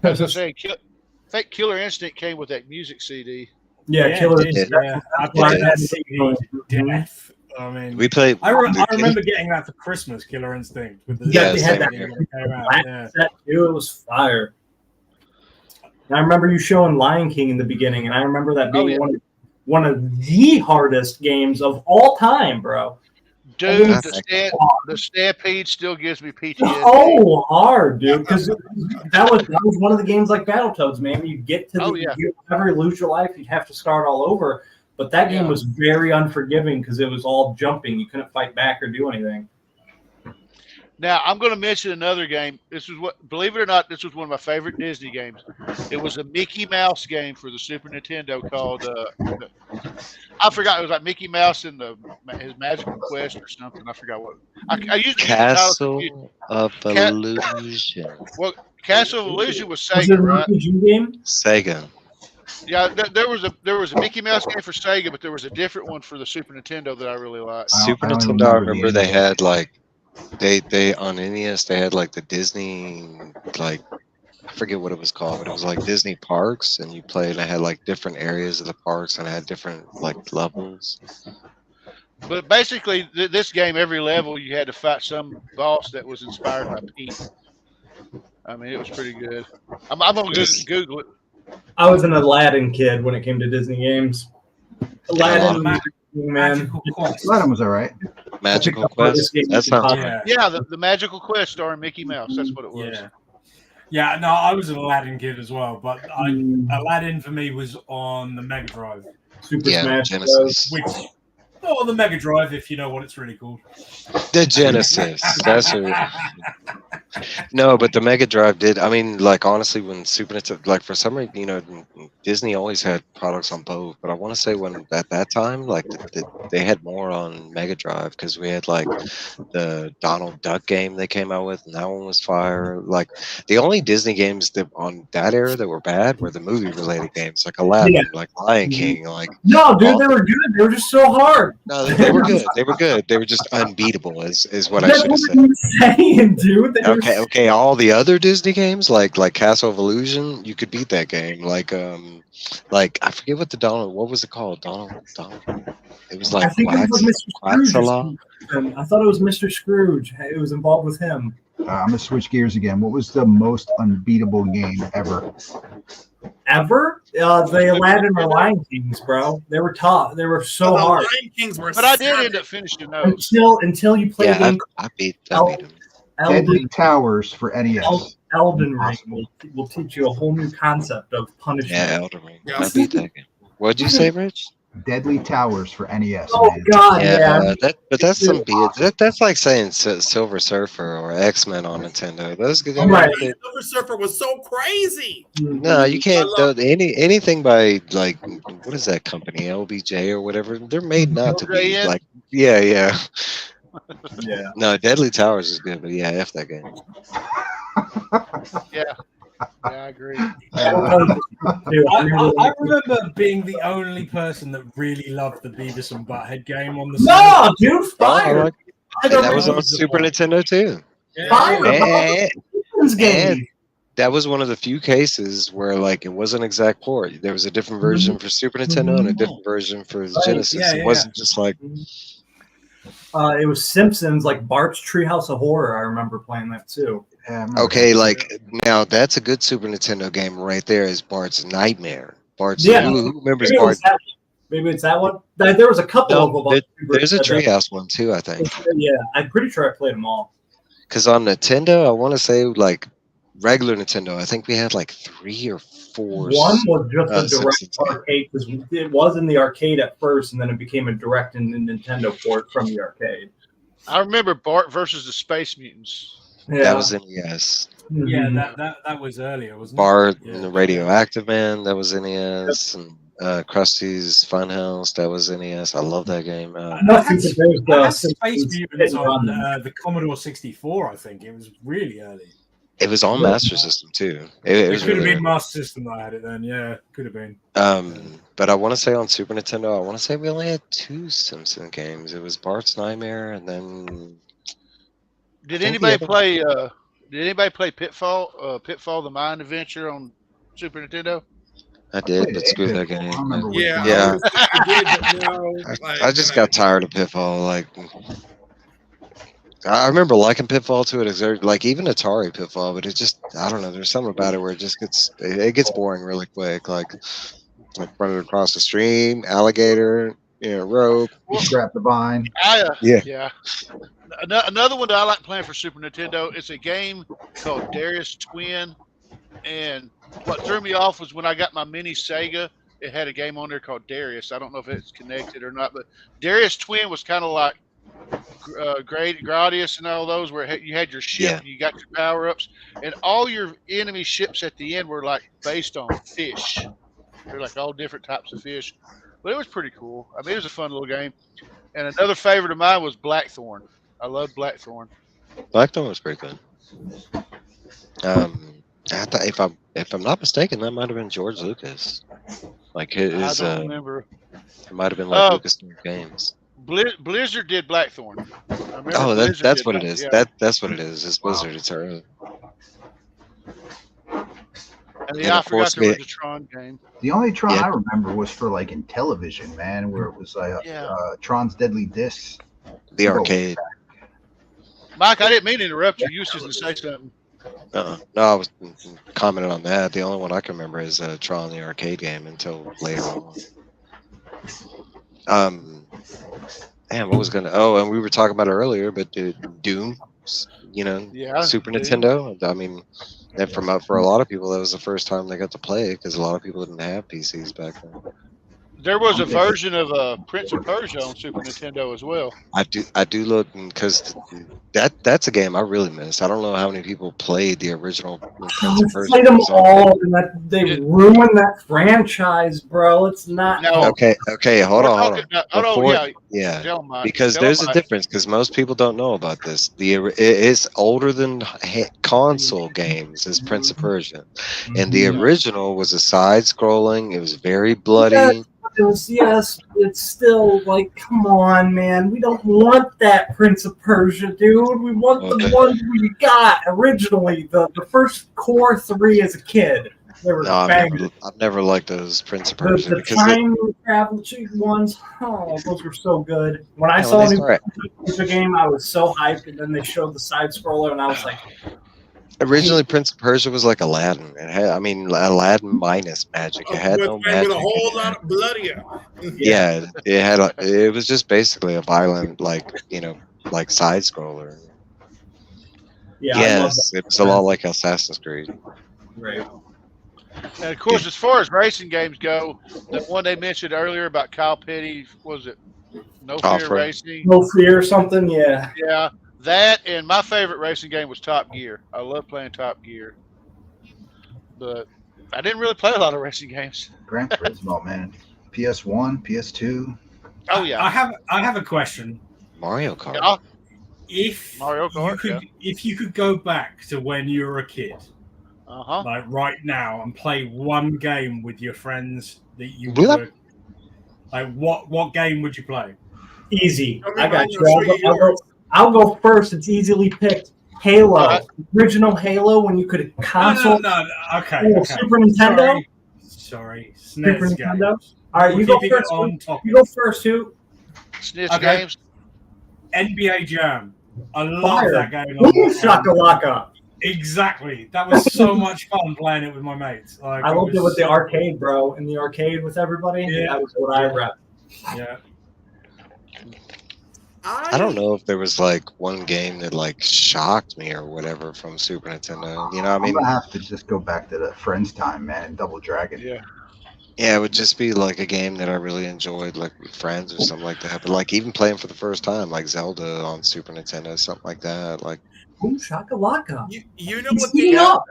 As I say, I think Killer Instinct came with that music CD. Yeah, Killer Instinct. I played that CD to death. I mean, we played. I remember getting that for Christmas, Killer Instinct. With they had that set too. It was fire. And I remember you showing Lion King in the beginning, and I remember that being one of the hardest games of all time, bro. Dude, the Stampede still gives me PTSD. Oh, hard, dude. Because that was one of the games like Battletoads, man. You get to you never lose your life, you'd have to start all over. But that game was very unforgiving because it was all jumping. You couldn't fight back or do anything. Now I'm going to mention another game. Believe it or not, this was one of my favorite Disney games. It was a Mickey Mouse game for the Super Nintendo called I forgot. It was like Mickey Mouse and his Magical Quest or something. I forgot what. I used Castle of Illusion. Well, Castle of Illusion was Sega, right? Game? Sega. Yeah, there was a Mickey Mouse game for Sega, but there was a different one for the Super Nintendo that I really liked. Super Nintendo. I remember they had they on NES they had like the Disney I forget what it was called, but it was like Disney Parks, and you played and it had like different areas of the parks and it had different levels. But basically, this game, every level you had to fight some boss that was inspired by Pete. I mean, it was pretty good. I'm gonna Google it. I was an Aladdin kid when it came to Disney games. Aladdin, man. Aladdin was all right. Magical Quest. That sounds yeah. The Magical Quest starring Mickey Mouse. That's what it was. Yeah. No, I was an Aladdin kid as well, but Aladdin for me was on the Mega Drive. Super Smash Bros. Which Or the Mega Drive, if you know what it's really called. The Genesis. That's what. No, but the Mega Drive did. I mean, like honestly, when Super Nintendo, like for some reason, Disney always had products on both. But I want to say when at that time, like they had more on Mega Drive because we had like the Donald Duck game they came out with, and that one was fire. Like the only Disney games that on that era that were bad were the movie-related games, like Aladdin, like Lion King, like. No, dude, they were good. They were just so hard. No, they were good. They were good. They were just unbeatable, is what I That's should have what said. I'm saying, dude. They were Okay. All the other Disney games, like Castle of Illusion, you could beat that game. Like I forget what what was it called? Donald. It was like I think it was like Mr. Scrooge. Quaxala. I thought it was Mr. Scrooge. It was involved with him. I'm gonna switch gears again. What was the most unbeatable game ever? Ever? The Aladdin or Lion Kings, bro. They were tough. They were so hard. Lion Kings were But I did end up finishing those. Until you play a game. I beat him. Deadly Towers for NES. Elden Ring will teach you a whole new concept of punishment. Yeah, Elden Ring. I beat that game. What'd you say, Rich? Deadly Towers for NES. Oh man. God, yeah. That's some BS. That's like saying Silver Surfer or X-Men on Nintendo. Those guys. Right. Silver Surfer was so crazy. No, you can't. Anything by like what is that company? LBJ or whatever. They're made not to be like. Yeah. Yeah. No, Deadly Towers is good, but yeah, F that game. Yeah, I agree. I remember being the only person that really loved the Beavis and Butthead game on the No, dude, fire! That was on Super Nintendo too. Fire! And that was one of the few cases where like it wasn't an exact port. There was a different version for Super Nintendo and a different version for the Genesis. It wasn't just like. It was Simpsons, like Bart's Treehouse of Horror. I remember playing that too. Okay, like now that's a good Super Nintendo game right there. Is Bart's Nightmare? Bart's who remembers Bart? Maybe it's that one. There was a couple of them. There's a Treehouse one too, I think. Yeah, I'm pretty sure I played them all. Because on Nintendo, I want to say like regular Nintendo, I think we had like 3 or 4. One was just a direct arcade because it was in the arcade at first, and then it became a direct in the Nintendo port from the arcade. I remember Bart versus the Space Mutants. Yeah. That was NES. Yeah, that was earlier, wasn't Bart it? and the Radioactive Man, that was NES. And Krusty's Funhouse, that was NES. I love that game. I had Space Mutants on the Commodore 64, I think. It was really early. It was on Master System too. It was could have really been Master System that I had it then. Yeah, could have been. But I want to say on Super Nintendo, I want to say we only had 2 Simpson games. It was Bart's Nightmare, and then. Did anybody play? Did anybody play Pitfall? Pitfall: The Mind Adventure on Super Nintendo? I did, but screw that game. Yeah. I just got tired of Pitfall. Like. I remember liking Pitfall to it, like even Atari Pitfall, but it just I don't know. There's something about it where it just gets boring really quick. Like running across the stream, alligator, rope, grab the vine. Yeah. Another one that I like playing for Super Nintendo. It's a game called Darius Twin, and what threw me off was when I got my mini Sega. It had a game on there called Darius. I don't know if it's connected or not, but Darius Twin was kind of like. Gradius and all those where you had your ship and you got your power-ups and all your enemy ships at the end were like based on fish. They're like all different types of fish, but it was pretty cool. I mean, it was a fun little game. And another favorite of mine was Blackthorn. I love Blackthorn. Blackthorn was pretty good. I thought if I'm not mistaken, that might have been George Lucas. Like his I don't remember. It might have been like Lucas Games. Blizzard did Blackthorn. Oh, that's what it is. Yeah. That's what it is. It's Blizzard. It's early. And I forgot there was a Tron game. The only Tron I remember was for like in television, man, where it was like Tron's Deadly Discs. The arcade. Mike, I didn't mean to interrupt you. You was just to say something. No, I was commenting on that. The only one I can remember is Tron, the arcade game, until later on. Man, what was gonna? Oh, and we were talking about it earlier, but Doom, Super Nintendo. I mean, and for a lot of people, that was the first time they got to play it because a lot of people didn't have PCs back then. There was a version of Prince of Persia on Super Nintendo as well. I do look because that's a game I really miss. I don't know how many people played the original Prince of Persia. Played them all, and they ruined that franchise, bro. It's not. No. Okay, hold on. Because there's a difference. Because most people don't know about this. It's older than console games. Is Prince of Persia, and the original was a side-scrolling. It was very bloody. Yes, it's still like, come on, man. We don't want that Prince of Persia, dude. We want the one we got originally. The first core 3 as a kid. They were I've never liked those Prince of Persia. The time travel ones, those were so good. When I saw the Persia game, I was so hyped, and then they showed the side scroller, and I was like. Originally, Prince of Persia was like Aladdin. It had, Aladdin minus magic. It had no magic. With a whole lot of bloodier. Yeah, it had. It was just basically a violent, like side scroller. Yeah, yes, it was a lot like Assassin's Creed. Right. And of course, as far as racing games go, the one they mentioned earlier about Kyle Petty, was it No Fear Racing? No Fear or something, yeah. Yeah. That and my favorite racing game was Top Gear. I love playing Top Gear, but I didn't really play a lot of racing games. Gran Turismo, man. PS1, PS2. Oh yeah. I have a question. Mario Kart. Yeah. If you could go back to when you were a kid, like right now, and play one game with your friends that you were, like what game would you play? Easy. I got you. I'll go first. It's easily picked. Halo. Original Halo when you could console. No. Okay. Super Nintendo? Sorry. Super Nintendo? All right, you go first. You go first, too. SNES games. NBA Jam. I love that game. Boom shakalaka. Exactly. That was so much fun playing it with my mates. I loved it with the arcade, bro. In the arcade with everybody. Yeah. That was what I rep. Yeah. I don't know if there was like one game that like shocked me or whatever from Super Nintendo. You know what I mean? I'm gonna have to just go back to the Friends time, man. Double Dragon. Yeah. Yeah, it would just be like a game that I really enjoyed, like with friends or something like that. But like even playing for the first time, like Zelda on Super Nintendo, something like that. Like boom shakalaka. You know what the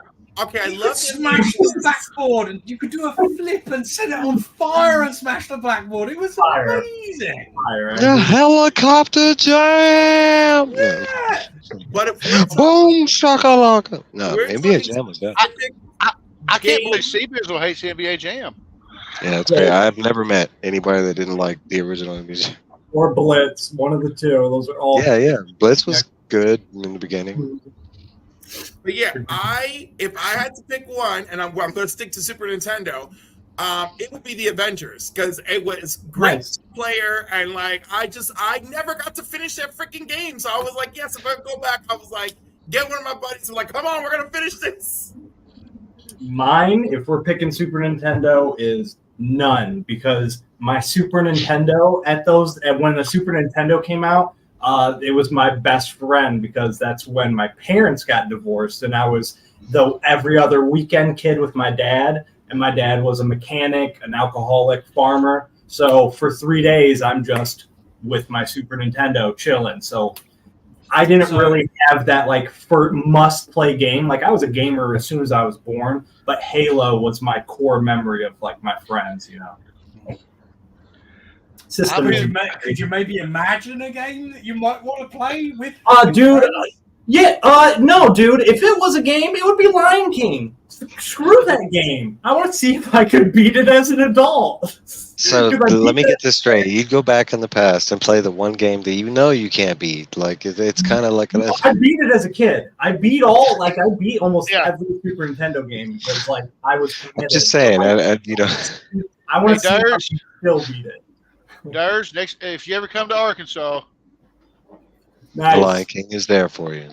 Okay, I love smash the blackboard, and you could do a flip and set it on fire and smash the blackboard. It was amazing. The helicopter jam. Yeah. Boom shakalaka. No, NBA Jam was that. I can't believe Seabizzle hates NBA Jam. Yeah, that's great. I've never met anybody that didn't like the original NBA Jam. Or Blitz, one of the two. Those are all. Yeah. Blitz was good in the beginning. But yeah, if I had to pick one, and I'm going to stick to Super Nintendo, it would be the Avengers because it was great player, and like I never got to finish that freaking game, so I was like, yes, if I go back, I was like, get one of my buddies and like, come on, we're gonna finish this. Mine, if we're picking Super Nintendo, is none because my Super Nintendo when the Super Nintendo came out. It was my best friend because that's when my parents got divorced, and I was the every other weekend kid with my dad, and my dad was a mechanic, an alcoholic farmer. So for 3 days, I'm just with my Super Nintendo chilling. So I didn't really have that like must-play game. Like I was a gamer as soon as I was born, but Halo was my core memory of like my friends, you know. Could you maybe imagine a game that you might want to play with? Dude, no, dude. If it was a game, it would be Lion King. Screw that game. I want to see if I could beat it as an adult. So let me get this straight. You'd go back in the past and play the one game that you know you can't beat. Like it's kind of like I beat it as a kid. I beat almost every Super Nintendo game because like I was. I'm just saying, I want to see if I can still beat it. Durs, next if you ever come to Arkansas, the Lion King is there for you.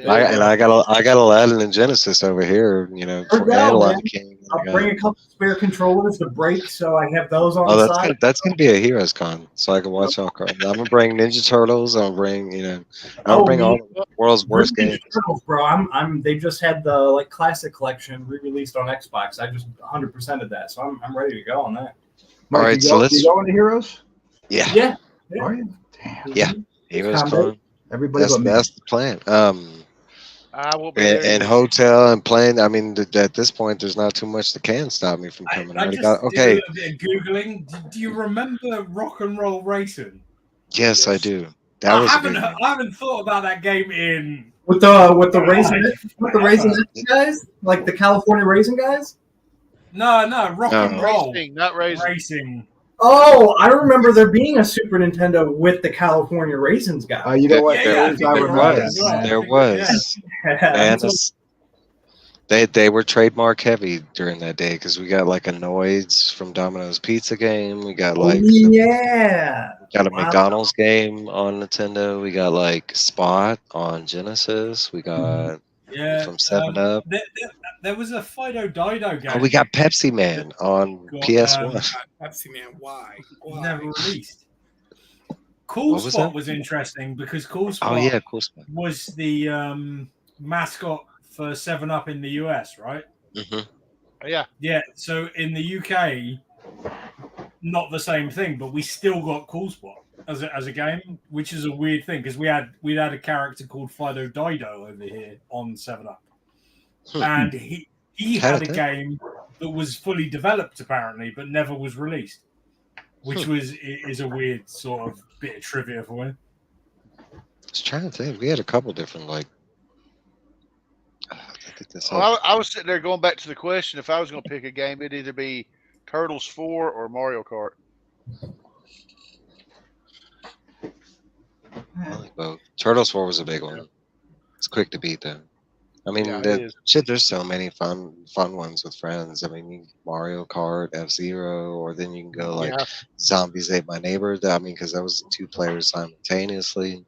I got Aladdin and Genesis over here, for Lion King. I'll bring a couple spare controllers to break, so I have those on the side. That's gonna be a Heroes Con, so I can watch all. I'm gonna bring Ninja Turtles. I'll bring all the world's worst games. Turtles, bro. They just had the like classic collection re-released on Xbox. I just 100%ed that, so I'm ready to go on that. Mike, All right, you so you going to Heroes? Yeah. Yeah. Are you? Damn. Yeah. Heroes Combat. Con. Everybody but me. That's the plan. I won't be there. And either. hotel and plane. I mean, at this point, there's not too much that can stop me from coming. I I just got did a okay. little bit of googling. Do you remember Rock and Roll Racing? Yes, I do. That I was a haven't. good game. I haven't thought about that game in With the raisin guys, like the California raisin guys. no Rock and No. Roll Racing, not racing. Racing. Oh, I remember there being a Super Nintendo with the California raisins guy. You know what? Yeah, There yeah, I is. think I you're remember right that. as well. There Yeah. was. Man, That's they were trademark heavy during that day because we got like a Noids from Domino's Pizza game. We got what- like yeah. got a Wow. McDonald's game on Nintendo. We got like Spot on Genesis. We got Yeah, from 7-Up. There was a Fido Dido game. Oh, we got Pepsi Man on Got, PS1. God, Pepsi Man, why? never released. Cool What was Spot that? was interesting because Cool Spot Oh yeah, cool spot. was the mascot for 7-Up in the US, right? Yeah. Yeah, so in the UK, not the same thing, but we still got Cool Spot as a game, which is a weird thing because we'd had a character called Fido Dido over here on 7-Up, and he had a game that was fully developed apparently, but never was released, which is a weird sort of bit of trivia for me. I was trying to think. We had a couple different like. I was sitting there going back to the question. If I was going to pick a game, it'd either be Turtles 4 or Mario Kart. Well, Turtles 4 was a big one. It's quick to beat though. I mean, Yeah, it is. there's so many fun ones with friends. I mean, Mario Kart, F-Zero, or then you can go like Zombies Ate My Neighbor. I mean, because that was 2 players simultaneously.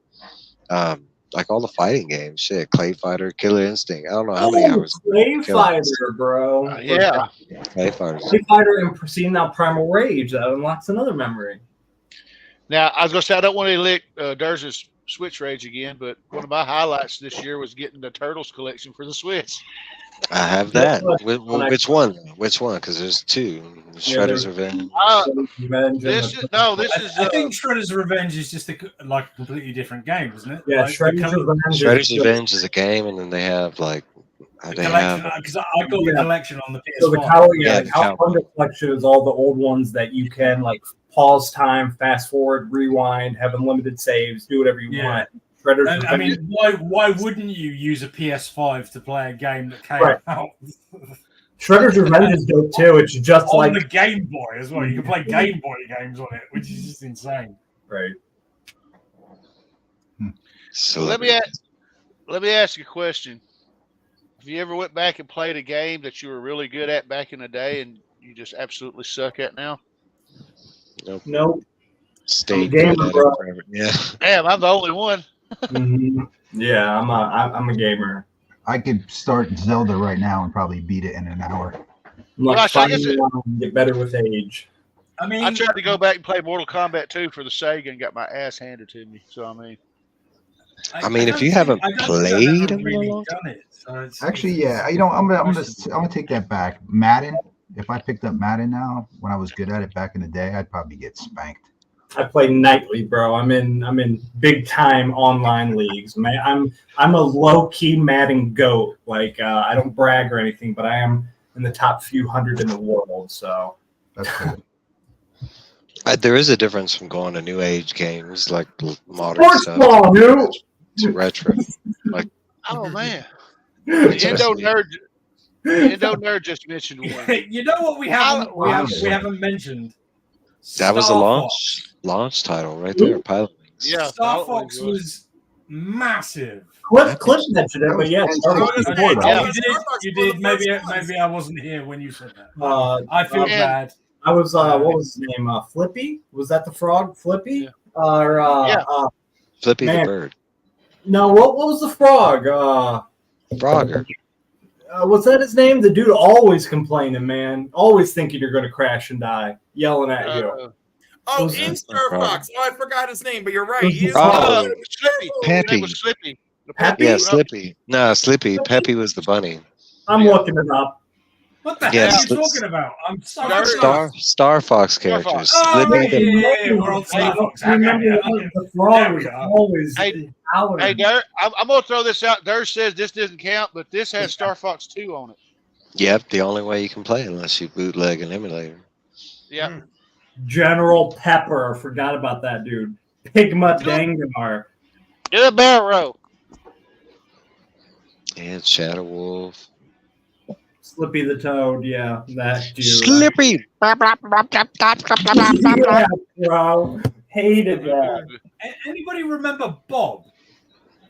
Like all the fighting games, shit, Clay Fighter, Killer Instinct. I don't know how many hours. Clay Fighter, bro. Yeah. Clay Fighter. Clay Fighter and seeing now Primal Rage. That unlocks another memory. Now, I was going to say, I don't want to lick Durz's Switch Rage again, but one of my highlights this year was getting the Turtles collection for the Switch. I have that. Which one? Which one? Because there's 2. Shredder's Revenge. I think Shredder's Revenge is just a completely different game, isn't it? Yeah, like, Shredder's Revenge is a game, and then they have like because I got the collection on the PS4. So the California collection is all the old ones that you can like pause time, fast forward, rewind, have unlimited saves, do whatever you want. And, I mean, why wouldn't you use a PS5 to play a game that came out? Shredder's Revenge is dope too. It's just on like the Game Boy as well. You can play Game Boy games on it, which is just insane. Right. So let me ask you a question. Have you ever went back and played a game that you were really good at back in the day and you just absolutely suck at now? Nope. Stay gamer, bro. Yeah. Damn, I'm the only one. Yeah, I'm a gamer. I could start Zelda right now and probably beat it in an hour. I'm like get better with age. I mean, I tried to go back and play Mortal Kombat 2 for the Sega and got my ass handed to me. So I mean, if you haven't played actually, yeah, you know, I'm gonna take that back. Madden. If I picked up Madden now, when I was good at it back in the day, I'd probably get spanked. I play nightly, bro. I'm in big time online leagues. Man, I'm a low key Madden goat. Like I don't brag or anything, but I am in the top few hundred in the world. So that's cool. There is a difference from going to new age games like modern Sports stuff ball, dude. to retro. Like, oh man, Endo Nerd just mentioned one. You know what we haven't mentioned? That was a launch title right there. Pilot Wings. Yeah, Star Fox was massive. Cliff mentioned it, but yeah, you did. Maybe I wasn't here when you said that. I feel bad. I was what was his name? Flippy? Was that the frog? Flippy? Or Flippy the bird. No, what was the frog? Frogger. Was that his name? The dude always complaining, man. Always thinking you're going to crash and die, yelling at you. In Star Fox. Oh, I forgot his name, but you're right. Slippy. Peppy. Slippy. Peppy? Yeah, Slippy. No, Slippy. Peppy was the bunny. I'm looking it up. What the hell are you talking about? I'm so Star Fox characters. Oh, right, yeah, we're on Star Fox. The frog was always Hey, howling. Dirk, I'm going to throw this out. Dirk says this doesn't count, but this has Star Fox 2 on it. Yep, the only way you can play unless you bootleg an emulator. Yeah. General Pepper, forgot about that dude. Pigma Dangar. Do a barrel roll. Yeah, Shadow Wolf. Slippy the Toad, yeah, that dude. Slippy. Yeah, bro, hated that. Anybody remember Bob?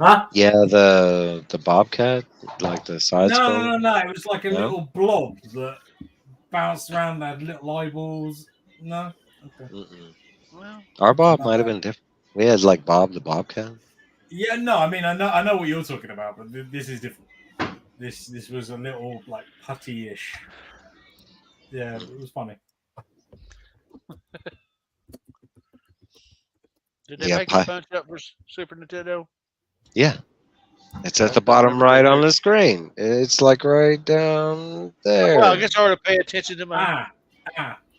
Huh? Yeah, the Bobcat, like the side scroll. No. It was like a little blob that bounced around, had little eyeballs. No. Okay. Well, Our Bob might have been different. We had like Bob the Bobcat. Yeah, no. I mean, I know what you're talking about, but this is different. This was a little like putty-ish. Yeah, it was funny. Did they make a punch up for Super Nintendo? Yeah. It's at the bottom right on the screen. It's like right down there. Well, I guess I ought to pay attention to my.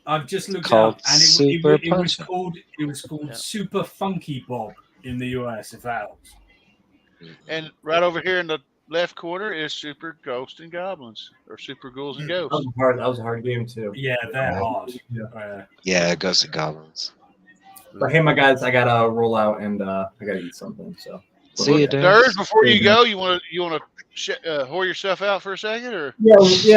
I've just looked called it up, and it was called Super Funky Bob in the US, if that helps. And right over here in the left corner is Super Ghosts and Goblins, or Super Ghouls and Ghosts. That was a hard game too. Yeah, they're hard. Yeah, Ghosts and Goblins. But hey, my guys, I gotta roll out and I gotta eat something. So see you, Dirk. Before you go, you want to whore yourself out for a second, or just,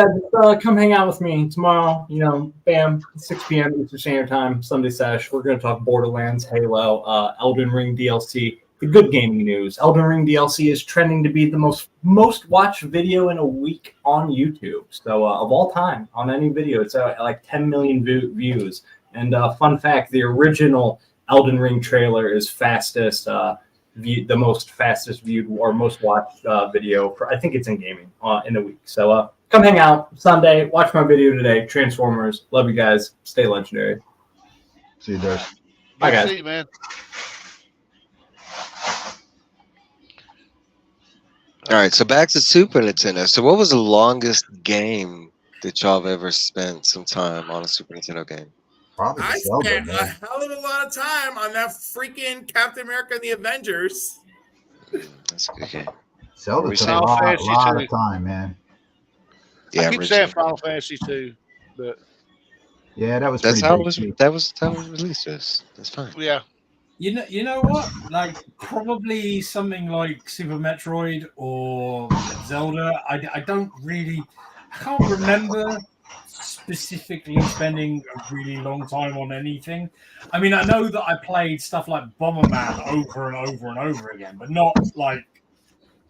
come hang out with me tomorrow. You know, bam, 6 p.m. Eastern Standard Time, Sunday sesh. We're gonna talk Borderlands, Halo, Elden Ring DLC. The good gaming news: Elden Ring DLC is trending to be the most watched video in a week on YouTube. So of all time on any video, it's like 10 million views. And fun fact: the original Elden Ring trailer is the most fastest viewed or most watched video for, I think it's in gaming in a week. So come hang out Sunday, watch my video today. Transformers, love you guys. Stay legendary. See you there. Bye guys. See you, man. All right, so back to Super Nintendo. So what was the longest game that y'all have ever spent some time on a Super Nintendo game? Probably I Zelda, spent man. a hell of a lot of time on that freaking Captain America and the Avengers. That's a good game. Zelda took a lot of time, man. Yeah, I keep saying Final Fantasy 2, but yeah, that was how it was released. That's fine. Yeah. You know what? Like probably something like Super Metroid or Zelda. I don't really. I can't remember specifically spending a really long time on anything. I mean, I know that I played stuff like Bomberman over and over and over again, but not like.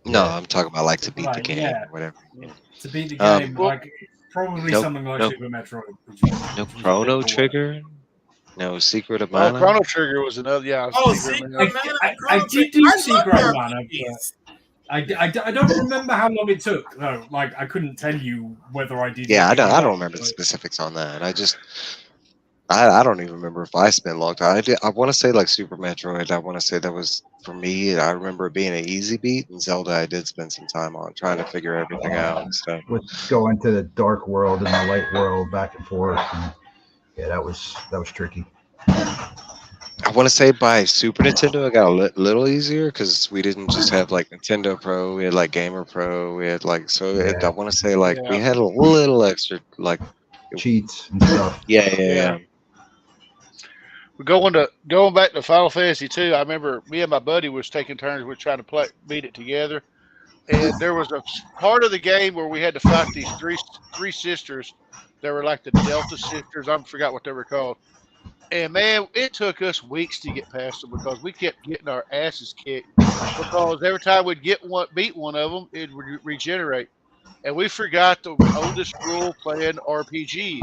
No, I'm talking about like to beat the game or whatever. Yeah. To beat the game, like probably something like Super Metroid. No Chrono Trigger. No Secret of Mana. Chrono Trigger was another. Yeah. I did do Secret of Mana. I don't remember how long it took. No, like I couldn't tell you whether I did. Yeah, I don't remember the specifics on that. I don't even remember if I spent a long time. I want to say like Super Metroid. I want to say that was for me. I remember it being an easy beat, and Zelda I did spend some time on trying to figure everything out and stuff. With going to the dark world and the light world back and forth. And yeah, that was tricky. I want to say by Super Nintendo, it got a little easier because we didn't just have like Nintendo Pro, we had like Gamer Pro, we had like I want to say like we had a little extra like cheats and stuff. Yeah. We're going back to Final Fantasy 2. I remember me and my buddy was taking turns. We were trying to beat it together, and there was a part of the game where we had to fight these three sisters. They were like the Delta sisters. I forgot what they were called. And man, it took us weeks to get past them because we kept getting our asses kicked. Because every time we'd beat one of them, it would regenerate. And we forgot the oldest rule playing RPGs,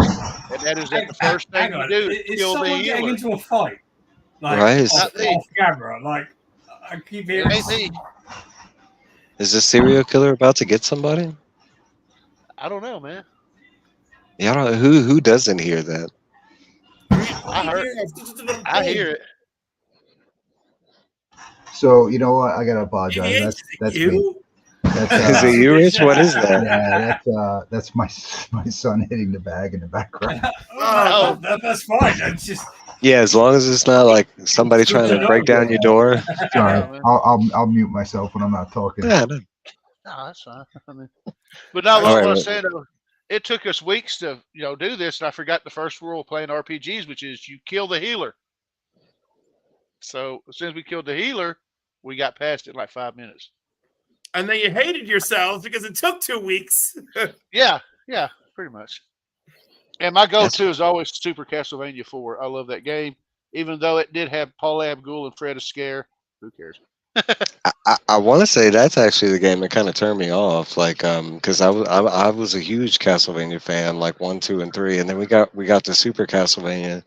and that is that the first thing you do is kill the healer. Getting into a fight, like right? Off camera, like I keep hearing. Is this serial killer about to get somebody? I don't know, man. Yeah, I don't know who doesn't hear that. I hear it. So you know what? I gotta apologize. That's me. That's Is it you, Rich? What is that? yeah, that's my son hitting the bag in the background. That's fine. It's just Yeah, as long as it's not like somebody It's good trying to to know. break down your door. Sorry, man. I'll mute myself when I'm not talking. Yeah, no. No, that's fine. I mean, but no, All what right, I'm saying though, it took us weeks to do this, and I forgot the first rule of playing RPGs, which is you kill the healer. So as soon as we killed the healer, we got past it in like 5 minutes. And then you hated yourselves because it took 2 weeks. Yeah, pretty much. And my go-to is always Super Castlevania 4. I love that game, even though it did have Paul Abdul and Fred Astaire. Who cares? I want to say that's actually the game that kind of turned me off, like, because I was a huge Castlevania fan, like 1, 2, and 3, and then we got to Super Castlevania.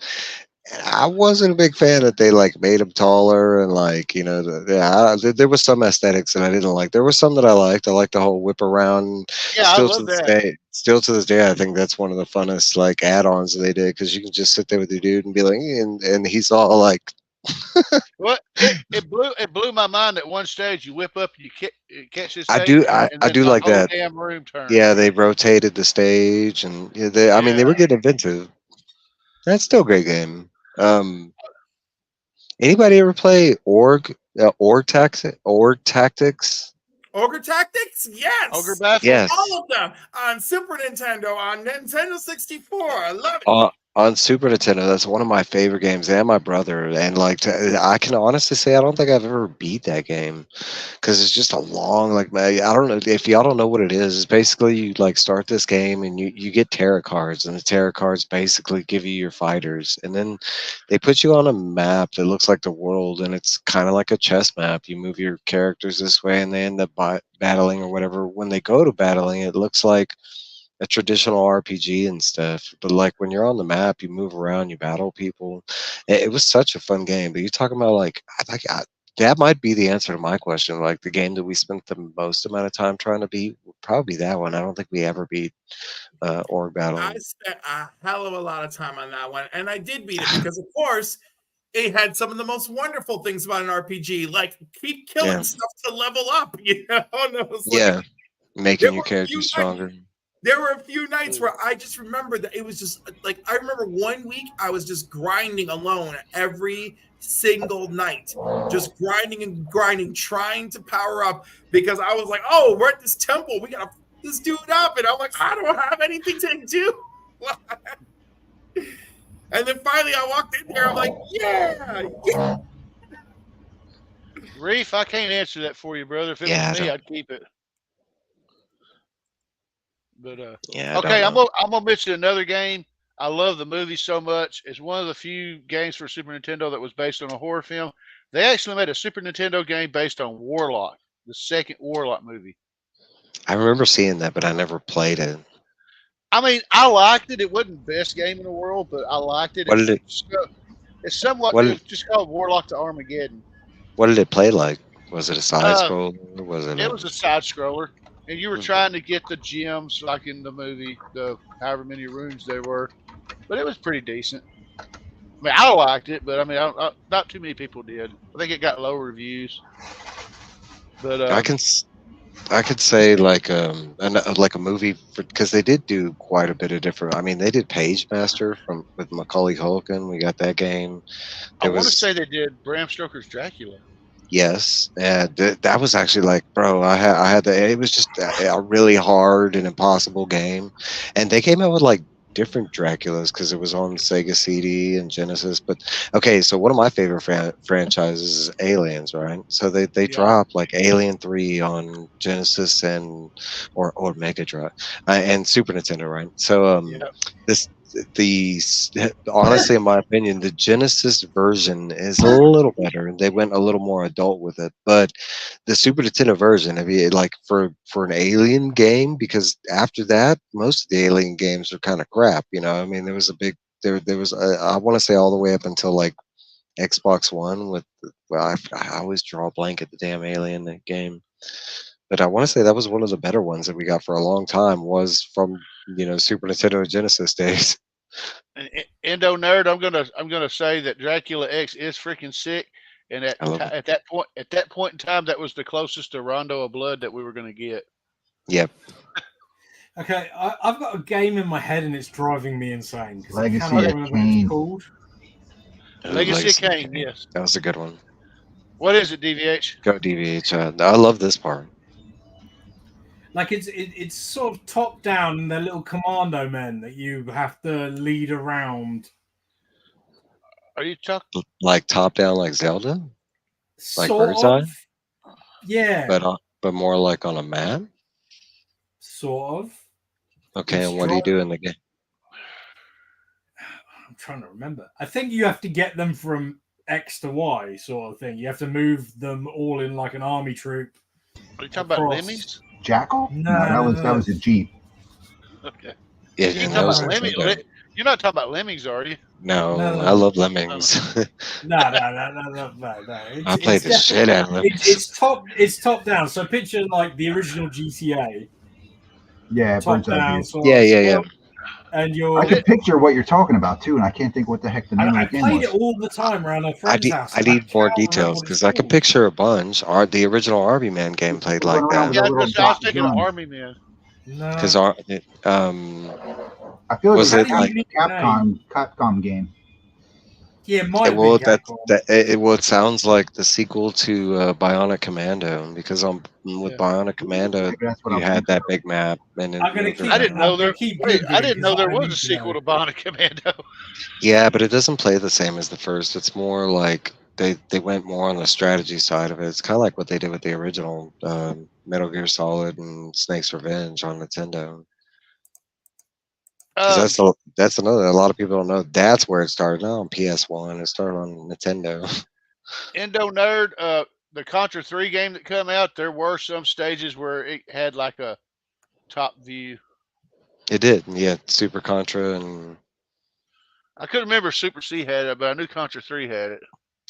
And I wasn't a big fan that they like made him taller and like there was some aesthetics that I didn't like. There was some that I liked. I liked the whole whip around. Yeah, I love that. Still to this day, I think that's one of the funnest like add-ons they did because you can just sit there with your dude and be like, and he's all like. Well, it blew my mind at one stage. You whip up, you catch this I thing, do and I then do the like whole that. damn room turns. Yeah, they rotated the stage, and I mean, they were getting inventive. That's still a great game. Um, Anybody ever play Org Tactics? Ogre Tactics? Yes. Ogre Battle? Yes. All of them on Super Nintendo, on Nintendo 64. I love it. On Super Nintendo, that's one of my favorite games, and my brother. And like, I can honestly say, I don't think I've ever beat that game because it's just a long, like, I don't know if y'all don't know what it is. It's basically you like start this game and you get tarot cards, and the tarot cards basically give you your fighters, and then they put you on a map that looks like the world, and it's kind of like a chess map. You move your characters this way, and they end up battling or whatever. When they go to battling, it looks like a traditional RPG and stuff. But like when you're on the map, you move around, you battle people. It was such a fun game. But you're talking about like that might be the answer to my question. Like the game that we spent the most amount of time trying to beat would probably be that one. I don't think we ever beat Org Battle. I spent a hell of a lot of time on that one, and I did beat it because, of course, it had some of the most wonderful things about an RPG, like keep killing stuff to level up. And it was like, making your character stronger. There were a few nights where I just remember that it was just like, I remember one week I was just grinding alone every single night, just grinding and grinding, trying to power up because I was like, oh, we're at this temple. We got to this dude up. And I'm like, I don't have anything to do. And then finally I walked in there. I'm like, yeah. Reef, I can't answer that for you, brother. If it was me, I'd keep it. But okay, I'm gonna mention another game. I love the movie so much. It's one of the few games for Super Nintendo that was based on a horror film. They actually made a Super Nintendo game based on Warlock, the second Warlock movie. I remember seeing that, but I never played it. I mean, I liked it. It wasn't the best game in the world, but I liked it. What did it? It's somewhat new. It's just called Warlock to Armageddon. What did it play like? Was it a side scroller? Or was it? It was a side scroller. And you were trying to get the gems like in the movie, the however many rooms there were. But it was pretty decent. I mean, I liked it, but I mean, not too many people did. I think it got low reviews. But I could say like a movie because they did do quite a bit of different. I mean, they did Page Master with Macaulay Culkin. We got that game. I want to say they did Bram Stoker's Dracula. Yes, that was actually like, bro, I had that. It was just a really hard and impossible game, and they came out with like different Draculas because it was on Sega CD and Genesis. But okay, so one of my favorite franchises is Aliens, right? So they dropped like Alien 3 on Genesis or Mega Drive and Super Nintendo, right? So honestly, in my opinion, the Genesis version is a little better. They went a little more adult with it, but the Super Nintendo version, I mean, like for an Alien game, because after that, most of the Alien games are kind of crap. I mean, there was a big there was I want to say all the way up until like Xbox One with I always draw a blank at the damn Alien game. But I want to say that was one of the better ones that we got for a long time. Was from Super Nintendo and Genesis days. Endo nerd, I'm gonna say that Dracula X is freaking sick. And I at that point in time, that was the closest to Rondo of Blood that we were going to get. Yep. Okay, I've got a game in my head and it's driving me insane because I Legacy cannot of remember what Kain. it's called. Legacy of Kain, yes. That was a good one. What is it, DVH? Go DVH. I love this part. Like it's sort of top down, and they're little commando men that you have to lead around. Are you talking? Like top down, like Zelda, like Sort Bird's Eye, of. Yeah. but more like on a map. Sort of. Okay, It's and what do you do in the game? I'm trying to remember. I think you have to get them from X to Y, sort of thing. You have to move them all in like an army troop. Are you talking about Lemmys? Jackal? No, that was a Jeep. Okay. Yeah, You're that was talking about Nintendo. You're not talking about Lemmings, are you? No, No. I love Lemmings. No. I played the shit out of Lemmings. It's top down. So picture like the original GTA. Yeah, Top Bird's Eye down. View. Sort Yeah. of, and you're. I can picture what you're talking about too, and I can't think what the heck the name I of the game played was. it all the time around a friend's house. I need more can't remember details what because it's I can called. picture a bunch. The original Army Man game played like Run around that. with Yeah, a I little was dot thinking of gun. Army Man. No. Because I feel like was it was it like a Capcom game. Yeah, it might well be. it sounds like the sequel to Bionic Commando because with Bionic Commando Maybe that's what you I'm had thinking that of. big map and then I'm gonna moved keep. I around. didn't know there. Keep Wait, I Googling didn't know 'cause there I was need a to sequel know. to Bionic Commando. Yeah, but it doesn't play the same as the first. It's more like they went more on the strategy side of it. It's kind of like what they did with the original Metal Gear Solid and Snake's Revenge on Nintendo. Because that's another a lot of people don't know. That's where it started. Not on PS1. It started on Nintendo. Endo Nerd, the Contra 3 game that come out, there were some stages where it had like a top view. It did. Yeah, Super Contra and I couldn't remember if Super C had it, but I knew Contra 3 had it.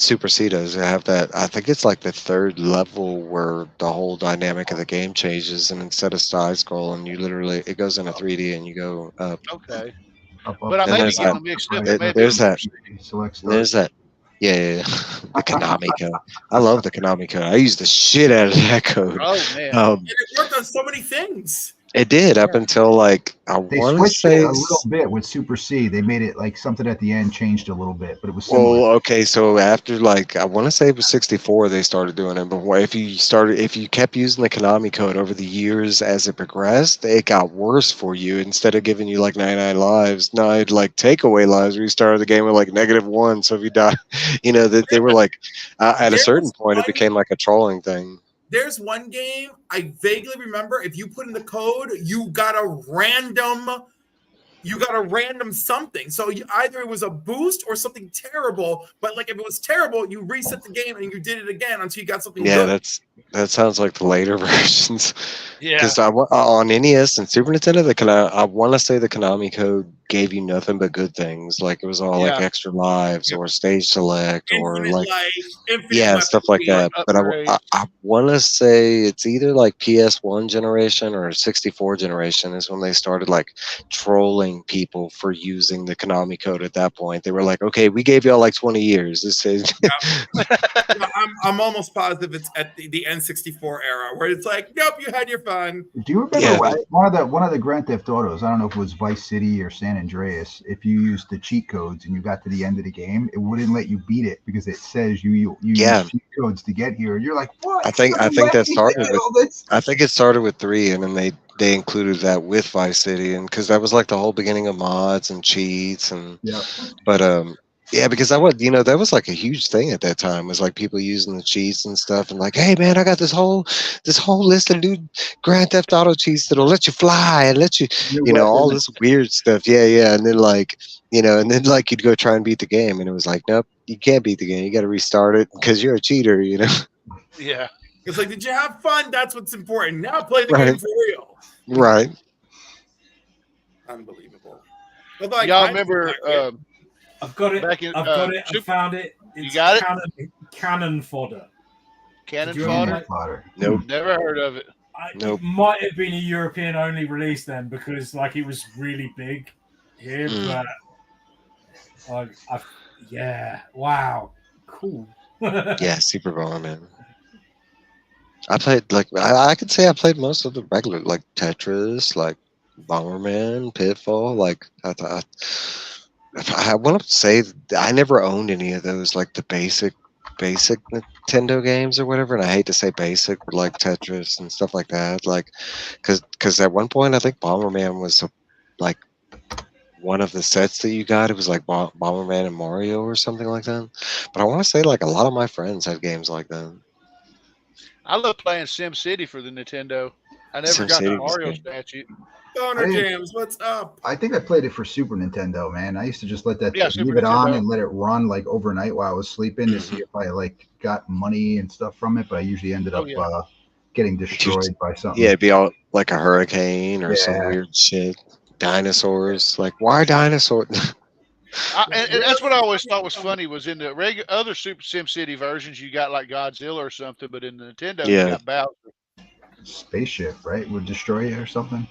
Super C does have that. I think it's like the third level where the whole dynamic of the game changes, and instead of side scrolling, you literally it goes into 3D and you go up. Okay. Up, But I Then may be there's getting that- them mixed up. right. It may There's be that. Select start. There's that. Yeah. The Konami code. I love the Konami code. I use the shit out of that code. Oh man. And it worked on so many things. It did up until like I They want to switched say. it a little bit with Super C. They made it like something at the end changed a little bit, but it was similar. Well, okay, so after like I want to say it was 64, they started doing it. But if you kept using the Konami code over the years as it progressed, it got worse for you. Instead of giving you like 99 lives, now I'd like take away lives. We started the game with like -1. So if you die, that they were like at a certain point, it became like a trolling thing. There's one game I vaguely remember. If you put in the code, you got a random something. So either it was a boost or something terrible. But like if it was terrible, you reset the game and you did it again until you got something good. That sounds like the later versions. Yeah. Because on NES and Super Nintendo, I want to say the Konami code gave you nothing but good things. Like it was all like extra lives or stage select or Infinite like life, infinite stuff like that. But I want to say it's either like PS1 generation or 64 generation is when they started like trolling people for using the Konami code. At that point, they were like, "Okay, we gave y'all like 20 years. This is." I'm almost positive it's at the N64 era where it's like, nope, you had your fun. Do you remember one of the Grand Theft Autos? I don't know if it was Vice City or San Andreas. If you used the cheat codes and you got to the end of the game, it wouldn't let you beat it because it says you use cheat codes to get here. You're like, what? I think that started with. I think it started with 3, and then they included that with Vice City, and because that was like the whole beginning of mods and cheats and. Yeah. But yeah, because that was like a huge thing at that time. Was like people using the cheats and stuff, and like, hey man, I got this whole list of new Grand Theft Auto cheats that'll let you fly and let you, all this weird stuff. Yeah, and then like, and then like you'd go try and beat the game, and it was like, nope, you can't beat the game. You got to restart it because you're a cheater. Yeah. It's like, did you have fun? That's what's important. Now play the game for real. Right. Unbelievable. Although y'all remember? I've got it. I found it. It's you got it? Cannon fodder. Cannon fodder? Nope. Never heard of it. It might have been a European only release then because like it was really big here, but yeah, wow, cool. Yeah, Super Bomberman. I played like I could say I played most of the regular like Tetris, like Bomberman, Pitfall. Like I want to say I never owned any of those like the basic Nintendo games or whatever. And I hate to say basic, but like Tetris and stuff like that. Like because at one point I think Bomberman was like one of the sets that you got. It was like Bomberman and Mario or something like that. But I want to say like a lot of my friends had games like that. I love playing Sim City for the Nintendo. I never got the SimCity was Mario good. statue. Boner Jams, what's up? I think I played it for Super Nintendo, man. I used to just let that Yeah, Super leave it on Nintendo. and let it run like overnight while I was sleeping to see if I like got money and stuff from it. But I usually ended up getting destroyed by something. Yeah, it'd be all like a hurricane or some Yeah. weird shit. Dinosaurs. Like, why dinosaurs? And that's what I always thought was funny was in the other Super Sim City versions you got like Godzilla or something, but in the Nintendo you Yeah. got Bowser. Spaceship, right? Would destroy you or something.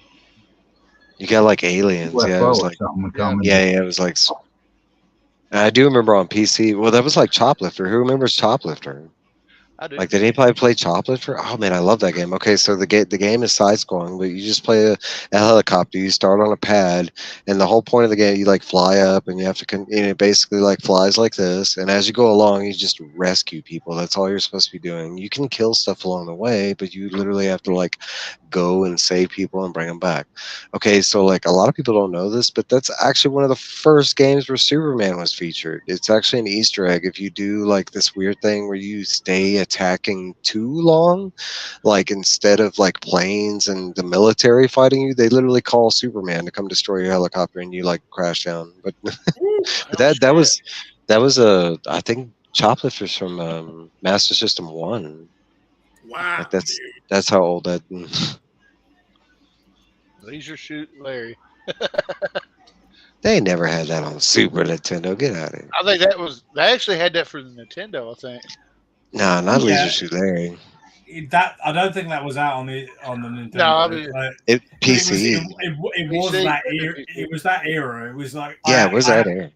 You got like aliens. UFO Yeah, it was or like something would come. yeah, it was like. I do remember on PC. Well, that was like Choplifter. Who remembers Choplifter? I do. Like, did anybody play Choplifter? Oh man, I love that game. Okay, so the game is side scrolling, but you just play a helicopter. You start on a pad, and the whole point of the game, you like fly up, and you have to, it basically like flies like this. And as you go along, you just rescue people. That's all you're supposed to be doing. You can kill stuff along the way, but you literally have to like go and save people and bring them back. Okay, so like a lot of people don't know this, but that's actually one of the first games where Superman was featured. It's actually an Easter egg. If you do like this weird thing where you stay attacking too long, like instead of like planes and the military fighting you, they literally call Superman to come destroy your helicopter and you like crash down. But, but that was a I think Choplifter's from Master System 1. Wow, Like that's how old that. Leisure Shoot Larry. They never had that on Super Nintendo. Get out of here. I think they actually had that for the Nintendo, I think. Nah, not Leisure Suit Larry. That I don't think that was out on the Nintendo. No, I mean, PC. It was that era. It was that era. It was like it was that era.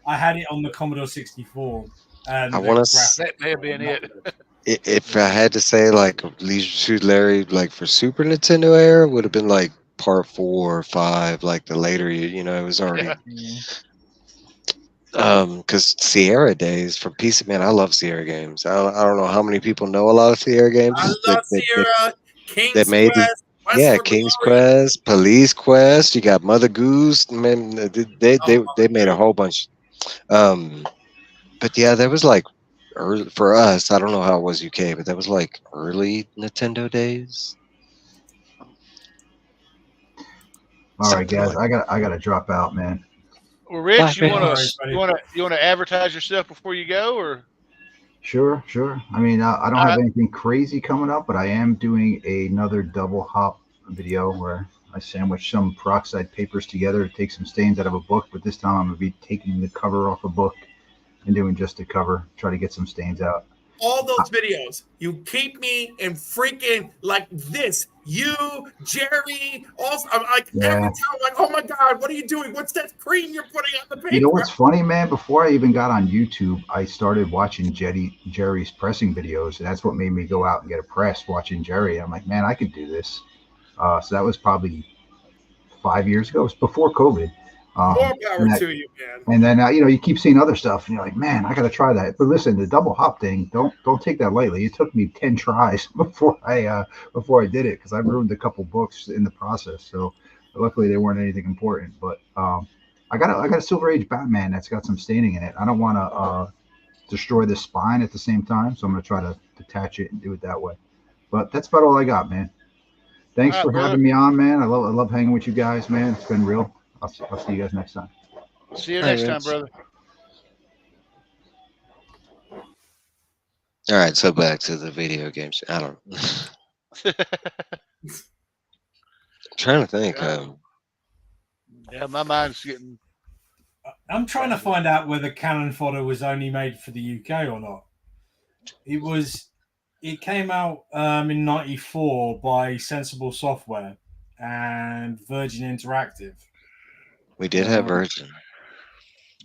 I had it on the Commodore 64. And I want to. That may have been it. If I had to say like Leisure Suit Larry, like for Super Nintendo era, would have been like part 4 or 5, like the later. It was already. Because Sierra days from PC, man, I love Sierra games. I don't know how many people know a lot of Sierra games. I love Sierra, King's Quest, King's Quest, Police Quest. You got Mother Goose. Man, they made a whole bunch. But yeah, that was like early, for us. I don't know how it was UK, but that was like early Nintendo days. All right, guys, I got to drop out, man. Well, Rich, you want to advertise yourself before you go, or? Sure. I mean, I don't have anything crazy coming up, but I am doing another double hop video where I sandwich some peroxide papers together to take some stains out of a book. But this time I'm gonna be taking the cover off a book and doing just the cover, try to get some stains out. All those videos, you keep me in freaking like this. You, Jerry, also, I'm like every time, I'm like, oh my god, what are you doing? What's that cream you're putting on the paper? You know what's funny, man? Before I even got on YouTube, I started watching Jerry's pressing videos, and that's what made me go out and get a press. Watching Jerry, I'm like, man, I could do this. So that was probably 5 years ago. It was before COVID. More power to you, man. And then you keep seeing other stuff, and you're like, man, I got to try that. But listen, the double hop thing, don't take that lightly. It took me 10 tries before I did it, because I ruined a couple books in the process. So luckily they weren't anything important. But I got a Silver Age Batman that's got some staining in it. I don't want to destroy the spine at the same time, so I'm going to try to detach it and do it that way. But that's about all I got, man. Thanks for having me on, man. I love hanging with you guys, man. It's been real. I'll see you guys next time. See you next time, brother. All right, so back to the video games. I don't know. I'm trying to think. Yeah, my mind's getting. I'm trying to find out whether Cannon Fodder was only made for the UK or not. It came out in '94 by Sensible Software and Virgin Interactive. We did have Virgin.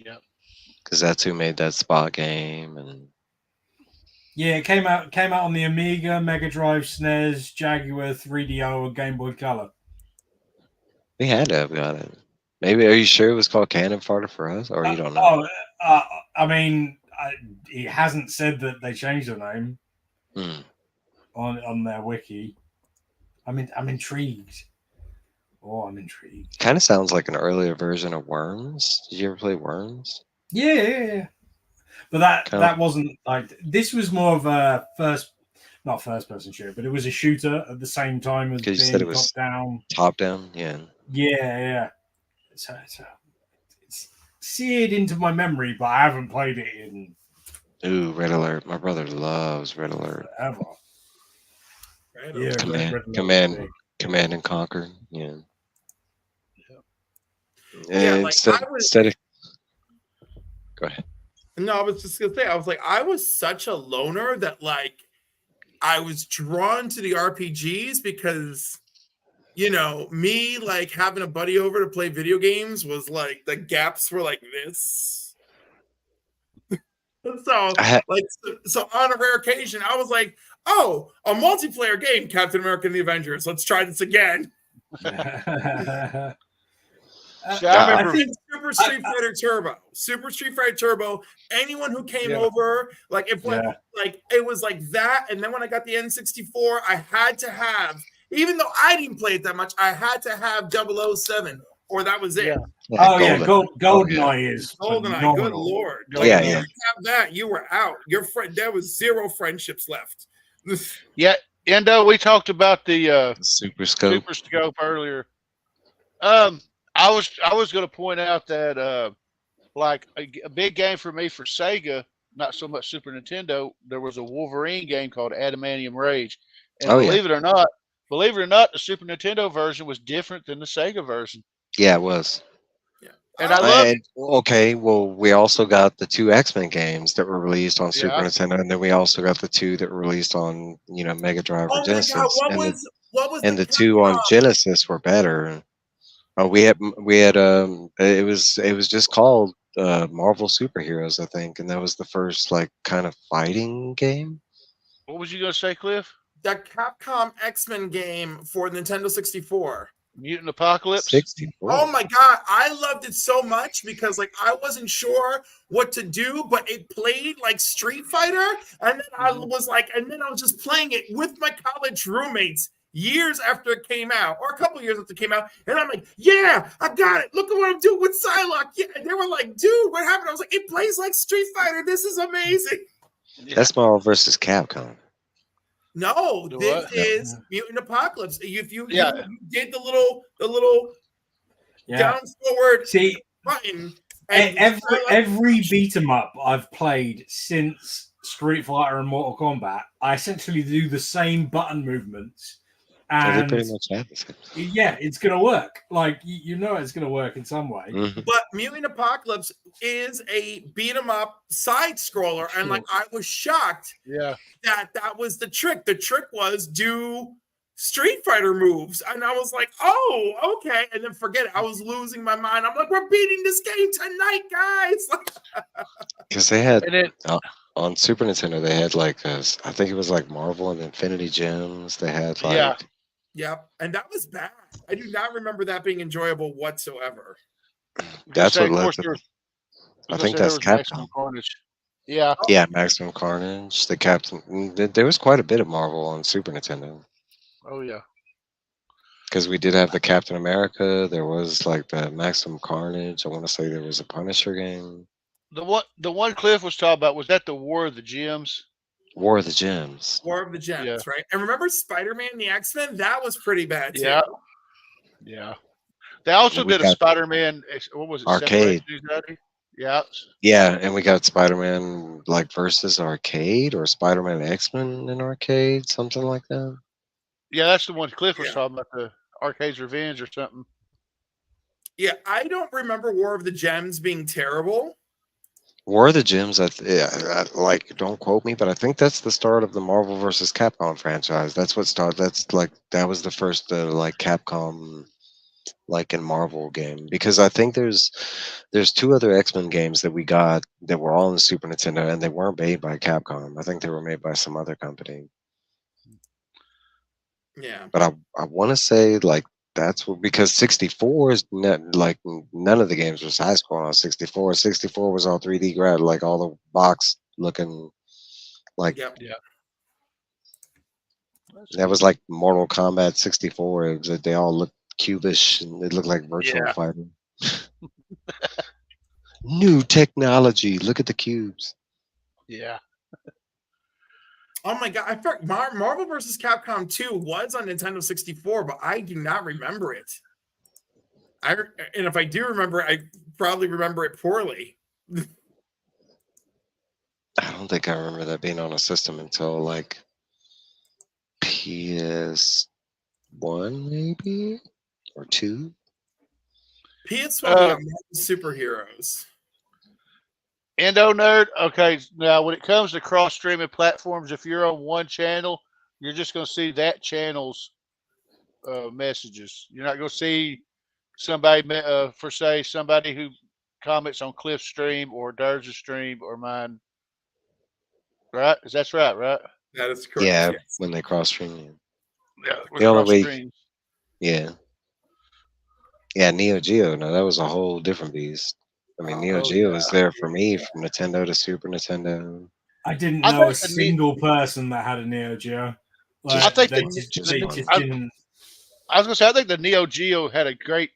Yep. Because that's who made that Spot game and Yeah, it came out on the Amiga, Mega Drive, SNES, Jaguar, 3DO, and Game Boy Color. We had to have got it. Maybe, are you sure it was called Cannon Fodder for us, or you don't know? I mean, it hasn't said that they changed the name on their wiki. I'm intrigued. Oh, I'm intrigued. Kind of sounds like an earlier version of Worms. Did you ever play Worms? Yeah. But that wasn't like, this was more of a not first person shooter, but it was a shooter at the same time as being you said it was top down. Yeah. So it's seared into my memory, but I haven't played it in. Ooh, Red Alert! My brother loves Red Alert. Forever. Command and Conquer. Yeah. Yeah, like instead of. Go ahead. No, I was just gonna say, I was like, I was such a loner that like I was drawn to the RPGs because, you know, me like having a buddy over to play video games was like the gaps were like this. So on a rare occasion, I was like, oh, a multiplayer game, Captain America and the Avengers. Let's try this again. I think Super Street Fighter Turbo. Anyone who came over, like it was like that. And then when I got the N64, I had to have, even though I didn't play it that much, I had to have 007, or that was it. GoldenEye is GoldenEye. Good lord! Like, if you didn't have that, you were out. Your friend, there was zero friendships left. Yeah, Endo, we talked about the Super Scope earlier. I was going to point out that like a big game for me for Sega, not so much Super Nintendo. There was a Wolverine game called Adamantium Rage, and believe it or not, the Super Nintendo version was different than the Sega version. Yeah, it was. Yeah, and I love it. Okay, well, we also got the 2 X-Men games that were released on Super Nintendo, and then we also got the 2 that were released on Mega Drive or Genesis. What was the 2 on Genesis were better. Oh, we had it was just called Marvel Superheroes, I think, and that was the first like kind of fighting game. What was you gonna say, Cliff? The Capcom X-Men game for Nintendo 64. Mutant Apocalypse. 64. Oh my god, I loved it so much because like I wasn't sure what to do, but it played like Street Fighter, and then I was just playing it with my college roommates years after it came out, or a couple years after it came out, and I'm like, yeah, I got it. Look at what I'm doing with Psylocke. Yeah, and they were like, dude, what happened? I was like, it plays like Street Fighter. This is amazing. That's Marvel versus Capcom. No, this is Mutant Apocalypse. If you did the little down forward button. And every beat 'em up I've played since Street Fighter and Mortal Kombat, I essentially do the same button movements. And they pretty much have this. Yeah, it's gonna work. Like it's gonna work in some way. But Mutant Apocalypse is a beat 'em up side scroller, and like I was shocked. That was the trick. The trick was do Street Fighter moves, and I was like, oh, okay. And then forget it. I was losing my mind. I'm like, we're beating this game tonight, guys. Because they had on Super Nintendo, they had like I think it was like Marvel and Infinity Gems. They had like Yep, and that was bad. I do not remember that being enjoyable whatsoever. That's what led to. I think that's Capcom. Yeah, Maximum Carnage. The Captain. There was quite a bit of Marvel on Super Nintendo. Oh yeah, because we did have the Captain America. There was like the Maximum Carnage. I want to say there was a Punisher game. The one Cliff was talking about, was that the War of the Gems? War of the Gems. War of the Gems, right? And remember Spider-Man and the X-Men? That was pretty bad too. Yeah. They also did a Spider-Man. What was it? Arcade. Yeah, and we got Spider-Man like versus Arcade, or Spider-Man X-Men in Arcade, something like that. Yeah, that's the one Cliff was talking about, the Arcade's Revenge or something. Yeah, I don't remember War of the Gems being terrible. War of the Gems, like, don't quote me, but I think that's the start of the Marvel versus Capcom franchise. That's what started. That was the first like Capcom like in Marvel game, because I think there's two other X-Men games that we got that were all on the Super Nintendo, and they weren't made by Capcom. I think they were made by some other company. Yeah. But I want to say like that's what, because 64 is like none of the games was high score on 64. 64 was all 3D grad, like all the box looking like Yep. Yeah. that was like Mortal Kombat 64. It was, they all looked cubish and it looked like virtual Yeah. fighting. New technology. Look at the cubes. Yeah. Oh my god! I forgot Marvel vs. Capcom 2 was on Nintendo 64, but I do not remember it. And if I do remember it, I probably remember it poorly. I don't think I remember that being on a system until like PS1 maybe or 2. PS1 we got Marvel Superheroes. Endo Nerd. Okay, now when it comes to cross streaming platforms, if you're on one channel, you're just going to see that channel's messages. You're not going to see somebody for say somebody who comments on Cliff's stream or Durz's stream or mine. Right? That's right, right? That is correct. Yeah, yes. when they cross stream. Yeah, we're The only cross way- streams. Yeah. Yeah, Neo Geo. No, that was a whole different beast. I mean, Neo Oh, Geo yeah. was there for me from Nintendo to Super Nintendo. I didn't I know a think the single person that had a Neo Geo. Like, I think they the- just, the- they just I- didn't. I was going to say, I think the Neo Geo had a great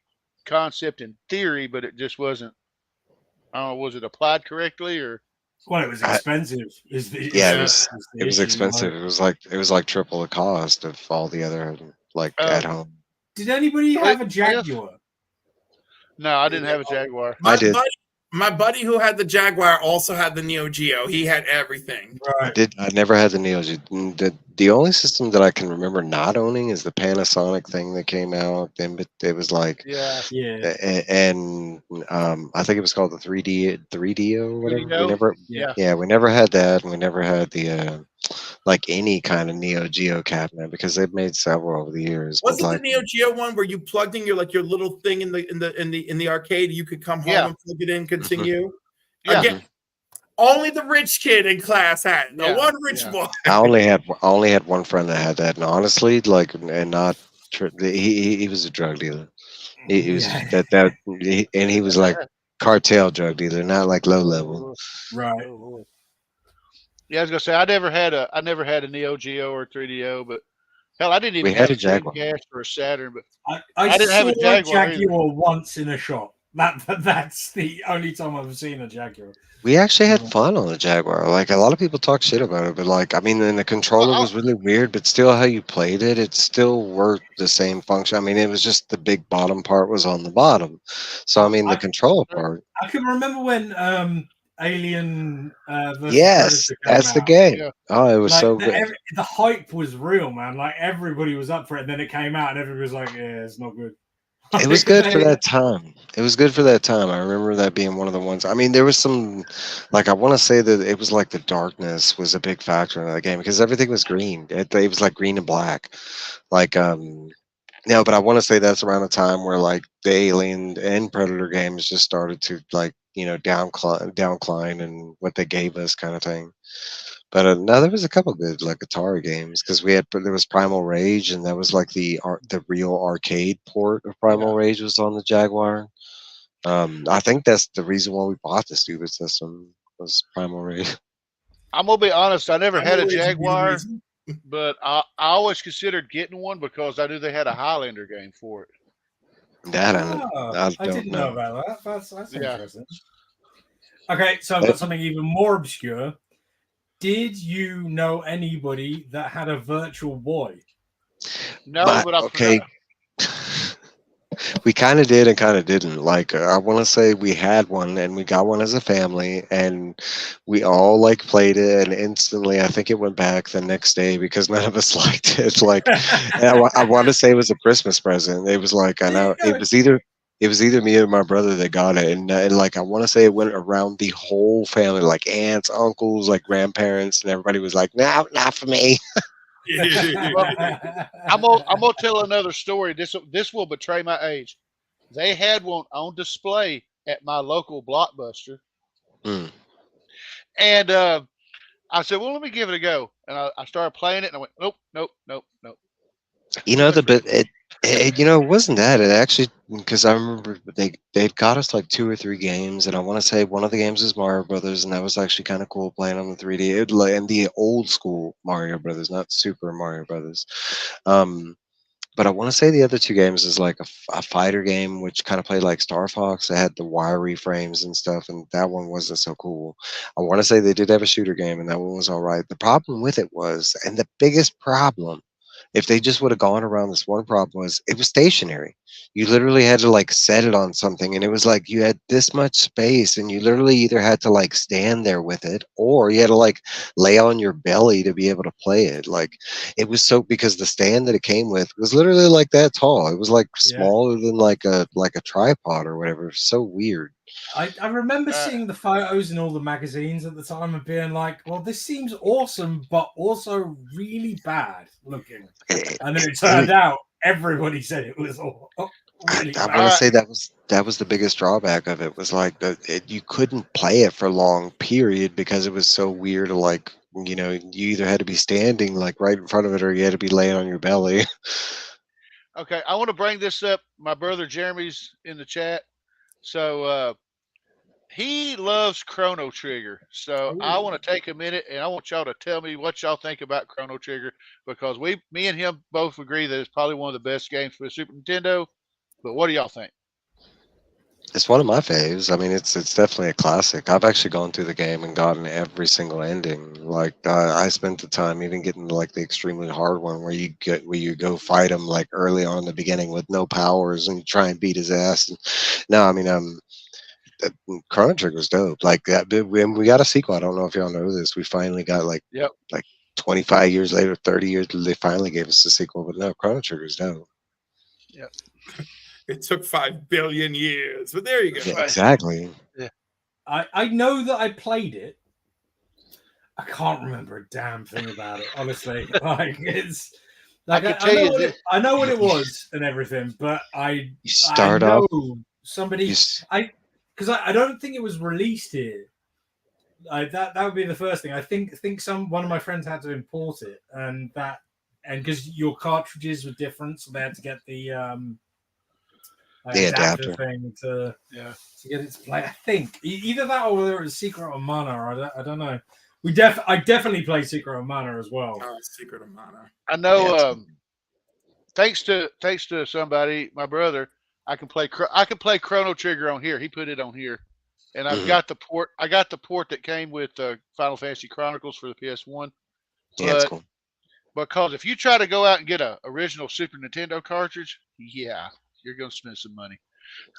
concept in theory, but it just wasn't. I don't know, was it applied correctly or? Well, it was expensive. Yeah, it was the issue, expensive. like- It was like triple the cost of all the other like at home. Did anybody have a Jaguar? No, I didn't have a Jaguar. I did. My buddy who had the Jaguar also had the Neo Geo. He had everything. Right. I never had the Neo Geo. The only system that I can remember not owning is the Panasonic thing that came out. And it was like, Yeah. and I think it was called the 3D or whatever. 3DO? We never, Yeah. we never had that, and we never had the like any kind of Neo Geo cabinet because they've made several over the years. Was but it like, the Neo Geo one where you plugged in your little thing in the arcade? You could come home Yeah. and plug it in, continue. Yeah. Again, only the rich kid in class had it. The Yeah, one rich yeah. boy. I only had one friend that had that, and honestly, like, and not he was a drug dealer. He was and he was like cartel drug dealer, not like low level. Right. Yeah, I was gonna say I never had a Neo Geo or 3DO, but hell, I didn't even We had have a Jaguar. Dreamcast or a Saturn. But I didn't have a saw Jaguar either. once in a shop. That's the only time I've seen a Jaguar. We actually had fun on the Jaguar. Like a lot of people talk shit about it, but like I mean, and the controller was really weird, but still, how you played it, it still worked the same function. I mean, it was just the big bottom part was on the bottom. So I mean, the controller part. I can remember when Alien versus Yes, Predator came that's the out. game. Yeah. Oh, it was Like, so good. the hype was real, man. Like everybody was up for it. And then it came out, and everybody was like, "Yeah, it's not good." It was good for that time. It was good for that time. I remember that being one of the ones. I mean, there was some, like I want to say that it was like the darkness was a big factor in that game because everything was green. It was like green and black, like no. But I want to say that's around the time where like the Alien and Predator games just started to like downcline and what they gave us kind of thing. But no, there was a couple good like Atari games because there was Primal Rage, and that was like the real arcade port of Primal Rage was on the Jaguar. I think that's the reason why we bought the stupid system was Primal Rage. I'm gonna be honest, I never had a Primal Rage would be the Jaguar, reason. but I always considered getting one because I knew they had a Highlander game for it. That Oh, I I don't didn't know about that. That's Yeah. interesting. Okay, so I've got something even more obscure. Did you know anybody that had a Virtual Boy? No, but I okay. We kind of did and kind of didn't. Like I want to say we had one and we got one as a family and we all like played it and instantly I think it went back the next day because none of us liked it. Like I want to say it was a Christmas present. It was like I know it was either me or my brother that got it and like I want to say it went around the whole family, like aunts, uncles, like grandparents, and everybody was like, "No, not for me." I'm gonna tell another story. This will betray my age. They had one on display at my local Blockbuster, Mm. and I said, "Well, let me give it a go." And I started playing it, and I went, "Nope, nope, nope, nope." You Too know much the bit freaking. it it wasn't that it actually because I remember they'd got us like 2 or 3 games, and I want to say one of the games is Mario Brothers, and that was actually kind of cool playing on the 3D. And the old school Mario Brothers, not Super Mario Brothers. Um, but I want to say the other 2 games is like a fighter game, which kind of played like Star Fox. It had the wiry frames and stuff, and that one wasn't so cool. I want to say they did have a shooter game, and that one was all right. The problem with it was, and the biggest problem, if they just would have gone around this one problem, was it was stationary. You literally had to like set it on something, and it was like you had this much space, and you literally either had to like stand there with it, or you had to like lay on your belly to be able to play it. Like it was so because the stand that it came with was literally like that tall. It was like Yeah. smaller than like a tripod or whatever. It was so weird. I remember seeing the photos in all the magazines at the time and being like, well, this seems awesome, but also really bad looking. And then it turned out everybody said it was all really I bad. want to say that was the biggest drawback of it was like you couldn't play it for long period because it was so weird. Like you either had to be standing like right in front of it or you had to be laying on your belly. Okay, I want to bring this up. My brother Jeremy's in the chat, so he loves Chrono Trigger. So I want to take a minute and I want y'all to tell me what y'all think about Chrono Trigger because me and him both agree that it's probably one of the best games for the Super Nintendo. But what do y'all think? It's one of my faves. I mean, it's definitely a classic. I've actually gone through the game and gotten every single ending. Like I spent the time even getting to like the extremely hard one where you go fight him like early on in the beginning with no powers and try and beat his ass. And, no, I mean Chrono Trigger's dope. Like that, when we got a sequel. I don't know if y'all know this. We finally got like Yep. 25 years later, 30 years. They finally gave us a sequel. But no, Chrono Trigger's dope. Yep. It took 5 billion years, but there you go. Yeah, exactly. Yeah. I know that I played it. I can't remember a damn thing about it, honestly. Like it's like I know what it was and everything, but I know somebody because I don't think it was released here. That would be the first thing. I think one of my friends had to import it, and because your cartridges were different, so they had to get the adapter thing to get it to play. I think either that or whether it was Secret of Mana. I don't know. I definitely play Secret of Mana as well. Secret of Mana. I know. Thanks to somebody, my brother, I can play Chrono Trigger on here. He put it on here, and I've got the port. I got the port that came with Final Fantasy Chronicles for the PS1. Yeah, that's cool. Because if you try to go out and get a original Super Nintendo cartridge, you're going to spend some money.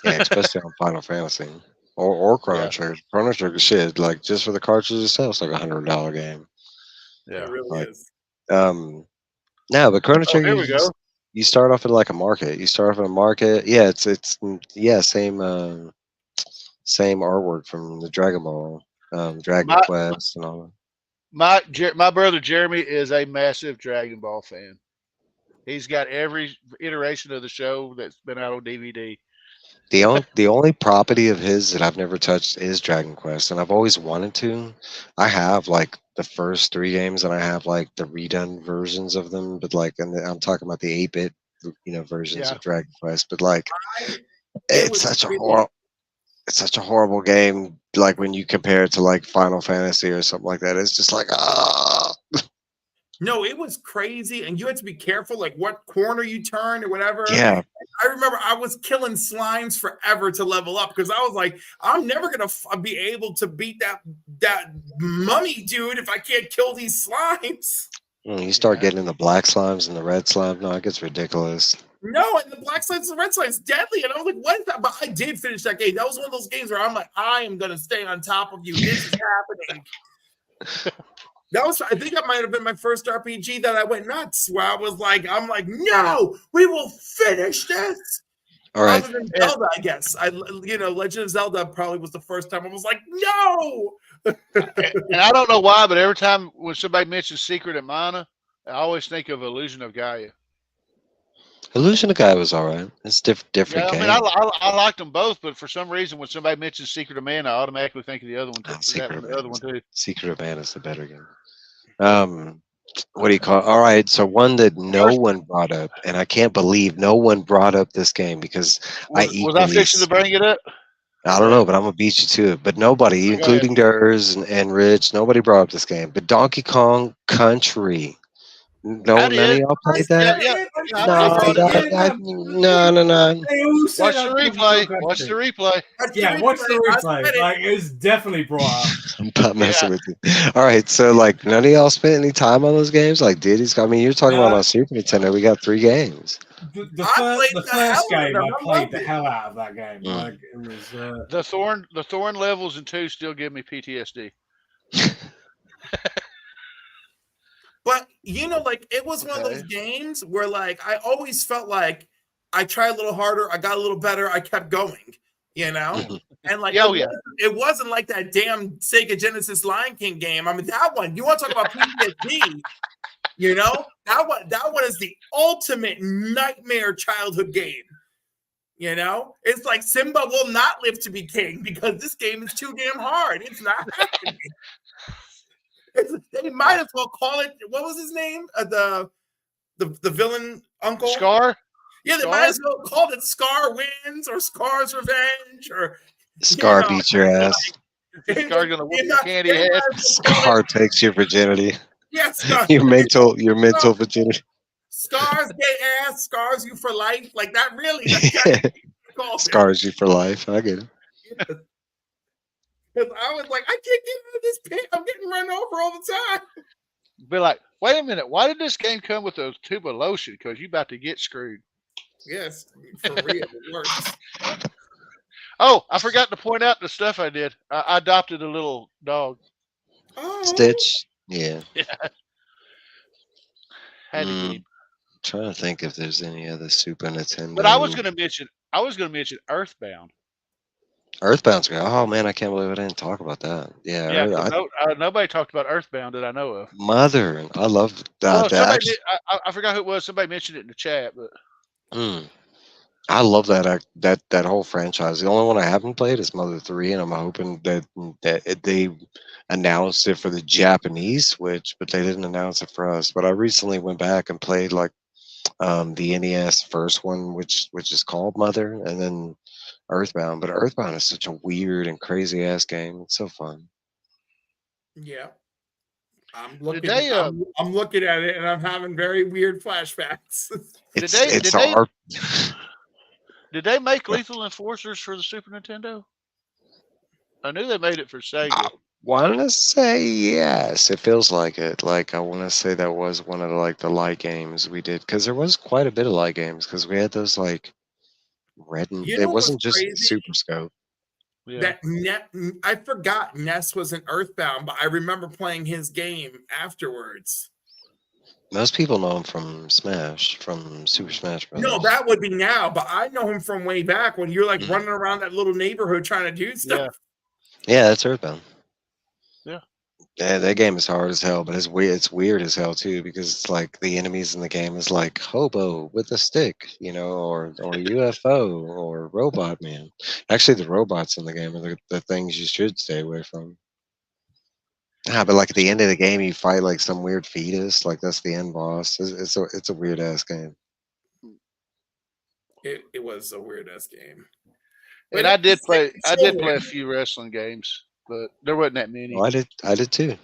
Yeah, especially on Final Fantasy or Chrono Trigger. Chrono Trigger shit, like just for the cartridge itself, it's like $100 game. Yeah, it really is. No, but Chrono Trigger. Here we go. You start off in like a market. You start off in a market. Yeah, it's same artwork from the Dragon Ball, Dragon Quest, and all that. My brother Jeremy is a massive Dragon Ball fan. He's got every iteration of the show that's been out on DVD. The only property of his that I've never touched is Dragon Quest, and I've always wanted to. I have like the first 3 games, and I have like the redone versions of them, but like, and I'm talking about the 8-bit, versions of Dragon Quest. But like, it's such a horrible game. Like when you compare it to like Final Fantasy or something like that, it's just like No, it was crazy, and you had to be careful, like what corner you turn or whatever. Yeah, I remember I was killing slimes forever to level up because I was like, I'm never gonna be able to beat that mummy dude if I can't kill these slimes. You start getting in the black slimes and the red slime. No, it gets ridiculous. No, and the black slimes and the red slimes deadly, and I was like, what is that? But I did finish that game. That was one of those games where I'm like, I am gonna stay on top of you. This is happening. I think that might have been my first RPG that I went nuts, where I'm like, no, we will finish this. All right. Other than Zelda, I guess. Legend of Zelda probably was the first time I was like, no. And I don't know why, but every time when somebody mentions Secret of Mana, I always think of Illusion of Gaia. Illusion of Guy was all right. It's different Yeah, I mean, game. I liked them both, but for some reason, when somebody mentions Secret of Mana, I automatically think of the other one. Oh, The other one too. Secret of Mana is the better game. What do you call it? All right, so one that no one brought up, and I can't believe no one brought up this game because I Was I fixing to bring it up? I don't know, but I'm gonna beat you to it. But nobody, including Durs and Rich, nobody brought up this game. But Donkey Kong Country. No, none of y'all played that. Yeah. No. They all said Watch the replay. Watch the replay. Yeah, watch the replay. Like, it's definitely brought up. I'm not messing with you. All right, so like none of y'all spent any time on those games. Like Diddy's. I mean, you're talking about on Super Nintendo. We got 3 games. The first game, I played the hell out of that game. Like it was the thorn levels in 2 still give me PTSD. But like it was one of those games where like I always felt like I tried a little harder, I got a little better, I kept going, and like it wasn't like that damn Sega Genesis Lion King game. I mean that one. You want to talk about PTSD? That one is the ultimate nightmare childhood game. It's like Simba will not live to be king because this game is too damn hard. It's not happening. They might as well call it. What was his name? The villain uncle Scar. Yeah, they might as well call it Scar Wins or Scar's Revenge or Scar beats your ass. Scar gonna whoop your candy ass. Scar takes your virginity. Yes, your mental virginity. Scars gay ass scars you for life. Like that really. Scars you for life. I get it. Because I was like, I can't get out of this pit. I'm getting run over all the time. Be like, wait a minute. Why did this game come with a tube of lotion? Because you about to get screwed. Yes, for real. It works. Oh, I forgot to point out the stuff I did. I adopted a little dog. Oh. Stitch. Yeah. Had to keep. Trying to think if there's any other Super Nintendo. But I was going to mention Earthbound. Earthbound's great. Oh man, I can't believe I didn't talk about that. Yeah, nobody talked about Earthbound that I know of. Mother, I love that. I forgot who it was. Somebody mentioned it in the chat, but I love that whole franchise. The only one I haven't played is Mother 3, and I'm hoping that they announced it for the Japanese Switch, but they didn't announce it for us. But I recently went back and played like the NES first one, which is called Mother, and then Earthbound. But Earthbound is such a weird and crazy ass game. It's so fun. Yeah. I'm looking at it and I'm having very weird flashbacks. Did they make Lethal Enforcers for the Super Nintendo? I knew they made it for Sega. I want to say yes. It feels like it. Like I want to say that was one of the light games we did, because there was quite a bit of light games, because we had those like red and it wasn't just Super Scope. Yeah. I forgot Ness was in Earthbound, but I remember playing his game afterwards. Most people know him from Smash, from Super Smash Bros. No, that would be now, but I know him from way back when you're like running around that little neighborhood trying to do stuff. Yeah, that's Earthbound. Yeah, that game is hard as hell, but it's weird. It's weird as hell too, because it's like the enemies in the game is like hobo with a stick, or UFO or robot man. Actually, the robots in the game are the things you should stay away from. But like at the end of the game, you fight like some weird fetus. Like that's the end boss. It's a weird ass game. It was a weird ass game. And I did play a few wrestling games, but there wasn't that many. Oh, I did too.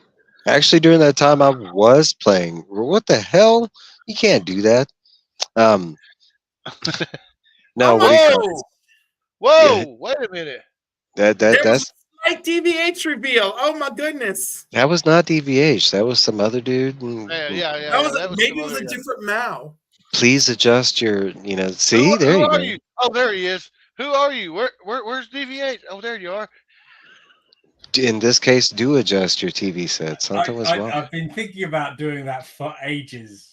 Actually, during that time, I was playing. What the hell? You can't do that. No. Whoa! Wait a minute. That's like DVH reveal. Oh my goodness. That was not DVH. That was some other dude. Yeah. Maybe it was a different Mao. Please adjust your. See, there you go. You? Oh, there he is. Who are you? Where's DVH? Oh, there you are. In this case, do adjust your TV set. Something was wrong. I've been thinking about doing that for ages.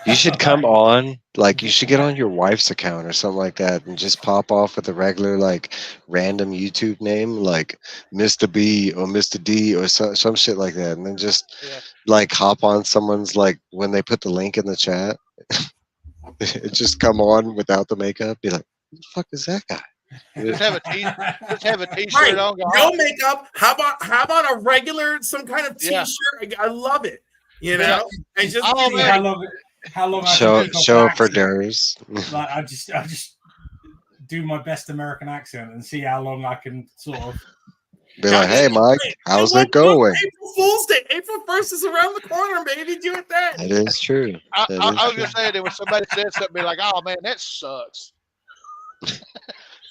You should come on, you should get on your wife's account or something like that, and just pop off with a regular, random YouTube name, like Mr. B or Mr. D or some shit like that, and then just hop on someone's when they put the link in the chat. It just come on without the makeup. Be like, who the fuck is that guy? Just have a t-shirt Right. on. Go, No makeup. How about a regular, some kind of Yeah. t-shirt? I love it. You Yeah. know, and just Oh, See man. how long I Show can keep up show an up for accent. nerves. Like I just do my best American accent and see how long I can sort of. Be like, hey, Mike, how's it going? April Fool's Day. April 1st is around the corner, baby. Do it then. That is true. I was gonna say that when somebody said something, be like, "Oh man, that sucks."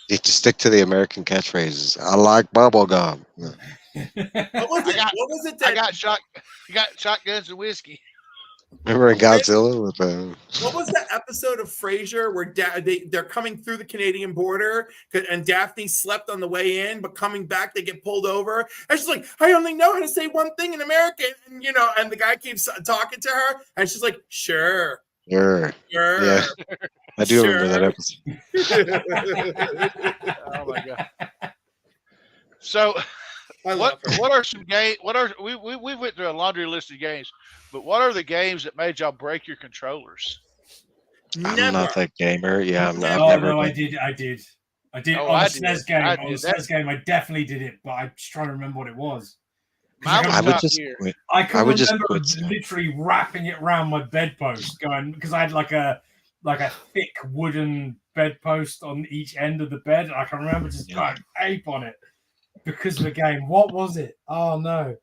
You just stick to the American catchphrases. I like bubble gum. What was it? What was it? That I got shotguns and whiskey. Remember in Godzilla with the. What was that episode of Frasier where they're coming through the Canadian border and Daphne slept on the way in, but coming back they get pulled over, and she's like, "I only know how to say one thing in American," and and the guy keeps talking to her, and she's like, "Sure, Sure. Yeah, I do remember that episode." Oh my god! So, what are some games? We went through a laundry list of games, but what are the games that made y'all break your controllers? I'm not that gamer. Yeah, I'm not. No, I did. Oh, on the SNES game. On the SNES game, I definitely did it, but I'm just trying to remember what it was. I would just quit. I can remember quit. literally wrapping it around my bedpost, going because I had like a thick wooden bedpost on each end of the bed. I can remember just going ape on it because of the game. What was it? Oh no,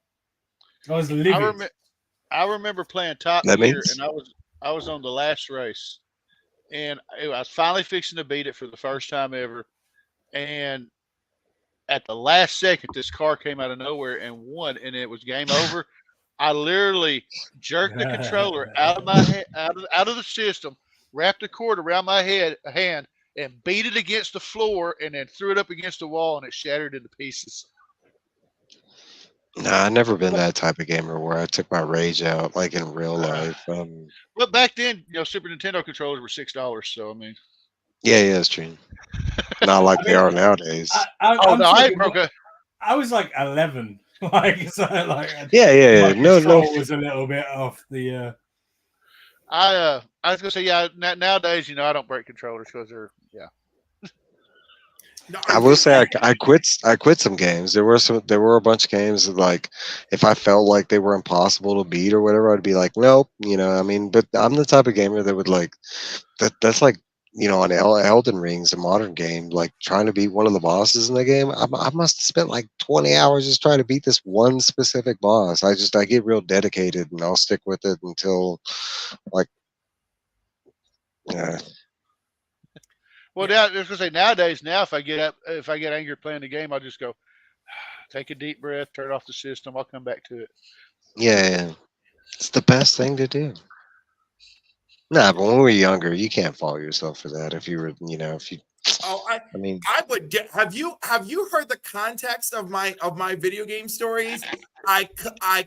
I was livid. I remember playing Top Gear, and I was on the last race, and I was finally fixing to beat it for the first time ever, and at the last second, this car came out of nowhere and won, and it was game over. I literally jerked the controller out of my head, out of the system, wrapped a cord around my hand, and beat it against the floor, and then threw it up against the wall, and it shattered into pieces. Nah, I've never been that type of gamer where I took my rage out like in real life. But back then, Super Nintendo controllers were $6. So I mean, yeah, it's true. Not like they are nowadays. I was like 11. Yeah. No. Was a little bit off the. I was gonna say nowadays, I don't break controllers because they're I will say I quit some games. There were a bunch of games that, like, if I felt like they were impossible to beat or whatever, I'd be like, nope. I mean, but I'm the type of gamer that would like that's like, on Elden Ring's a modern game, like trying to beat one of the bosses in the game. I must have spent like 20 hours just trying to beat this one specific boss. I get real dedicated and I'll stick with it until like, yeah. Well, I was gonna say nowadays. Now, if I get angry playing the game, I'll just go, take a deep breath, turn off the system. I'll come back to it. Yeah, it's the best thing to do. Nah, but when we were younger, you can't fault yourself for that. If you were, if you. Oh, I would get. Have you heard the context of my video game stories? I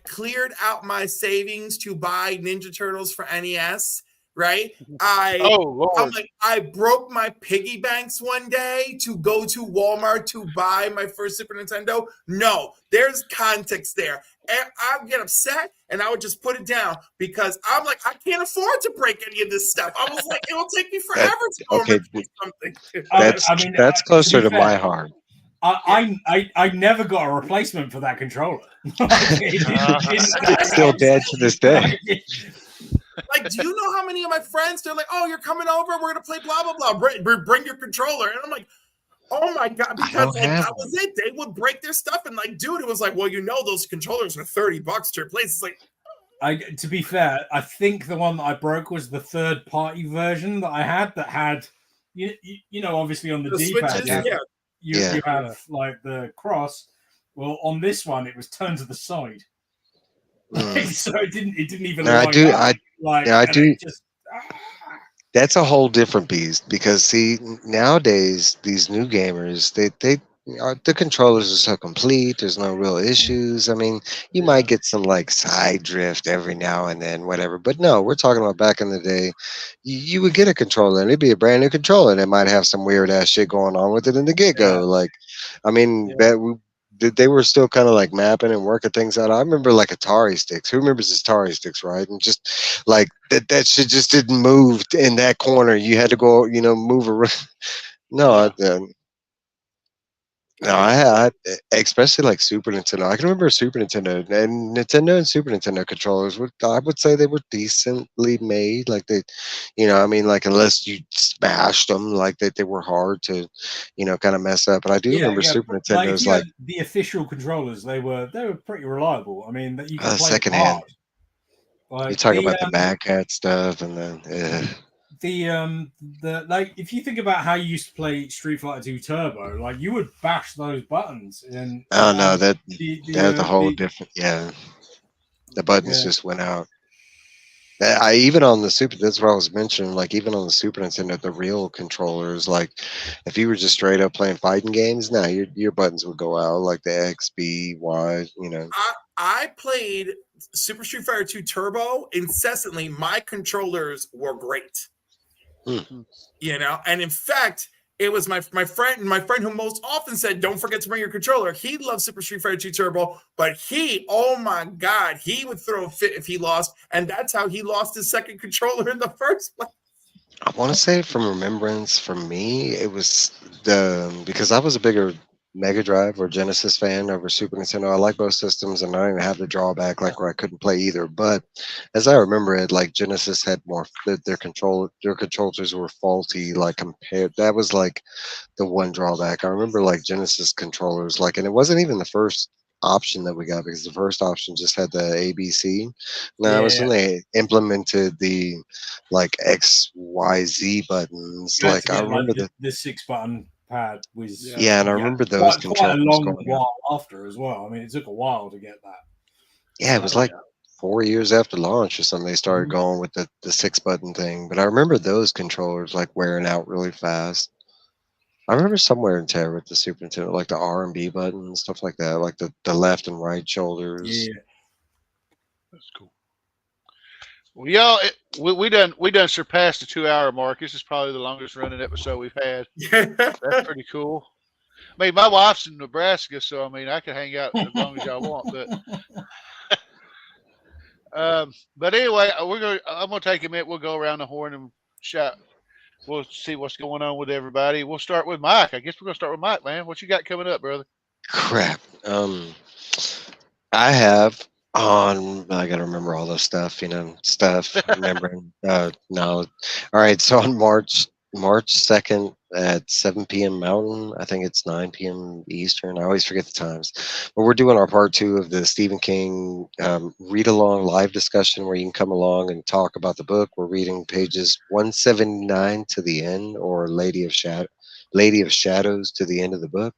cleared out my savings to buy Ninja Turtles for NES. Right? I broke my piggy banks one day to go to Walmart to buy my first Super Nintendo. No, there's context there. And I would get upset and I would just put it down because I'm like, I can't afford to break any of this stuff. I was like, it'll take me forever to go something. That's closer to my heart. I never got a replacement for that controller. It's still dead to this day. Like, do you know how many of my friends, they're like, oh, you're coming over, we're gonna play blah blah blah, bring your controller, and I'm like, oh my god, because that was it. They would break their stuff, and like, dude, it was like, well, those controllers are $30 to replace. It's like, to be fair, I think the one that I broke was the third party version that I had obviously on the D-pad, you have like the cross. Well, on this one, it was turned to the side. So it didn't even. I do. That's a whole different beast because see, nowadays these new gamers, the controllers are so complete. There's no real issues. I mean, you might get some like side drift every now and then, whatever. But no, we're talking about back in the day. You would get a controller and it'd be a brand new controller and it might have some weird ass shit going on with it in the get go. Like, I mean, they were still kind of like mapping and working things out. I remember like Atari sticks. Who remembers Atari sticks, right? And just like that shit just didn't move in that corner. You had to go, move around. No, no, I especially like Super Nintendo. I can remember Super Nintendo and Super Nintendo controllers. I would say they were decently made. Like I mean, like unless you smashed them, like they were hard to, kind of mess up. But I do remember Super Nintendo's like the official controllers. They were pretty reliable. I mean, that you can play second hand. hard. Like you talk about the Mad Cat stuff, and then the like if you think about how you used to play Street Fighter 2 Turbo, like you would bash those buttons and no, that's a whole different the buttons just went out. I even on the Super, that's what I was mentioning, like even on the Super Nintendo, the real controllers, like if you were just straight up playing fighting games, your buttons would go out, like the X, B, Y, I played Super Street Fighter 2 Turbo incessantly. My controllers were great. And in fact, it was my friend who most often said, "Don't forget to bring your controller." He loved Super Street Fighter 2 Turbo, but oh my God, he would throw a fit if he lost, and that's how he lost his second controller in the first place. I want to say from remembrance, for me, it was because I was a bigger Mega Drive or Genesis fan over Super Nintendo. I like both systems, and I didn't have the drawback like where I couldn't play either. But as I remember it, like Genesis had more their controllers were faulty. Like compared, that was like the one drawback. I remember like Genesis controllers, like, and it wasn't even the first option that we got because the first option just had the ABC. Now it was when they implemented the like XYZ buttons. Like I remember the 6-button pad was and I remember those quite a long while after as well. I mean, it took a while to get that. Yeah, it was like 4 years after launch or something. They started going with the 6-button thing. But I remember those controllers like wearing out really fast. I remember somewhere in tear with the Super Nintendo, like the R and B button, stuff like that, like the left and right shoulders. Yeah, that's cool. Well, y'all, we done surpassed the 2-hour mark. This is probably the longest running episode we've had. That's pretty cool. I mean, my wife's in Nebraska, so I mean, I can hang out as long as y'all want. But anyway, I'm gonna take a minute. We'll go around the horn and shout. We'll see what's going on with everybody. We'll start with Mike. I guess we're gonna start with Mike, man. What you got coming up, brother? Crap. I have on. I gotta remember all this stuff. Remembering. No. All right. So on March 2nd at 7 p.m. Mountain. I think it's 9 p.m. Eastern. I always forget the times. But we're doing our part 2 of the Stephen King read-along live discussion where you can come along and talk about the book. We're reading pages 179 to the end, or Lady of Shadows to the end of the book.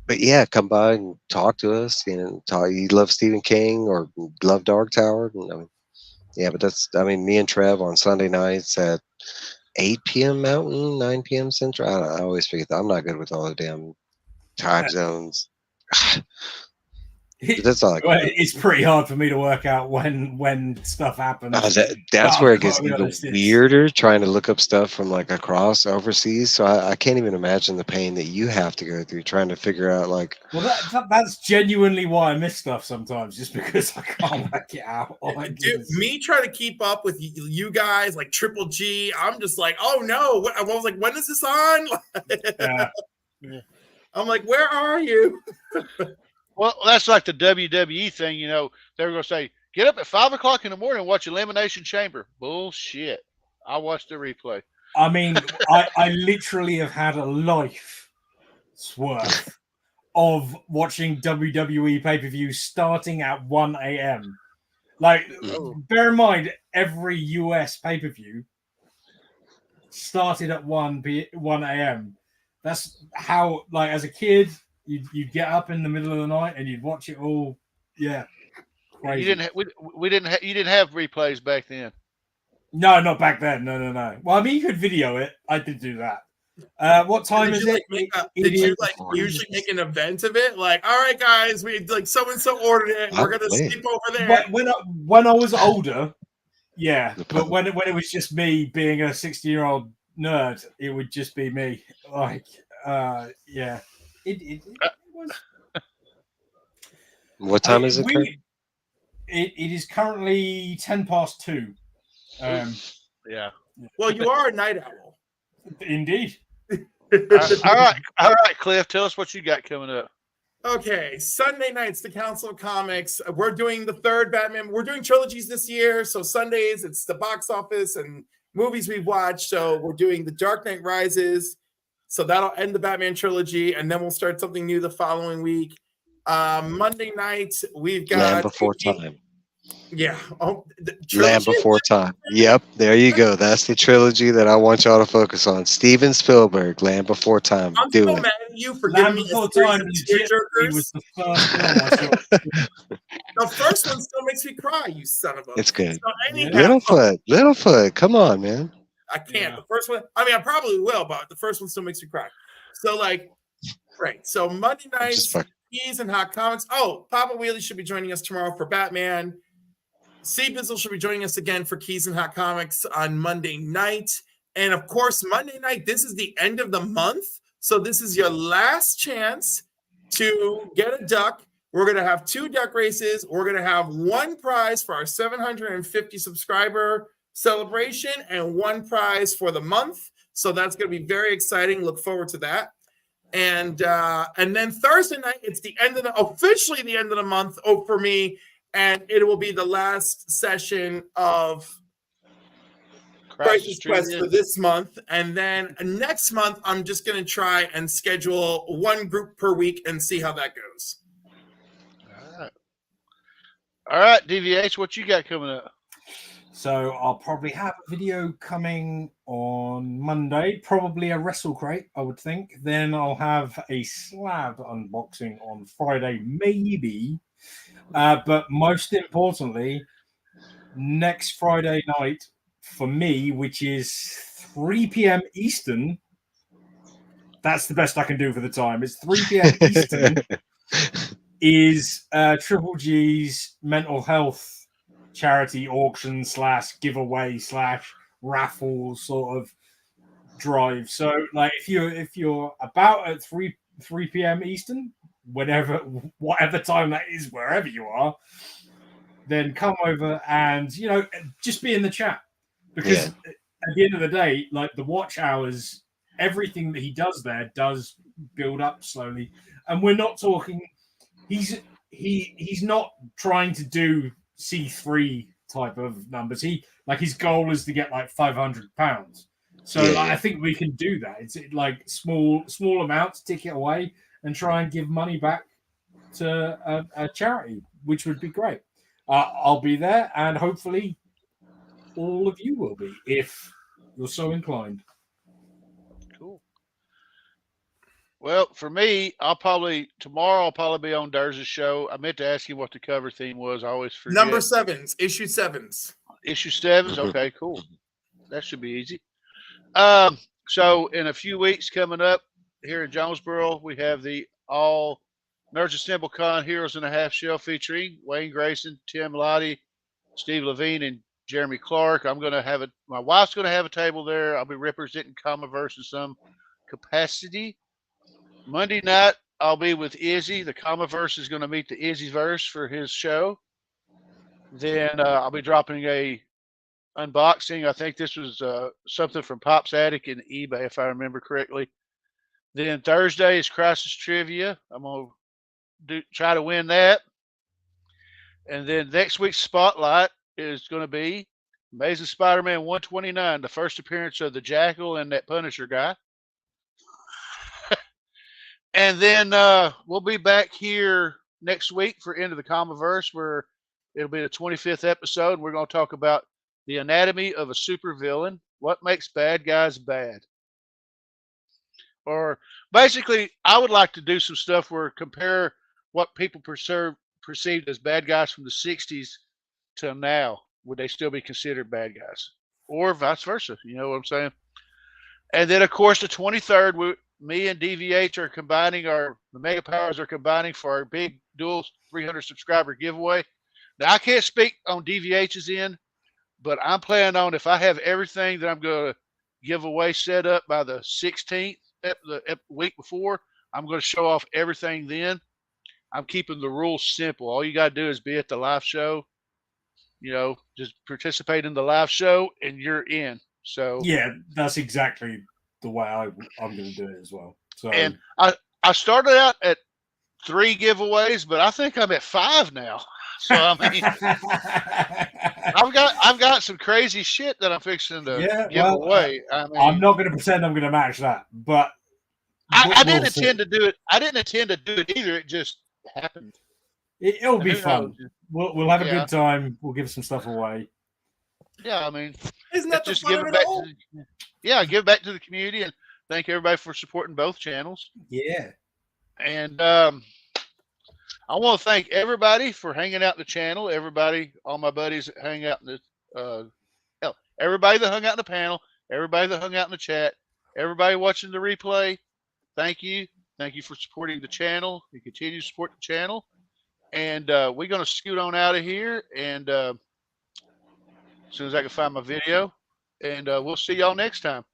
But yeah, come by and talk to us. You love Stephen King or love Dark Tower. But me and Trev on Sunday nights at 8 p.m. Mountain, 9 p.m. Central. I always forget that. I'm not good with all the damn time zones. That's all. It's pretty hard for me to work out when stuff happens. That's where it gets even weirder, trying to look up stuff from like across overseas. So I can't even imagine the pain that you have to go through trying to figure out like. Well, that's genuinely why I miss stuff sometimes, just because I can't work it out. Dude, me trying to keep up with you guys, like Triple G, I'm just like, oh no! I was like, when is this on? I'm like, where are you? Well, that's like the WWE thing, They're going to say, get up at 5 o'clock in the morning and watch Elimination Chamber. Bullshit. I watched the replay. I mean, I literally have had a life's worth of watching WWE pay-per-view starting at 1 a.m. Like, bear in mind, every US pay-per-view started at 1 a.m. That's how, like, as a kid, you'd get up in the middle of the night and you'd watch it all. Yeah, crazy. You didn't have replays back then. No, not back then. No. Well, I mean, you could video it. I did do that. What time is it? Did you usually make an event of it? Like, all right, guys, we like so and so ordered it. We're gonna sleep over there. But when I was older, yeah. But when it was just me being a 60-year-old nerd, it would just be me. Like, yeah. What time is it? It is currently 2:10. Yeah. Well, you are a night owl. Indeed. All right, Cliff. Tell us what you got coming up. Okay, Sunday nights, the Council of Comics. We're doing the third Batman. We're doing trilogies this year. So Sundays, it's the box office and movies we've watched. So we're doing The Dark Knight Rises. So that'll end the Batman trilogy, and then we'll start something new the following week. Monday night, we've got Land Before Time. Yeah. Oh, Land Before Time. Yep, there you go. That's the trilogy that I want y'all to focus on. Steven Spielberg, Land Before Time. I'm Do so it. mad at you for Land giving me Before a series Time of legit tearjerkers. was the first film I saw. The first one still makes me cry, you son of a. It's good. So anyhow, Littlefoot. Come on, man. I can't. The first one, I mean, I probably will, but the first one still makes me cry. So, like, right. So, Monday nights, Keys and Hot Comics. Oh, Papa Wheelie should be joining us tomorrow for Batman. C. Bizzle should be joining us again for Keys and Hot Comics on Monday night. And of course, Monday night, this is the end of the month. So, this is your last chance to get a duck. We're going to have 2 duck races. We're going to have 1 prize for our 750 subscriber celebration and 1 prize for the month. So that's going to be very exciting. Look forward to that. And then Thursday night, it's officially the end of the month for me, and it will be the last session of Crisis Quest for this month. And then next month, I'm just going to try and schedule 1 group per week and see how that goes. All right, DVH, what you got coming up? So I'll probably have a video coming on Monday, probably a Wrestle Crate, I would think. Then I'll have a slab unboxing on Friday, maybe. But most importantly, next Friday night for me, which is 3 p.m. Eastern. That's the best I can do for the time. It's 3 p.m. Eastern. Is Triple G's mental health charity auction / giveaway / raffle sort of drive. So, like, if you're about at 3 p.m. Eastern, whatever time that is, wherever you are, then come over and just be in the chat, because at the end of the day, like, the watch hours, everything that he does there does build up slowly, and we're not talking. He's not trying to do C3 type of numbers. His goal is to get like £500. So I think we can do that. It's like small amounts, tick it away, and try and give money back to a charity, which would be great. I'll be there, and hopefully all of you will be, if you're so inclined. Cool. Well, for me, tomorrow I'll probably be on Durz's show. I meant to ask you what the cover theme was. I always forget. Number 7s, issue 7s. Issue 7s? Okay, cool. That should be easy. So in a few weeks coming up here in Jonesboro, we have the All Nerds Assemble Con Heroes in a Half Shell featuring Wayne Grayson, Tim Lottie, Steve Levine, and Jeremy Clark. My wife's going to have a table there. I'll be representing Comiverse in some capacity. Monday night, I'll be with Izzy. The Comiverse is going to meet the Izzyverse for his show. Then I'll be dropping a unboxing. I think this was something from Pop's Attic and eBay, if I remember correctly. Then Thursday is Crisis Trivia. I'm going to try to win that. And then next week's Spotlight is going to be Amazing Spider-Man 129, the first appearance of the Jackal and that Punisher guy. And then we'll be back here next week for End of the Comiverse, where it'll be the 25th episode. We're going to talk about the anatomy of a supervillain, what makes bad guys bad. Or basically, I would like to do some stuff where compare what people perceived as bad guys from the 60s till now. Would they still be considered bad guys? Or vice versa, you know what I'm saying? And then, of course, the 23rd, me and DVH are combining the Mega Powers are combining for our big dual 300 subscriber giveaway. Now, I can't speak on DVH's end, but I'm planning on, if I have everything that I'm going to give away set up by the 16th, the week before, I'm going to show off everything then. I'm keeping the rules simple. All you got to do is be at the live show. Just participate in the live show, and you're in. So yeah, that's exactly the way I'm going to do it as well. So, and I started out at 3 giveaways, but I think I'm at 5 now. So I mean, I've got some crazy shit that I'm fixing to give away. I mean, I'm not going to pretend I'm going to match that, but I didn't intend to do it. I didn't intend to do it either. It just happened. It'll be fun. We'll have a good time. We'll give some stuff away. Yeah, I mean, isn't that just the give fun it of it back all? give back to the community, and thank everybody for supporting both channels. Yeah. And I want to thank everybody for hanging out in the channel. Everybody, all my buddies that hang out in the everybody that hung out in the panel, everybody that hung out in the chat, everybody watching the replay. Thank you. Thank you for supporting the channel. You continue to support the channel. And we're going to scoot on out of here. And as soon as I can find my video. And we'll see y'all next time.